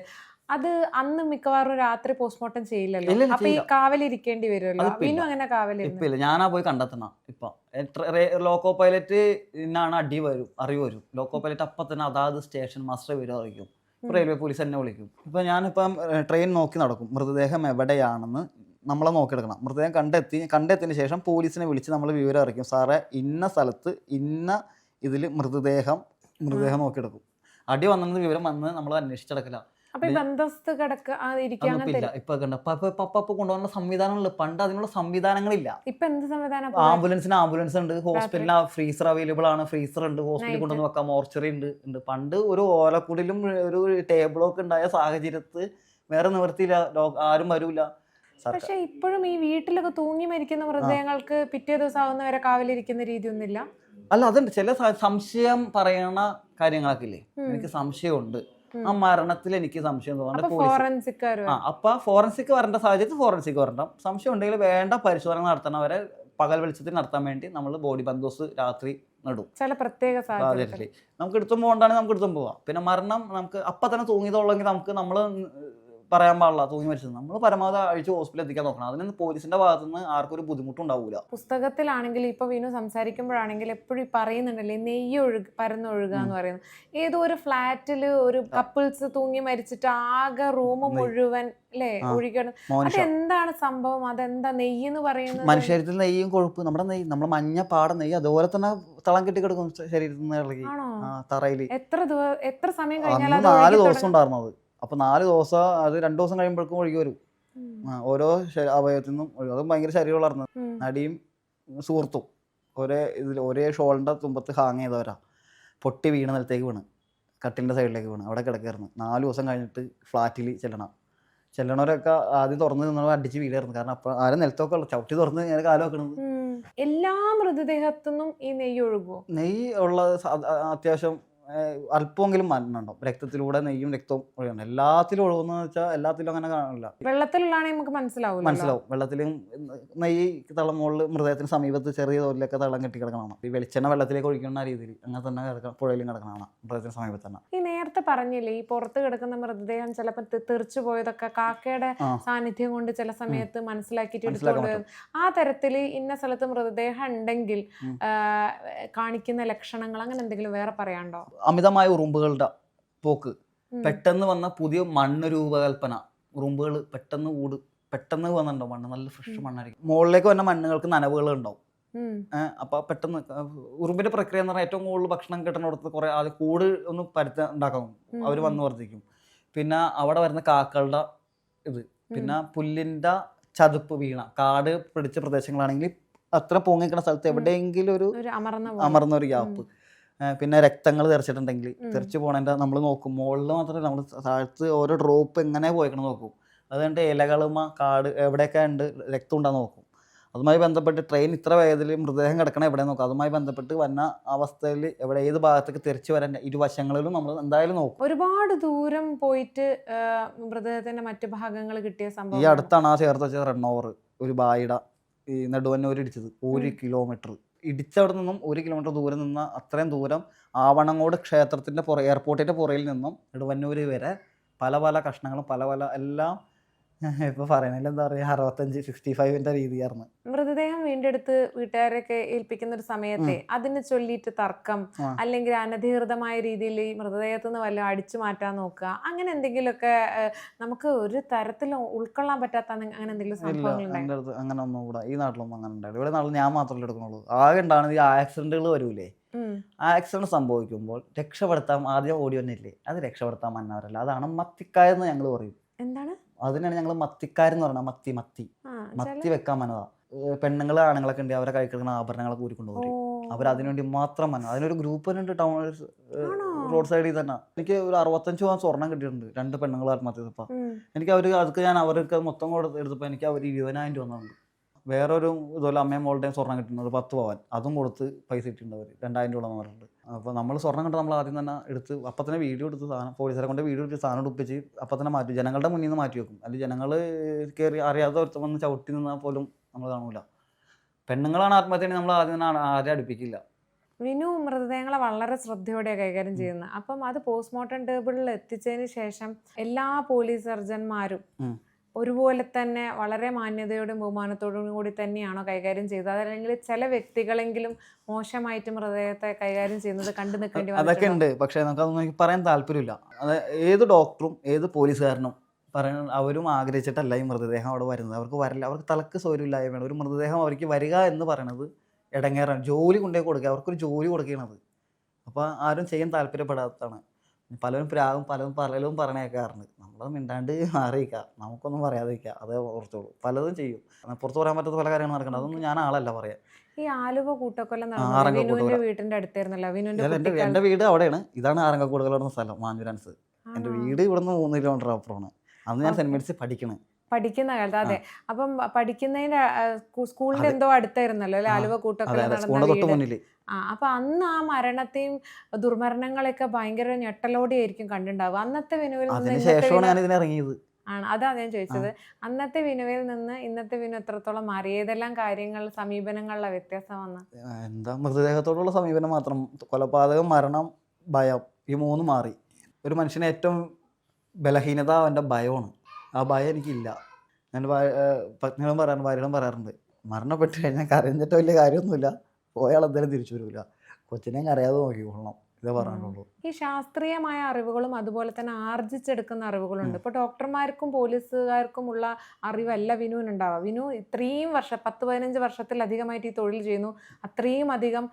അത് അന്ന് മിക്കവാറും രാത്രി പോസ്റ്റ്മോർട്ടം ചെയ്യില്ലല്ലോ. അപ്പൊ ഈ കാവലിരിക്കേണ്ടി വരുമല്ലോ. പിന്നെ അങ്ങനെ കാവലില്ല. ഞാനാ പോയി കണ്ടെത്തണം. ഇപ്പൊ ലോക്കോ പൈലറ്റ് ഇന്നാണ് അറിവ് വരും. ലോക്കോ പൈലറ്റ് അപ്പൊ തന്നെ അതാത് സ്റ്റേഷൻ മാസ്റ്റർ വരും അറിയിക്കും. റെയിൽവേ പോലീസ് എന്നെ വിളിക്കും. ഇപ്പൊ ഞാനിപ്പം ട്രെയിൻ നോക്കി നടക്കും, മൃതദേഹം എവിടെയാണെന്ന് നമ്മളെ നോക്കിയെടുക്കണം. മൃതദേഹം കണ്ടെത്തിയതിന് ശേഷം പോലീസിനെ വിളിച്ച് നമ്മൾ വിവരം അറിയിക്കും. സാറേ ഇന്ന സ്ഥലത്ത് ഇന്ന ഇതിൽ മൃതദേഹം നോക്കിയെടുക്കും. അടി വന്നത് വിവരം വന്ന് നമ്മൾ അന്വേഷിച്ചെടുക്കില്ല. ഇപ്പൊ കൊണ്ടുപോകുന്ന സംവിധാനങ്ങളുണ്ട്. പണ്ട് അതിനുള്ള സംവിധാനങ്ങളില്ല. ആംബുലൻസ് ഉണ്ട്, ഹോസ്പിറ്റലിന് ഫ്രീസർ അവൈലബിൾ ആണ്, ഫ്രീസർ ഉണ്ട്, ഹോസ്പിറ്റലിൽ കൊണ്ടുവന്ന് വെക്കാം, മോർച്ചറി ഉണ്ട്. പണ്ട് ഒരു ഓലക്കുടിലും ഒരു ടേബിളൊക്കെ ഉണ്ടായ സാഹചര്യത്തിൽ വേറെ നിവൃത്തിയില്ല, ആരും വരൂല. പക്ഷെ ഇപ്പോഴും ഈ വീട്ടിലൊക്കെ തൂങ്ങി മരിക്കുന്ന മൃതദേഹങ്ങൾക്ക് പിറ്റേ ദിവസം ആവുന്നവരെ കാവലിരിക്കുന്ന രീതി ഒന്നുമില്ല. അല്ല, അതുണ്ട്. ചില സംശയം പറയണ കാര്യങ്ങളൊക്കെ ഇല്ലേ, എനിക്ക് സംശയമുണ്ട്, ആ മരണത്തിൽ എനിക്ക് സംശയം തോന്നുന്നുണ്ട്. അപ്പൊ ഫോറൻസിക് വരേണ്ട സാഹചര്യത്തിൽ ഫോറൻസിക് വരണ്ട. സംശയം ഉണ്ടെങ്കിൽ വേണ്ട പരിശോധന നടത്തണവരെ പകൽ വെളിച്ചത്തിൽ നടത്താൻ വേണ്ടി നമ്മൾ ബോഡി ബന്ധോസ് രാത്രി നടും. ചില പ്രത്യേക സാഹചര്യത്തിൽ നമുക്ക് എടുത്തും പോകണ്ടാണെങ്കിൽ നമുക്ക് എടുത്തും പോവാം. പിന്നെ മരണം നമുക്ക് അപ്പൊ തന്നെ തൂങ്ങിയതുള്ളെങ്കിൽ നമ്മൾ പറയാൻ പാടില്ല തൂങ്ങി മരിച്ചത്. നമ്മൾ പരമാവധി അഴിച്ച് ഹോസ്പിറ്റലിൽ എത്തിക്കാൻ നോക്കണം. അതിന് പോലീസിന്റെ ഭാഗത്തു നിന്ന് ആർക്കും ഒരു ബുദ്ധിമുട്ടുണ്ടാവില്ല. പുസ്തകത്തിലാണെങ്കിൽ ഇപ്പൊ വിനു സംസാരിക്കുമ്പോഴാണെങ്കിൽ എപ്പോഴും പറയുന്നുണ്ടല്ലേ, നെയ്യ് പരന്നൊഴുക എന്ന് പറയുന്നത്. ഏതോ ഒരു ഫ്ലാറ്റില് ഒരു കപ്പിൾസ് തൂങ്ങി മരിച്ചിട്ട് ആകെ റൂം മുഴുവൻ അല്ലേ ഒഴുകണം. അതെന്താണ് സംഭവം? അതെന്താ നെയ്യ് എന്ന് പറയുന്നത്? മനുഷ്യത്തിൽ നെയ്യും കൊഴുപ്പ്, നമ്മുടെ മഞ്ഞ പാട നെയ്യ് അതുപോലെ തന്നെ തളം കെട്ടി കിടക്കും ശരീരത്തിൽ നിന്ന് ഇളകി തറയില്. എത്ര സമയം കഴിഞ്ഞാൽ? 4 ദിവസം ഉണ്ടായിരുന്നത്. അപ്പൊ 4 ദിവസം, അത് 2 ദിവസം കഴിയുമ്പോഴേക്കും ഒഴുകി വരും. ഓരോ അവയവത്തിൽ നിന്നും ഒഴുകും. അതും ഭയങ്കര ശരീരം വളർന്നു. നടിയും സുഹൃത്തും ഒരേ ഷോളിന്റെ തുമ്പത്ത് ഹാങ് ചെയ്തവരാ. പൊട്ടി വീണ് നിലത്തേക്ക് വീണ്, കട്ടിലിൻ്റെ സൈഡിലേക്ക് വീണ്, അവിടെ കിടക്കായിരുന്നു. 4 ദിവസം കഴിഞ്ഞിട്ട് ഫ്ലാറ്റിൽ ചെല്ലണവരൊക്കെ ആദ്യം തുറന്ന് നിന്നവർ അടിച്ച് വീടായിരുന്നു. കാരണം അപ്പോൾ ആരും നിലത്തൊക്കെ ഉള്ളു, ചവിട്ടി തുറന്ന് ഞാൻ കാലം വെക്കണത്. എല്ലാ മൃതദേഹത്തുനിന്നും ഈ നെയ്യ് ഒഴുകുമോ? നെയ്യ് ഉള്ള അത്യാവശ്യം അല്പമെങ്കിലും മണ്ണുണ്ടാവും. രക്തത്തിലൂടെ നെയ്യും രക്തവും ഒഴുകുന്നുണ്ട്. എല്ലാത്തിലും ഒഴുകുന്നതെന്ന് വെച്ചാൽ എല്ലാത്തിലും അങ്ങനെ കാണില്ല. വെള്ളത്തിലുള്ളതാണെങ്കിൽ നമുക്ക് മനസ്സിലാവും. വെള്ളത്തിലും നെയ്യ് തളം മുകളിൽ മൃതദേഹത്തിന് സമീപത്ത് ചെറിയ തോതിലൊക്കെ തളം കെട്ടി കിടക്കണമാണ്. ഈ വെളിച്ചെണ്ണ വെള്ളത്തിലേക്ക് ഒഴിക്കുന്ന രീതിയിൽ അങ്ങനെ തന്നെ പുഴയിലും കിടക്കണമാണ് മൃതദേഹത്തിന് സമീപത്ത് തന്നെ. ഈ നേരത്തെ പറഞ്ഞില്ലേ, ഈ പുറത്ത് കിടക്കുന്ന മൃതദേഹം ചിലപ്പോൾ തെറിച്ചു പോയതൊക്കെ കാക്കയുടെ സാന്നിധ്യം കൊണ്ട് ചില സമയത്ത് മനസ്സിലാക്കിയിട്ട് എടുത്തുകൊണ്ട് ആ തരത്തിൽ ഇന്ന സ്ഥലത്ത് മൃതദേഹം ഉണ്ടെങ്കിൽ കാണിക്കുന്ന ലക്ഷണങ്ങൾ അങ്ങനെ എന്തെങ്കിലും വേറെ പറയാനുണ്ടോ? അമിതമായ ഉറുമ്പുകളുടെ പോക്ക്, പെട്ടെന്ന് വന്ന പുതിയ മണ്ണ് രൂപകൽപ്പന, ഉറുമ്പുകൾ പെട്ടെന്ന് വന്നിട്ടുണ്ടോ മണ്ണ്, നല്ല ഫ്രഷ് മണ്ണായിരിക്കും. മുകളിലേക്ക് വന്ന മണ്ണുകൾക്ക് നനവുകൾ ഉണ്ടാവും. അപ്പൊ പെട്ടെന്ന് ഉറുമ്പിന്റെ പ്രക്രിയ എന്ന് പറഞ്ഞാൽ ഏറ്റവും കൂടുതൽ ഭക്ഷണം കിട്ടുന്നിടത്ത് കുറെ ആദ്യം കൂട് ഒന്ന് ഉണ്ടാക്കും, അവർ വന്ന് വർദ്ധിക്കും. പിന്നെ അവിടെ വരുന്ന കാക്കകളുടെ ഇത്, പിന്നെ പുല്ലിന്റെ ചതുപ്പ് വീണ കാട് പിടിച്ച പ്രദേശങ്ങളാണെങ്കിൽ അത്ര പൊങ്ങിക്കുന്ന സ്ഥലത്ത് എവിടെയെങ്കിലും ഒരു അമർന്ന ഒരു ഗ്യാപ്പ്, പിന്നെ രക്തങ്ങൾ തെറിച്ചിട്ടുണ്ടെങ്കിൽ തെറിച്ച് പോണതിൻ്റെ നമ്മൾ നോക്കും. മുകളിൽ മാത്രമല്ല, നമ്മൾ താഴത്ത് ഓരോ ഡ്രോപ്പ് എങ്ങനെ പോയിക്കണം നോക്കും. അതുകൊണ്ട് ഇലകളുമ കാട് എവിടെയൊക്കെ ഉണ്ട് രക്തം ഉണ്ടാകുന്ന നോക്കും. അതുമായി ബന്ധപ്പെട്ട് ട്രെയിൻ ഇത്ര വേഗത്തിൽ മൃതദേഹം കിടക്കണം എവിടെ നോക്കും. അതുമായി ബന്ധപ്പെട്ട് വന്ന അവസ്ഥയിൽ ഏത് ഭാഗത്തേക്ക് തെറിച്ച് വരാൻ ഇരുവശങ്ങളിലും നമ്മൾ എന്തായാലും നോക്കും. ഒരുപാട് ദൂരം പോയിട്ട് മൃതദേഹത്തിന്റെ മറ്റു ഭാഗങ്ങൾ കിട്ടിയ സംഭവം ഈ അടുത്താണ് ആ ചേർത്ത് വെച്ച റണ്ണോവർ ഒരു ബായിയുടെ ഈ നെടുവന്നൂർ ഇടിച്ചത്. 1 കിലോമീറ്റർ ഇടിച്ചവിടെ നിന്നും 1 കിലോമീറ്റർ ദൂരം നിന്ന അത്രയും ദൂരം ആവണങ്ങോട് ക്ഷേത്രത്തിൻ്റെ എയർപോർട്ടിൻ്റെ പുറയിൽ നിന്നും നെടുവന്നൂർ വരെ പല കഷ്ണങ്ങളും പല എല്ലാം ഇപ്പൊ പറയണില്ല, എന്താ പറയാ, 65 രീതിയായിരുന്നു. മൃതദേഹം വീണ്ടെടുത്ത് വീട്ടുകാരൊക്കെ ഏൽപ്പിക്കുന്ന ഒരു സമയത്തെ അതിനെ ചൊല്ലിയിട്ട് തർക്കം അല്ലെങ്കിൽ അനധികൃതമായ രീതിയിൽ ഈ മൃതദേഹത്തുനിന്ന് വല്ല അടിച്ചു മാറ്റാൻ നോക്കുക, അങ്ങനെ എന്തെങ്കിലുമൊക്കെ നമുക്ക് ഒരു തരത്തിലും ഉൾക്കൊള്ളാൻ പറ്റാത്ത അങ്ങനെ എന്തെങ്കിലും സംഭവങ്ങൾ? അങ്ങനെ ഒന്നും കൂടെ ഈ നാട്ടിലൊന്നും അങ്ങനെ ഉണ്ടാവില്ല. ഇവിടെ നാട്ടിൽ ഞാൻ മാത്രമല്ലേ എടുക്കുന്നുള്ളൂ. ആകെ ഉണ്ടാകുന്നത് ഈ ആക്സിഡന്റുകൾ വരൂലേ, ആക്സിഡന്റ് സംഭവിക്കുമ്പോൾ രക്ഷപ്പെടുത്താൻ ആദ്യം ഓടി വന്നില്ലേ, അത് രക്ഷപ്പെടുത്താൻ വന്നവരല്ല, അതാണ് മത്തിക്കായെന്ന് ഞങ്ങൾ പറയും. എന്താണ്? അതിനാണ് ഞങ്ങൾ മത്തിക്കാരെന്ന് പറഞ്ഞാൽ. മത്തി വെക്കാൻ വന്നതാ. പെണ്ണുങ്ങൾ ആണുങ്ങളൊക്കെ ഉണ്ട്, അവരെ കഴിക്കുന്ന ആഭരണങ്ങളൊക്കെ ഊരിക്കൊണ്ടുപോകും. അവരതിനുവേണ്ടി മാത്രം വന്നു. അതിനൊരു ഗ്രൂപ്പ് തന്നെ ഉണ്ട് ടൗൺ റോഡ് സൈഡിൽ തന്നെ. എനിക്ക് ഒരു 65 പവൻ സ്വർണം കിട്ടിയിട്ടുണ്ട് 2 പെണ്ണുങ്ങൾ ആത്മഹത്യ ചെയ്തപ്പോൾ. എനിക്ക് അതൊക്കെ ഞാൻ അവർക്ക് മൊത്തം എടുത്തപ്പോൾ എനിക്ക് അവർ 20,000 രൂപ വന്നിട്ടുണ്ട്. വേറൊരു ഇതുപോലെ അമ്മയും മോളുടെയും സ്വർണ്ണം കിട്ടുന്നത് 10 പവൻ, അതും കൊടുത്ത് പൈസ കിട്ടിയിട്ടുണ്ട് അവർ 2,000 രൂപ പറഞ്ഞിട്ടുണ്ട്. അപ്പോൾ നമ്മൾ സ്വർണ്ണം കണ്ട് നമ്മൾ ആദ്യം തന്നെ എടുത്ത് അപ്പം തന്നെ വീഡിയോ എടുത്ത് സാധനം പോലീസുകാരെ കൊണ്ട് വീഡിയോ എടുത്ത് സാധനം ഒപ്പിച്ച് അപ്പം തന്നെ മാറ്റി ജനങ്ങളുടെ മുന്നിൽ നിന്ന് മാറ്റി വെക്കും. അല്ലെങ്കിൽ ജനങ്ങൾ കയറി അറിയാതെ ഒരുത്തം വന്ന് ചവിട്ടി നിന്നാൽ പോലും നമ്മൾ കാണൂല. പെണ്ണുങ്ങളാണ് ആത്മഹത്യ, നമ്മൾ ആദ്യം തന്നെ ആരെ അടുപ്പിക്കില്ല. വിനു മൃതദേഹങ്ങളെ വളരെ ശ്രദ്ധയോടെ കൈകാര്യം ചെയ്യുന്നത്. അപ്പം അത് പോസ്റ്റ്മോർട്ടം ടേബിളിൽ എത്തിച്ചതിന് ശേഷം എല്ലാ പോലീസ് സർജന്മാരും ഒരുപോലെ തന്നെ വളരെ മാന്യതയോടും ബഹുമാനത്തോടും കൂടി തന്നെയാണോ കൈകാര്യം ചെയ്തത്, അതല്ലെങ്കിൽ ചില വ്യക്തികളെങ്കിലും മോശമായിട്ട് മൃതദേഹത്തെ കൈകാര്യം ചെയ്യുന്നത് കണ്ടു നിൽക്കേണ്ടി വന്നു? അതൊക്കെ ഉണ്ട്, പക്ഷേ നമുക്കതൊന്നും എനിക്ക് പറയാൻ താല്പര്യമില്ല. അത് ഏത് ഡോക്ടറും ഏത് പോലീസുകാരനും പറയുന്നത് അവരും ആഗ്രഹിച്ചിട്ടല്ല ഈ മൃതദേഹം അവിടെ വരുന്നത്. അവർക്ക് വരില്ല, അവർക്ക് തലക്ക് സൗകര്യമില്ലായ്മയാണ്. ഒരു മൃതദേഹം അവർക്ക് വരിക എന്ന് പറയുന്നത് ഇടങ്ങേറാണ്. ജോലി കൊണ്ടേ കൊടുക്കുക, അവർക്കൊരു ജോലി കൊടുക്കുകയാണത്. അപ്പോൾ ആരും ചെയ്യാൻ താല്പര്യപ്പെടാത്തതാണ്. പലരും പലരും പറഞ്ഞേക്കാറുണ്ട്. നമ്മളത് മിണ്ടാണ്ട് മാറിയിക്കുക, നമുക്കൊന്നും പറയാതിരിക്കുക, അതേ ഓർത്തോളൂ. പലതും ചെയ്യും, പുറത്ത് പറയാൻ പറ്റാത്ത പല കാര്യങ്ങൾ നടക്കുന്നത്. അതൊന്നും ഞാൻ ആളല്ല പറയാം. ഈ ആലുവ കൂട്ടക്കൊല്ലം വീടിന്റെ അടുത്തായിരുന്നല്ലോ എൻ്റെ വീട് അവിടെയാണ്. ഇതാണ് ആറങ്കക്കൂടുതൽ നടന്ന സ്ഥലം, മാഞ്ഞുരാൻസ്. എൻ്റെ വീട് ഇവിടുന്ന് 3 കിലോമീറ്റർ അപ്പുറമാണ്. അന്ന് ഞാൻ സെന്റ് മേരീസ് പഠിക്കുന്ന കാലത്ത്. അതെ, അപ്പം പഠിക്കുന്നതിന്റെ സ്കൂളിന്റെ എന്തോ അടുത്തായിരുന്നല്ലോ അല്ലെ ആലുവ കൂട്ടക്കൊല്ലം നടന്ന. അപ്പൊ അന്ന് ആ മരണത്തെയും ദുർമരണങ്ങളെയൊക്കെ ഭയങ്കര ഞെട്ടലോടെയായിരിക്കും കണ്ടിട്ടുണ്ടാവുക. അന്നത്തെ വിനുവിൽ ആണ്, അതാ ഞാൻ ചോദിച്ചത്. അന്നത്തെ വിനുവിൽ നിന്ന് ഇന്നത്തെ വിനു എത്രത്തോളം മാറി, ഏതെല്ലാം കാര്യങ്ങൾ സമീപനങ്ങളിലെ വ്യത്യാസം വന്ന? എന്താ, മൃതദേഹത്തോടുള്ള സമീപനം മാത്രം. കൊലപാതകം, മരണം, ഭയം, ഈ 3 മാറി. ഒരു മനുഷ്യന് ഏറ്റവും ബലഹീനത അവൻ്റെ ഭയമാണ്. ആ ഭയം എനിക്കില്ല. ഞാൻ പത്നികളും ഭാര്യകളും പറയാറുണ്ട്, മരണപ്പെട്ട് കഴിഞ്ഞാൽ കരഞ്ഞിട്ട് വലിയ കാര്യമൊന്നുമില്ല, പോയാൽ എന്തായാലും തിരിച്ചു വരില്ല, കൊച്ചിനെ അറിയാതെ നോക്കിക്കൊള്ളണം, ഇതേ പറയാനുള്ളൂ. ഈ ശാസ്ത്രീയമായ അറിവുകളും അതുപോലെ തന്നെ ആർജിച്ചെടുക്കുന്ന അറിവുകളുണ്ട്. ഇപ്പോൾ ഡോക്ടർമാർക്കും പോലീസുകാർക്കും ഉള്ള അറിവല്ല വിനുവിനുണ്ടാവുക. വിനു ഇത്രയും 10-15 വർഷത്തിലധികമായിട്ട് ഈ തൊഴിൽ ചെയ്യുന്നു. അത്രയും അധികം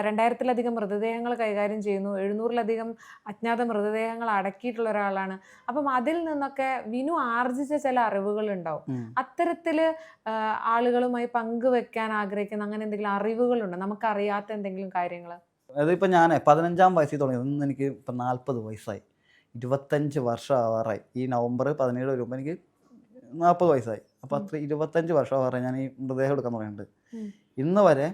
2000-ലധികം മൃതദേഹങ്ങൾ കൈകാര്യം ചെയ്യുന്നു. 700-ലധികം അജ്ഞാത മൃതദേഹങ്ങൾ അടക്കിയിട്ടുള്ള ഒരാളാണ്. അപ്പം അതിൽ നിന്നൊക്കെ വിനു ആർജിച്ച ചില അറിവുകളുണ്ടാവും. അത്തരത്തിൽ ആളുകളുമായി പങ്കുവെക്കാൻ ആഗ്രഹിക്കുന്ന അങ്ങനെ എന്തെങ്കിലും അറിവുകളുണ്ടോ, നമുക്കറിയാത്ത എന്തെങ്കിലും കാര്യങ്ങൾ? അതിപ്പോൾ ഞാൻ 15-ാം വയസ്സിൽ തുടങ്ങിയത്, ഇന്ന് എനിക്ക് ഇപ്പം 40 വയസ്സായി, 25 വർഷം ആവാറായി. ഈ നവംബർ 17 വരുമ്പോൾ എനിക്ക് 40 വയസ്സായി. അപ്പോൾ അത്ര 25 വർഷം ആവാറായി ഞാൻ ഈ മൃതദേഹം എടുക്കാൻ തുടങ്ങിയിട്ടുണ്ട്. ഇന്ന് വരെ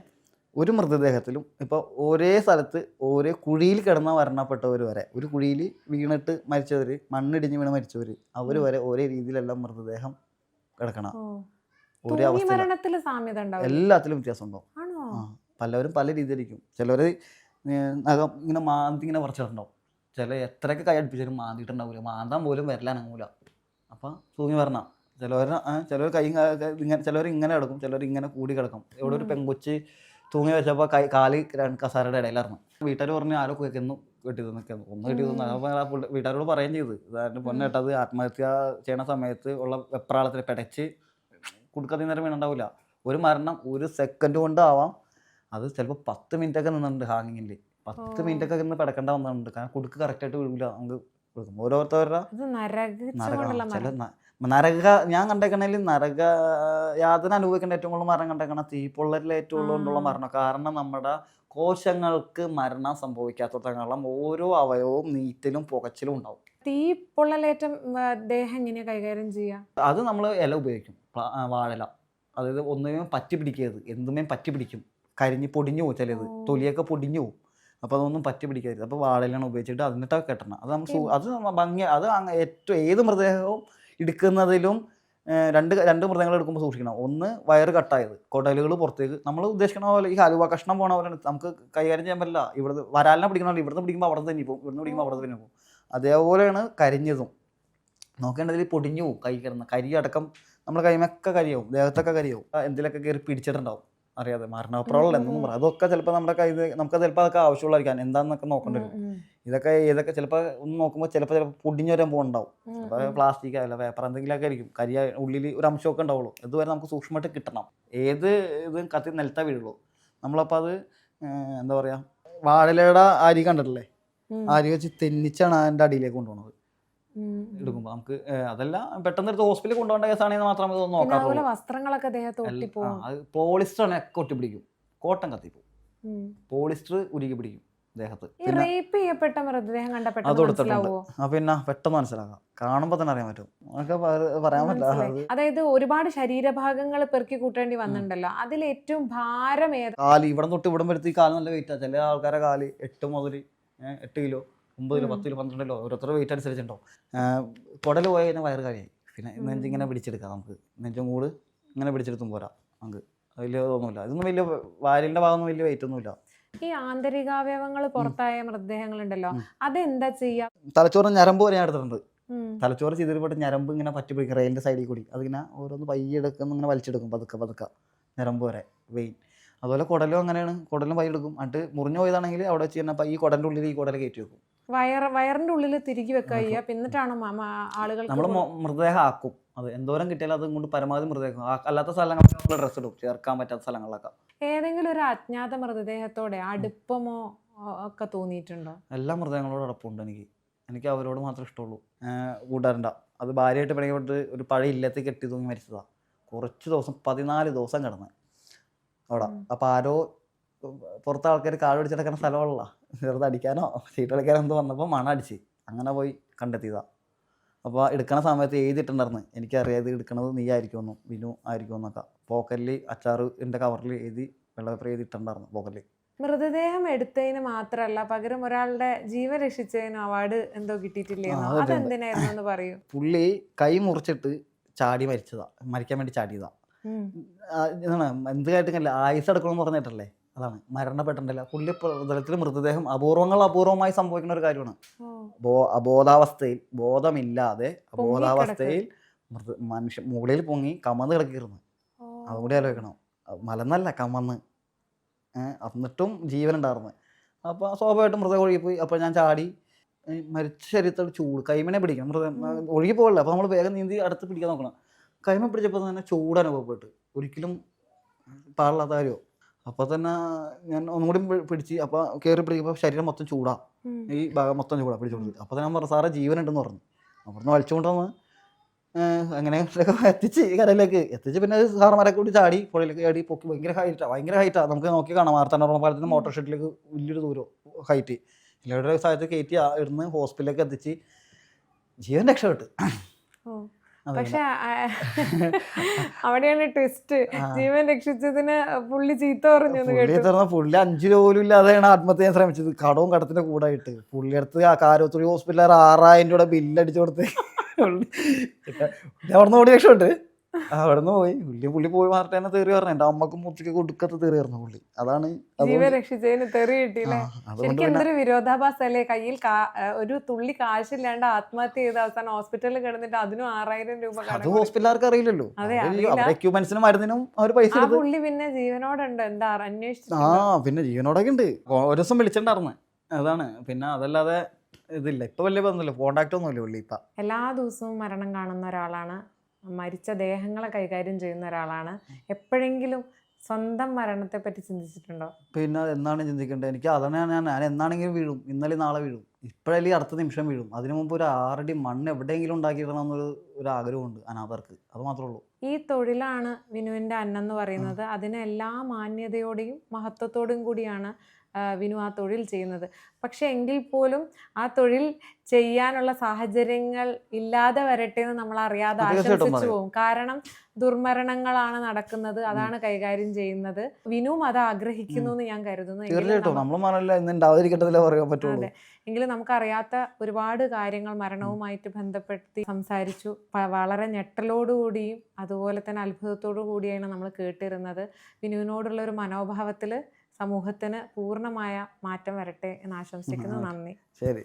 ഒരു മൃതദേഹത്തിലും ഇപ്പോൾ ഒരേ സ്ഥലത്ത് ഒരേ കുഴിയിൽ കിടന്ന് മരണപ്പെട്ടവർ വരെ, ഒരു കുഴിയിൽ വീണിട്ട് മരിച്ചവർ, മണ്ണിടിഞ്ഞ് വീണ് മരിച്ചവർ, അവർ വരെ ഒരേ രീതിയിലെല്ലാം മൃതദേഹം കിടക്കണം. ഒരേ മരണത്തിൽ സാമ്യത ഉണ്ടാവും, എല്ലാത്തിലും വ്യത്യാസം ഉണ്ടാവും. പലവരും പല രീതിയിലിരിക്കും. ചിലവർ നഖം ഇങ്ങനെ മാന്തി ഇങ്ങനെ പറിച്ചിട്ടുണ്ടാവും, ചില എത്രയൊക്കെ കൈ അടുപ്പിച്ചാലും മാന്തിയിട്ടുണ്ടാവില്ല, മാന്താൻ പോലും വരലാനങ്ങൂല. അപ്പം തൂങ്ങി വരണം. ചിലവർ കൈ ഇങ്ങനെ, ചിലവർ ഇങ്ങനെ കിടക്കും, ചിലവർ ഇങ്ങനെ കൂടി കിടക്കും. ഇവിടെ ഒരു പെങ്കൊച്ച് തൂങ്ങി വെച്ചപ്പോൾ കാല് കസാരയുടെ ഇടയിലായിരുന്നു. വീട്ടുകാർ പറഞ്ഞ് ആരോ കേൾക്കുന്നു കെട്ടി നിൽക്കുന്നു, ഒന്ന് കെട്ടി തന്നു. അപ്പോൾ വീട്ടുകാരോട് പറയുകയും ചെയ്തു, ഇതാരുടെ പൊന്നെ കേട്ടത് ആത്മഹത്യ ചെയ്യണ സമയത്ത് ഉള്ള വെപ്രാളത്തിൽ പെടച്ച് കുടുക്കത്തിൽ നേരം വീണുണ്ടാവില്ല. ഒരു മരണം ഒരു സെക്കൻഡ് കൊണ്ടാവാം, അത് ചിലപ്പോൾ 10 മിനിറ്റൊക്കെ നിന്നിട്ടുണ്ട് ഹാങ്ങിങ്ങിൽ. 10 മിനിറ്റൊക്കെ നിന്ന് കിടക്കേണ്ട വന്നിട്ടുണ്ട്. കാരണം കുടുക്ക് കറക്റ്റായിട്ട് വീഴില്ല. നമുക്ക് കൊടുക്കും ഓരോരുത്തരുടെ നരക ഞാൻ കണ്ടേക്കണേൽ നരക യാതന അനുഭവിക്കേണ്ട ഏറ്റവും കൂടുതൽ മരണം കണ്ടേക്കണം തീപ്പൊള്ളലിൽ ഏറ്റവും കൂടുതലുള്ള മരണം. കാരണം നമ്മുടെ കോശങ്ങൾക്ക് മരണം സംഭവിക്കാത്തടത്തോളം ഓരോ അവയവവും നീറ്റലും പുകച്ചിലും ഉണ്ടാവും. തീപ്പൊള്ളലേറ്റ ദേഹം എങ്ങനെയാ കൈകാര്യം ചെയ്യുക? അത് നമ്മൾ ഇല ഉപയോഗിക്കും, വാഴല. അതായത് ഒന്നുമേ പറ്റി പിടിക്കരുത്, എന്തുമേ പറ്റി പിടിക്കും, കരിഞ്ഞ് പൊടിഞ്ഞു പോകും, ചിലത് തൊലിയൊക്കെ പൊടിഞ്ഞു പോകും. അപ്പോൾ അതൊന്നും പറ്റി പിടിക്കരുത്. അപ്പോൾ വാഴയിലാണ് ഉപയോഗിച്ചിട്ട് അതിനിട്ടൊക്കെ കെട്ടണം. അത് നമുക്ക് അത് ഭംഗി. അത് ഏറ്റവും ഏത് മൃതദേഹവും എടുക്കുന്നതിലും രണ്ട് മൃതദേഹങ്ങൾ എടുക്കുമ്പോൾ സൂക്ഷിക്കണം. ഒന്ന് വയറ് കട്ടായത്, കുടലുകൾ പുറത്തേക്ക്, നമ്മൾ ഉദ്ദേശിക്കണ പോലെ ഈ ഹലുവ കഷ്ണം പോണ പോലെ നമുക്ക് കൈകാര്യം ചെയ്യാൻ പറ്റില്ല. ഇവിടുന്ന് വരാലിനെ പിടിക്കണമല്ലോ, ഇവിടുന്ന് പിടിക്കുമ്പോൾ അവിടെ തന്നെ പോകും, ഇവിടുന്ന് പിടിക്കുമ്പോൾ അവിടെ തന്നെ പോകും. അതേപോലെയാണ് കരിഞ്ഞതും. നോക്കേണ്ടതിൽ പൊടിഞ്ഞു പോകും. കൈ കിടന്ന കരി അടക്കം നമ്മുടെ കൈമൊക്കെ കരിയാവും, ദേഹത്തൊക്കെ കരിയാവും, എന്തിലൊക്കെ കയറി പിടിച്ചിട്ടുണ്ടാവും അറിയാതെ. മരണപ്രാളം എന്നൊന്നും പറയാം. അതൊക്കെ ചിലപ്പോൾ നമ്മുടെ കൈ നമുക്ക് ചിലപ്പോൾ അതൊക്കെ ആവശ്യമുള്ളതായിരിക്കാം, എന്താണെന്നൊക്കെ നോക്കേണ്ടി വരും. ഇതൊക്കെ ചിലപ്പോൾ ഒന്ന് നോക്കുമ്പോൾ ചിലപ്പോൾ പൊടിഞ്ഞൊരു ഉണ്ടാവും. ചിലപ്പോൾ പ്ലാസ്റ്റിക് അല്ല പേപ്പർ എന്തെങ്കിലുമൊക്കെ ആയിരിക്കും. കരിയ ഉള്ളിൽ ഒരു അംശമൊക്കെ ഉണ്ടാവുള്ളൂ. ഇതുവരെ നമുക്ക് സൂക്ഷ്മമായിട്ട് കിട്ടണം. ഏത് ഇതും കത്തി നിലത്താ വീഴുള്ളൂ. നമ്മളപ്പോൾ അത് എന്താ പറയുക, വാഴലയുടെ അരി കണ്ടിട്ടില്ലേ, അരി വെച്ച് തെന്നിച്ചാണ് അതിൻ്റെ അടിയിലേക്ക് കൊണ്ടുപോകുന്നത്. എടുക്കുമ്പോൾ നമുക്ക് അതെല്ലാം പെട്ടെന്ന് എടുത്ത് ഹോസ്പിറ്റലിൽ കൊണ്ടുപോകേണ്ട കേസാണെങ്കിൽ മാത്രമേ ഇതൊന്നും നോക്കാറുള്ളൂ. വസ്ത്രങ്ങളൊക്കെ പോളിസ്റ്റർ ആണ് ഒക്കെ ഒട്ടി പിടിക്കും, കോട്ടൺ കത്തിപ്പോവും, പോളിസ്റ്റർ ഉരുകി പിടിക്കും ദേഹത്ത്. അത് കൊടുത്തിട്ടുണ്ട്. പിന്നെ പെട്ടെന്ന് മനസ്സിലാക്കാം, കാണുമ്പോൾ തന്നെ അറിയാൻ പറ്റും. നമുക്ക് പറയാൻ പറ്റില്ല. അതായത് ഒരുപാട് ശരീരഭാഗങ്ങൾ പെറുക്കി കൂട്ടേണ്ടി വന്നിട്ടുണ്ടല്ലോ, അതിൽ ഏറ്റവും ഭാരം കാല്. ഇവിടെ തൊട്ട് ഇവിടം വരുത്തി കാല് നല്ല വെയിറ്റാ. ചില ആൾക്കാരെ കാല് 8 മുതൽ 8 കിലോ 9 കിലോ 10 കിലോ 12 കിലോ ഓരോരുത്തരുടെ വെയിറ്റ് അനുസരിച്ചുണ്ടോ. കുടൽ പോയി കഴിഞ്ഞാൽ വയറ് കാര്യമായി. പിന്നെ നെഞ്ചിങ്ങനെ പിടിച്ചെടുക്കാം, നമുക്ക് നെഞ്ചും കൂട് ഇങ്ങനെ പിടിച്ചെടുത്തും പോരാ. നമുക്ക് വലിയ ഇതൊന്നുമില്ല. ഇതൊന്നും വലിയ വാരിൻ്റെ ഭാഗമൊന്നും വലിയ വെയിറ്റ് ഒന്നുമില്ല. ഈ ആന്തരികാവയവങ്ങൾ പുറത്തായ മൃതദേഹങ്ങളുണ്ടല്ലോ, അതെന്താ ചെയ്യാ? തലച്ചോറ് ഞരമ്പ് വരെ ഞാൻ എടുത്തിട്ടുണ്ട്. തലച്ചോറ് ചെയ്തിട്ട് ഞരമ്പ് ഇങ്ങനെ പറ്റി പിടിക്കും, റെയിലിൻ്റെ സൈഡിൽ കൂടി. അതിങ്ങനെ ഓരോന്ന് പയ്യെടുക്കും, ഇങ്ങനെ വലിച്ചെടുക്കും പതുക്കെ ഞരമ്പ് വരെ വെയിൻ. അതുപോലെ കുടലും അങ്ങനെയാണ്, കുടലും പയ്യെടുക്കും. എന്നിട്ട് മുറിഞ്ഞു പോയതാണെങ്കിൽ അവിടെ വെച്ച് തന്നെ ഈ കുടലിൻ്റെ ഉള്ളിൽ ഈ കുടൽ കയറ്റി വെക്കും. വയറിന്റെ ഉള്ളിൽ തിരികെ വെക്കുക, പിന്നിട്ടാണ് ആളുകൾ നമ്മൾ മൃതദേഹം ആക്കും. അത് എന്തോരം കിട്ടിയാലും അത് കൊണ്ട് പരമാവധി മൃതദേഹം. അല്ലാത്ത സ്ഥലങ്ങളിൽ നമ്മൾ ഡ്രസ്സ് ഇടും, ചേർക്കാൻ പറ്റാത്ത സ്ഥലങ്ങളിലൊക്കെ. ഏതെങ്കിലും ഒരു അജ്ഞാത മൃതദേഹത്തോടെ അടുപ്പമോ ഒക്കെ തോന്നിയിട്ടുണ്ടോ? എല്ലാ മൃതദേഹങ്ങളോടും അടുപ്പമുണ്ട് എനിക്ക് അവരോട് മാത്രമേ ഇഷ്ടമുള്ളൂ. കൂട്ടുകാരണ്ട അത് ഭാര്യയായിട്ട് പിണങ്ങിപ്പെട്ട് ഒരു പഴയ ഇല്ലത്തിൽ കെട്ടി തൂങ്ങി മരിച്ചതാണ്. കുറച്ച് ദിവസം 14 ദിവസം കിടന്ന് അവിടെ. അപ്പോൾ ആരോ പുറത്തെ ആൾക്കാർ കാട് പിടിച്ചെടുക്കുന്ന സ്ഥലമുള്ള ചെറുത് അടിക്കാനോ സീറ്റ് കളിക്കാനോ എന്തോ വന്നപ്പോൾ മണം അടിച്ച് അങ്ങനെ പോയി കണ്ടെത്തിയതാണ്. അപ്പോൾ എടുക്കണ സമയത്ത് എഴുതിയിട്ടുണ്ടായിരുന്നു, എനിക്കറിയാം ഇത് എടുക്കണത് നീ ആയിരിക്കുമെന്നും വിനു ആയിരിക്കുമെന്നൊക്കെ. പോക്കറ്റിൽ അച്ചാറിൻ്റെ കവറിൽ എഴുതി വെള്ളപ്പേപ്പർ എഴുതിയിട്ടുണ്ടായിരുന്നു പോക്കറ്റിൽ. മൃതദേഹം എടുത്തതിന് മാത്രമല്ല, പകരം ഒരാളുടെ ജീവൻ രക്ഷിച്ചതിന് അവാർഡ് എന്തോ കിട്ടിയിട്ടില്ലേ? അതെന്തിനായിരുന്നു പറയൂ. പുള്ളി കൈ മുറിച്ചിട്ട് ചാടി മരിക്കാൻ വേണ്ടി ചാടിയതാ. ഇതാണ് എന്ത് കാര്യത്തില്ല, ആയുസ് എടുക്കണമെന്ന് പറഞ്ഞിട്ടല്ലേ, അതാണ് മരണപ്പെട്ടിട്ടില്ല. പുള്ളി പ്രതലത്തിൽ മൃതദേഹം അപൂർവമായി സംഭവിക്കുന്ന ഒരു കാര്യമാണ്. അബോധാവസ്ഥയിൽ ബോധമില്ലാതെ അബോധാവസ്ഥയിൽ മനുഷ്യൻ മുകളിൽ പൊങ്ങി കമന്ന് കിടക്കിയിരുന്നു. അതുകൂടി ആലോചിക്കണം, മലന്നല്ല കമന്ന്. എന്നിട്ടും ജീവൻ ഉണ്ടായിരുന്നു. അപ്പോൾ സ്വാഭാവികമായിട്ടും മൃതദേഹം ഒഴുകിപ്പോയി. അപ്പോൾ ഞാൻ ചാടി മരിച്ച ശരീരത്തോട് ചൂട് കൈമനെ പിടിക്കണം. ഒഴുകി പോകല്ല. അപ്പോൾ നമ്മൾ വേഗം നീന്തി അടുത്ത് പിടിക്കാൻ നോക്കണം. കൈമ പിടിച്ചപ്പോൾ തന്നെ ചൂട് അനുഭവപ്പെട്ട്, ഒരിക്കലും പാടില്ലാത്ത കാര്യമോ. അപ്പോൾ തന്നെ ഞാൻ ഒന്നും കൂടി പിടിച്ച്, അപ്പോൾ കയറി പിടിക്കുമ്പോൾ ശരീരം മൊത്തം ചൂടാ, ഈ ഭാഗം മൊത്തം ചൂടാ പിടിച്ചു കൊടുത്ത്. അപ്പോൾ തന്നെ ഞാൻ പറഞ്ഞു സാറേ ജീവനുണ്ടെന്ന് പറഞ്ഞു. അവിടുന്ന് വലിച്ചുകൊണ്ടുവന്ന് അങ്ങനെ എത്തിച്ച് കരയിലേക്ക് എത്തിച്ച് പിന്നെ സാറന്മാരൊക്കെ കൂടി ചാടി പുഴയിലേക്ക് ചാടി പൊക്കി ഭയങ്കര ഹൈറ്റാണ് നമുക്ക് നോക്കി കാണാം മാർത്താണ്ഡവർമ്മ പാലത്തിന് മോട്ടോർ ഷെഡിലേക്ക് വലിയൊരു ദൂരം ഹൈറ്റ് എല്ലാവരുടെ സ്ഥലത്ത് കയറ്റി ഇടുന്ന് ഹോസ്പിറ്റലിലേക്ക് എത്തിച്ച് ജീവൻ രക്ഷപ്പെട്ടു. പക്ഷെ അവിടെയാണ് ട്വിസ്റ്റ്. ജീവൻ രക്ഷിച്ചതിന് പുള്ളി ചീത്ത പറഞ്ഞു. പുള്ളി 5 രൂപ പോലും ഇല്ലാതെയാണ് ആത്മഹത്യ ചെയ്യാൻ ശ്രമിച്ചത്. കടവും കടത്തിന്റെ കൂടായിട്ട് പുള്ളി അടുത്ത് കാരോത്തുള്ളി ഹോസ്പിറ്റലിൽ 6000 രൂപ ബില്ലടിച്ചു കൊടുത്ത് അവിടുന്ന് ഓടി രക്ഷപ്പെട്ട് അവിടുന്ന് പോയി. പുള്ളി പോയി മാറിട്ട് തന്നെ തെറി പറഞ്ഞു. എൻ്റെ അമ്മക്കും മുച്ചയ്ക്ക് കൊടുക്കത്ത് തെറി പറഞ്ഞു പുള്ളി. അതാണ് ജീവൻ രക്ഷിച്ചതിന് തെറി കിട്ടിയില്ലേ. ശരിക്കും എന്തൊരു വിരോധാഭാസല്ലേ. കയ്യിൽ ഒരു തുള്ളി കാശില്ലാണ്ട് ആത്മഹത്യ ചെയ്ത് അവസാനം ഹോസ്പിറ്റലിൽ കിടന്നിട്ട് അതിനും 6000 രൂപ. അത് ഹോസ്പിറ്റലുകാർക്ക് അറിയില്ലല്ലോ. എക്യുപ്മെന്റ്സിനും മരുന്നിനും അവർ പൈസ. പുള്ളി പിന്നെ ജീവനോടുണ്ട് എന്താ അന്വേഷിച്ചു. പിന്നെ ജീവനോടൊക്കെ ഉണ്ട്. ഒരു ദിവസം വിളിച്ചിട്ടുണ്ടായിരുന്നു. അതാണ്. പിന്നെ അതല്ലാതെ ഇതില്ല. ഇപ്പൊ വലിയ ബന്ധമില്ല, കോണ്ടാക്ട് ഒന്നുമില്ല പുള്ളി. ഇപ്പൊ എല്ലാ ദിവസവും മരണം കാണുന്ന ഒരാളാണ്, മരിച്ച ദേഹങ്ങളെ കൈകാര്യം ചെയ്യുന്ന ഒരാളാണ്. എപ്പോഴെങ്കിലും സ്വന്തം മരണത്തെ പറ്റി ചിന്തിച്ചിട്ടുണ്ടോ? പിന്നെ എന്നാണ് ചിന്തിക്കേണ്ടത്? എനിക്ക് അതാണ് ഞാൻ എന്നാണെങ്കിലും വീഴും. ഇന്നലെ നാളെ വീഴും. ഇപ്പോഴല്ലേ അടുത്ത നിമിഷം വീഴും. അതിനു മുമ്പ് ഒരു 6 അടി മണ്ണ് എവിടെയെങ്കിലും ഉണ്ടാക്കിയിടണം എന്നൊരു ആഗ്രഹമുണ്ട് അനാഥർക്ക്. അത് മാത്രമേ ഉള്ളൂ. ഈ തൊഴിലാണ് വിനുവിൻ്റെ അന്നെന്ന് പറയുന്നത്. അതിന് എല്ലാ മാന്യതയോടെയും മഹത്വത്തോടും കൂടിയാണ് വിനു ആ തൊഴിൽ ചെയ്യുന്നത്. പക്ഷെ എങ്കിൽ പോലും ആ തൊഴിൽ ചെയ്യാനുള്ള സാഹചര്യങ്ങൾ ഇല്ലാതെ വരട്ടെ എന്ന് നമ്മൾ അറിയാതെ ആശംസിച്ചു പോകും. കാരണം ദുർമരണങ്ങളാണ് നടക്കുന്നത്, അതാണ് കൈകാര്യം ചെയ്യുന്നത്. വിനുവും അത് ആഗ്രഹിക്കുന്നു എന്ന് ഞാൻ കരുതുന്നു. അതെ, എങ്കിലും നമുക്കറിയാത്ത ഒരുപാട് കാര്യങ്ങൾ മരണവുമായിട്ട് ബന്ധപ്പെടുത്തി സംസാരിച്ചു. വളരെ ഞെട്ടലോടുകൂടിയും അതുപോലെ തന്നെ അത്ഭുതത്തോടു കൂടിയാണ് നമ്മൾ കേട്ടിരുന്നത്. വിനുവിനോടുള്ള ഒരു മനോഭാവത്തിൽ സമൂഹത്തിന് പൂർണ്ണമായ മാറ്റം വരട്ടെ എന്ന് ആശംസിക്കുന്നു. നന്ദി. ശരി.